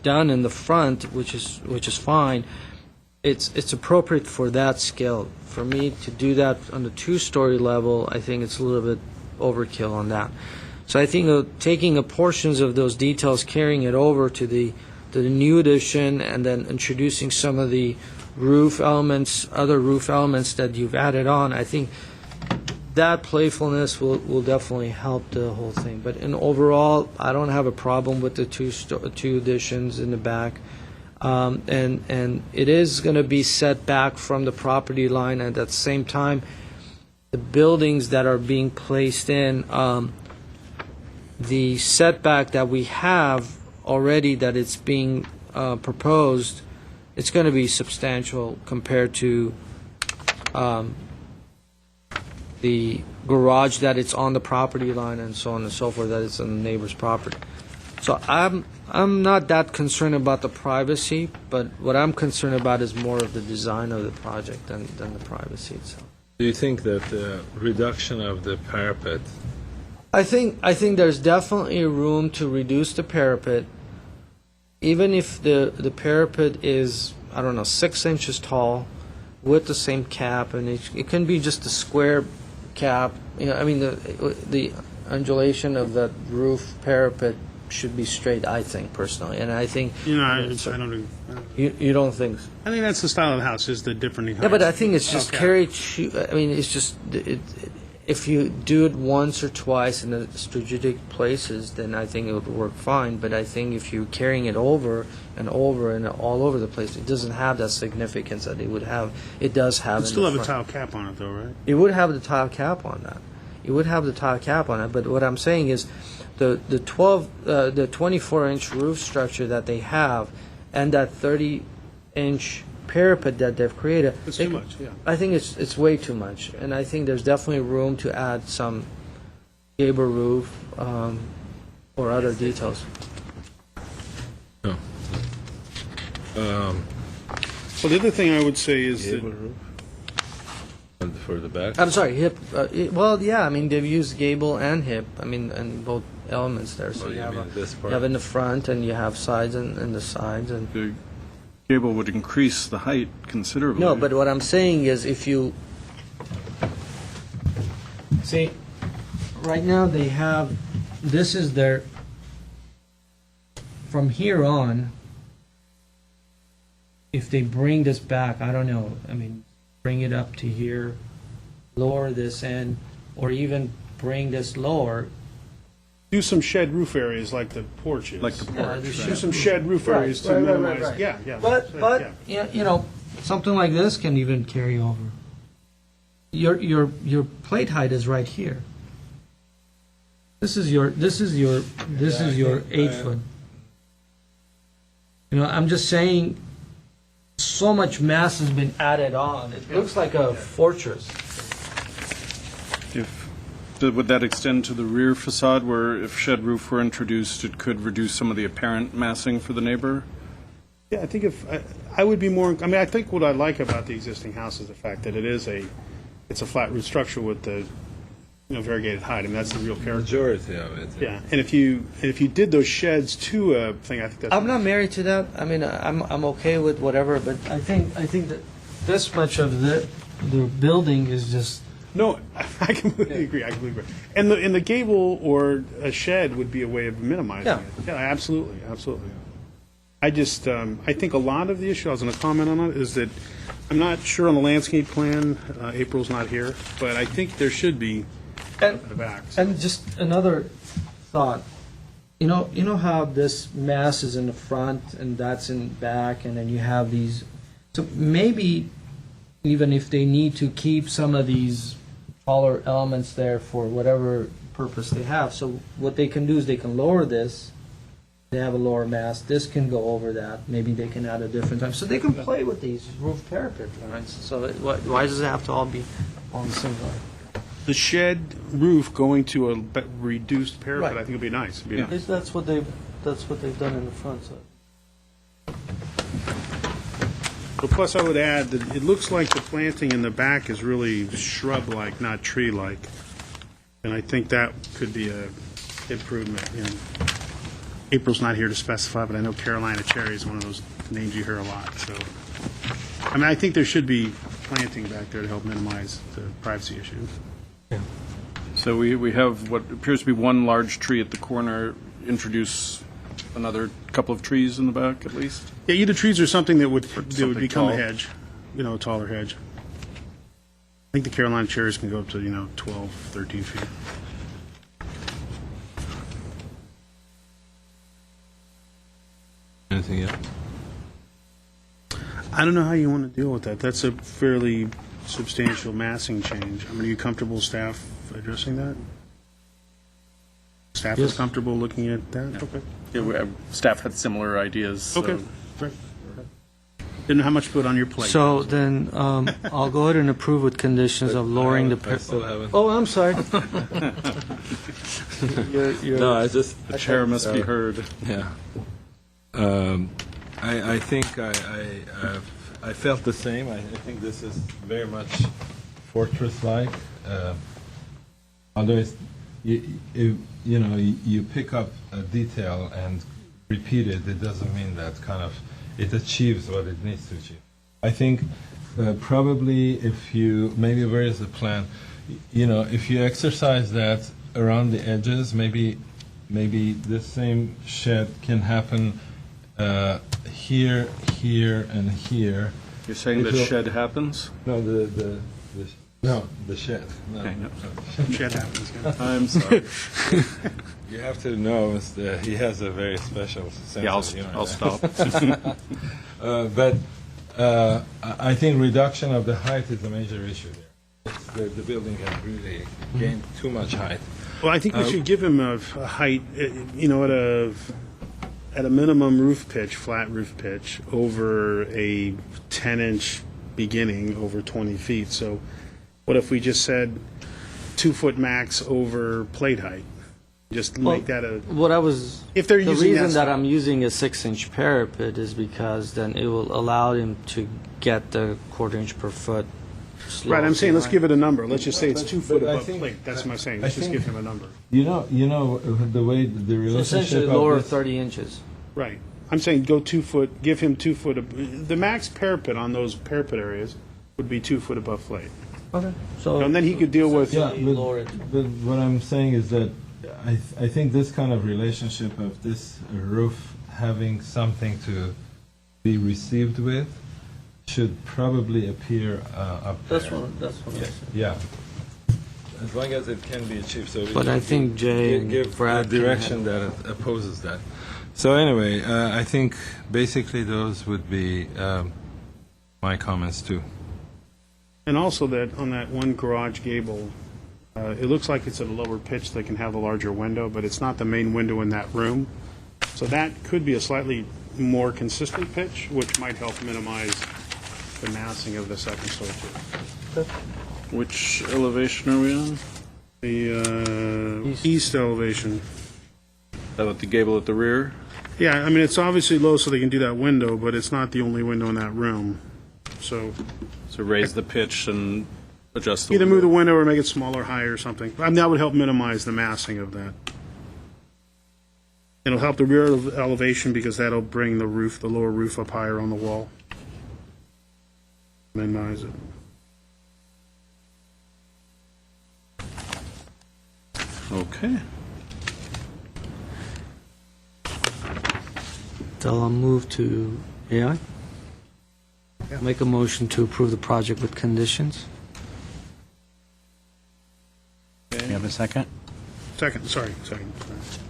done in the front, which is fine, it's appropriate for that scale. For me to do that on the 2-story level, I think it's a little bit overkill on that. So I think taking portions of those details, carrying it over to the new addition, and then introducing some of the roof elements, other roof elements that you've added on, I think that playfulness will definitely help the whole thing. But in overall, I don't have a problem with the two additions in the back. And it is going to be set back from the property line, and at the same time, the buildings that are being placed in, the setback that we have already that it's being proposed, it's going to be substantial compared to the garage that it's on the property line and so on and so forth, that it's on the neighbor's property. So I'm not that concerned about the privacy, but what I'm concerned about is more of the design of the project than the privacy itself. Do you think that the reduction of the parapet, I think there's definitely room to reduce the parapet, even if the parapet is, I don't know, 6 inches tall with the same cap, and it can be just a square cap. You know, I mean, the undulation of the roof parapet should be straight, I think, personally. And I think... I don't... You don't think... I think that's the style of the house, is the different heights. Yeah, but I think it's just carried... I mean, it's just... if you do it once or twice in the strategic places, then I think it would work fine. But I think if you're carrying it over and over and all over the place, it doesn't have that significance that it would have. It does have. It still have a tile cap on it, though, right? It would have the tile cap on that. It would have the tile cap on it. But what I'm saying is, the 24-inch roof structure that they have, and that 30-inch parapet that they've created. It's too much, yeah. I think it's way too much, and I think there's definitely room to add some gable roof or other details. no? Well, the other thing I would say is that... And for the back? I'm sorry, hip. Well, yeah, I mean, they've used gable and hip. I mean, and both elements there. So Oh, you you have mean this part? you have in the front, and you have sides and the sides, and The gable would increase the height considerably. no. But what I'm saying is, if you see, right now they have, this is their, from here on, if they bring this back, I don't know, I mean, bring it up to here, lower this end, or even bring this lower. Do some shed roof areas like the porch is. Like the porch, Do some shed roof areas to minimize... Right. Yeah, yeah. But yeah. you know, something like this can even carry over. Your plate height is right here. This is your 8 foot. I'm just saying, so much mass has been added on. It looks like a fortress. Would that extend to the rear facade, where if shed roof were introduced, it could reduce some of the apparent massing for the neighbor? Yeah, I think I would be more, I mean, I think what I like about the existing house is the fact that it's a flat roof structure with the, variegated height. I mean, that's the real character. Majority of it. Yeah, and if you did those sheds to a thing, I think that's. I'm not married to that. I mean, I'm okay with whatever, but I think that this much of the building is just. No, I completely agree. I completely agree. And the gable or a shed would be a way of minimizing it. Yeah, absolutely, absolutely. I just I think a lot of the issue I was going to comment on it is that I'm not sure on the landscape plan. April's not here, but I think there should be at the back. And just another thought. You know how this mass is in the front and that's in back, and then you have these. So maybe even if they need to keep some of these taller elements there for whatever purpose they have. So what they can do is they can lower this. They have a lower mass. This can go over that. Maybe they can add a different time. So they can play with these roof parapet lines. So why does it have to all be on the same line? The shed roof going to a reduced parapet, I think would be nice. It'd be nice. That's what they've done in the front. So. But plus, I would add that it looks like the planting in the back is really shrub-like, not tree-like. And I think that could be a improvement. April's not here to specify, but I know Carolina cherry is one of those names you hear a lot. So, I mean, I think there should be planting back there to help minimize the privacy issue. Yeah. So we have what appears to be one large tree at the corner. Introduce another couple of trees in the back, at least. Yeah, either trees or something that would something become tall. a hedge, a taller hedge. I think the Carolina cherries can go up to 12, 13 feet. Anything else? I don't know how you want to deal with that. That's a fairly substantial massing change. I mean, are you comfortable, staff, addressing that? Staff is comfortable looking at that? Okay. Yeah, staff had similar ideas. So. Okay. Right. Didn't know how much to put on your plate. So then I'll go ahead and approve with conditions of lowering the. Oh, I'm sorry. No, I just. The chair must be heard. Yeah. I think I felt the same. I think this is very much fortress-like. Although it's, you pick up a detail and repeat it, it doesn't mean that kind of it achieves what it needs to achieve. I think probably if you, maybe where is the plan? If you exercise that around the edges, maybe this same shed can happen here, here, and here. You're saying the shed happens? No, the shed. No. Okay, no. Shed happens. Yeah. I'm sorry. You have to know he has a very special sense of humor. I'll stop. But I think reduction of the height is a major issue there. The building has really gained too much height. Well, I think we should give him a height, at a minimum roof pitch, flat roof pitch, over a 10-inch beginning over 20 feet. So what if we just said 2-foot max over plate height? Just make that a... What I was... If they're the using reason that I'm using a 6-inch parapet is because then it will allow him to get the 1/4 inch per foot. Right, I'm saying let's give it a number. Let's just say it's 2 foot but I above think- plate. That's what I'm saying. Let's just give him a number. You know the way the relationship Essentially of lower this- 30 inches. Right. I'm saying go 2 foot, give him 2 foot. The max parapet on those parapet areas would be 2 foot above plate. Okay. So And then he could deal with... Yeah, but what I'm saying is that I think this kind of relationship of this roof having something to be received with should probably appear up there. That's what I said. Yeah. As long as it can be achieved. So we But can I think Jay and give Brad a can direction that opposes that. So anyway, I think basically those would be my comments too. And also that on that one garage gable, it looks like it's at a lower pitch. They can have a larger window, but it's not the main window in that room. So that could be a slightly more consistent pitch, which might help minimize the massing of the second floor too. Which elevation are we on? The east elevation. That with the gable at the rear? Yeah, I mean, it's obviously low so they can do that window, but it's not the only window in that room. So So raise the pitch and adjust the either window. move the window or make it smaller, higher, or something. I mean, that would help minimize the massing of that. It'll help the rear elevation because that'll bring the roof, the lower roof up higher on the wall. Minimize it. Okay. So I'll move to, yeah? Make a motion to approve the project with conditions. Do you have a second? Second. Sorry. This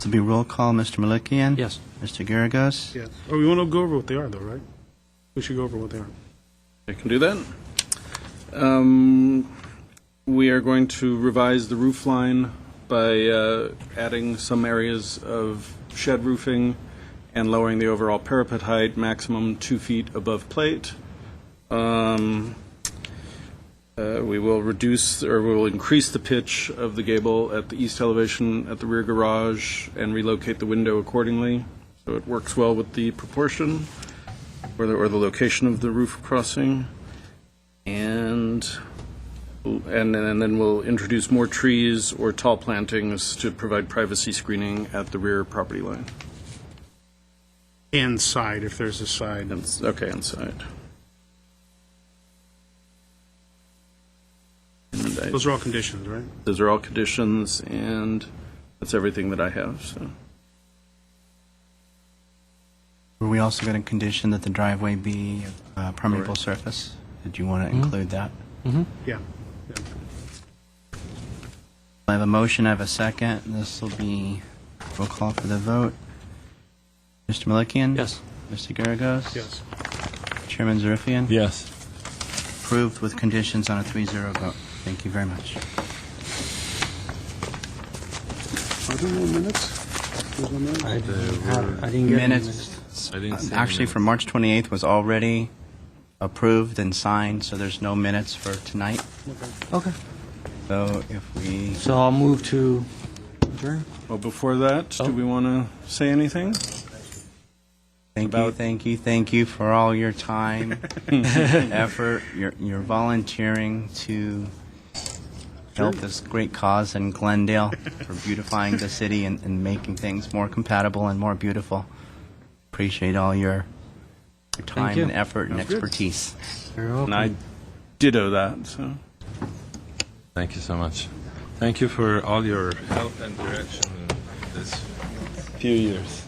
will be roll call. Mr. Malikian? Yes. Mr. Garagos? Yes. Oh, we want to go over what they are, though, right? We should go over what they are. I can do that. We are going to revise the roof line by adding some areas of shed roofing and lowering the overall parapet height, maximum 2 feet above plate. We will reduce, or we will increase the pitch of the gable at the east elevation at the rear garage and relocate the window accordingly, so it works well with the proportion or the location of the roof crossing. And then we'll introduce more trees or tall plantings to provide privacy screening at the rear property line. And side, if there's a side. Okay, inside. Those are all conditions, right? Those are all conditions, and that's everything that I have, so. Were we also going to condition that the driveway be a permeable surface? Did you want to include that? Mm-hmm. Yeah. I have a motion, I have a second. This will be roll call for the vote. Mr. Malikian? Yes. Mr. Garagos? Yes. Chairman Zarifian? Yes. Approved with conditions on a 3-0 vote. Thank you very much. Are there no minutes? There's no minutes? I didn't get any Minutes, I didn't see actually, any for March 28th was already approved and signed, so there's no minutes for tonight. Okay. So if we, So I'll move to adjourn. Well, before that, do we want to say anything? thank you for all your time, effort, your volunteering to help this great cause in Glendale for beautifying the city and making things more compatible and more beautiful. Appreciate all your time you. and effort and Sounds good. expertise. You're welcome. And I ditto that, so. Thank you so much. Thank you for all your help and direction in this few years.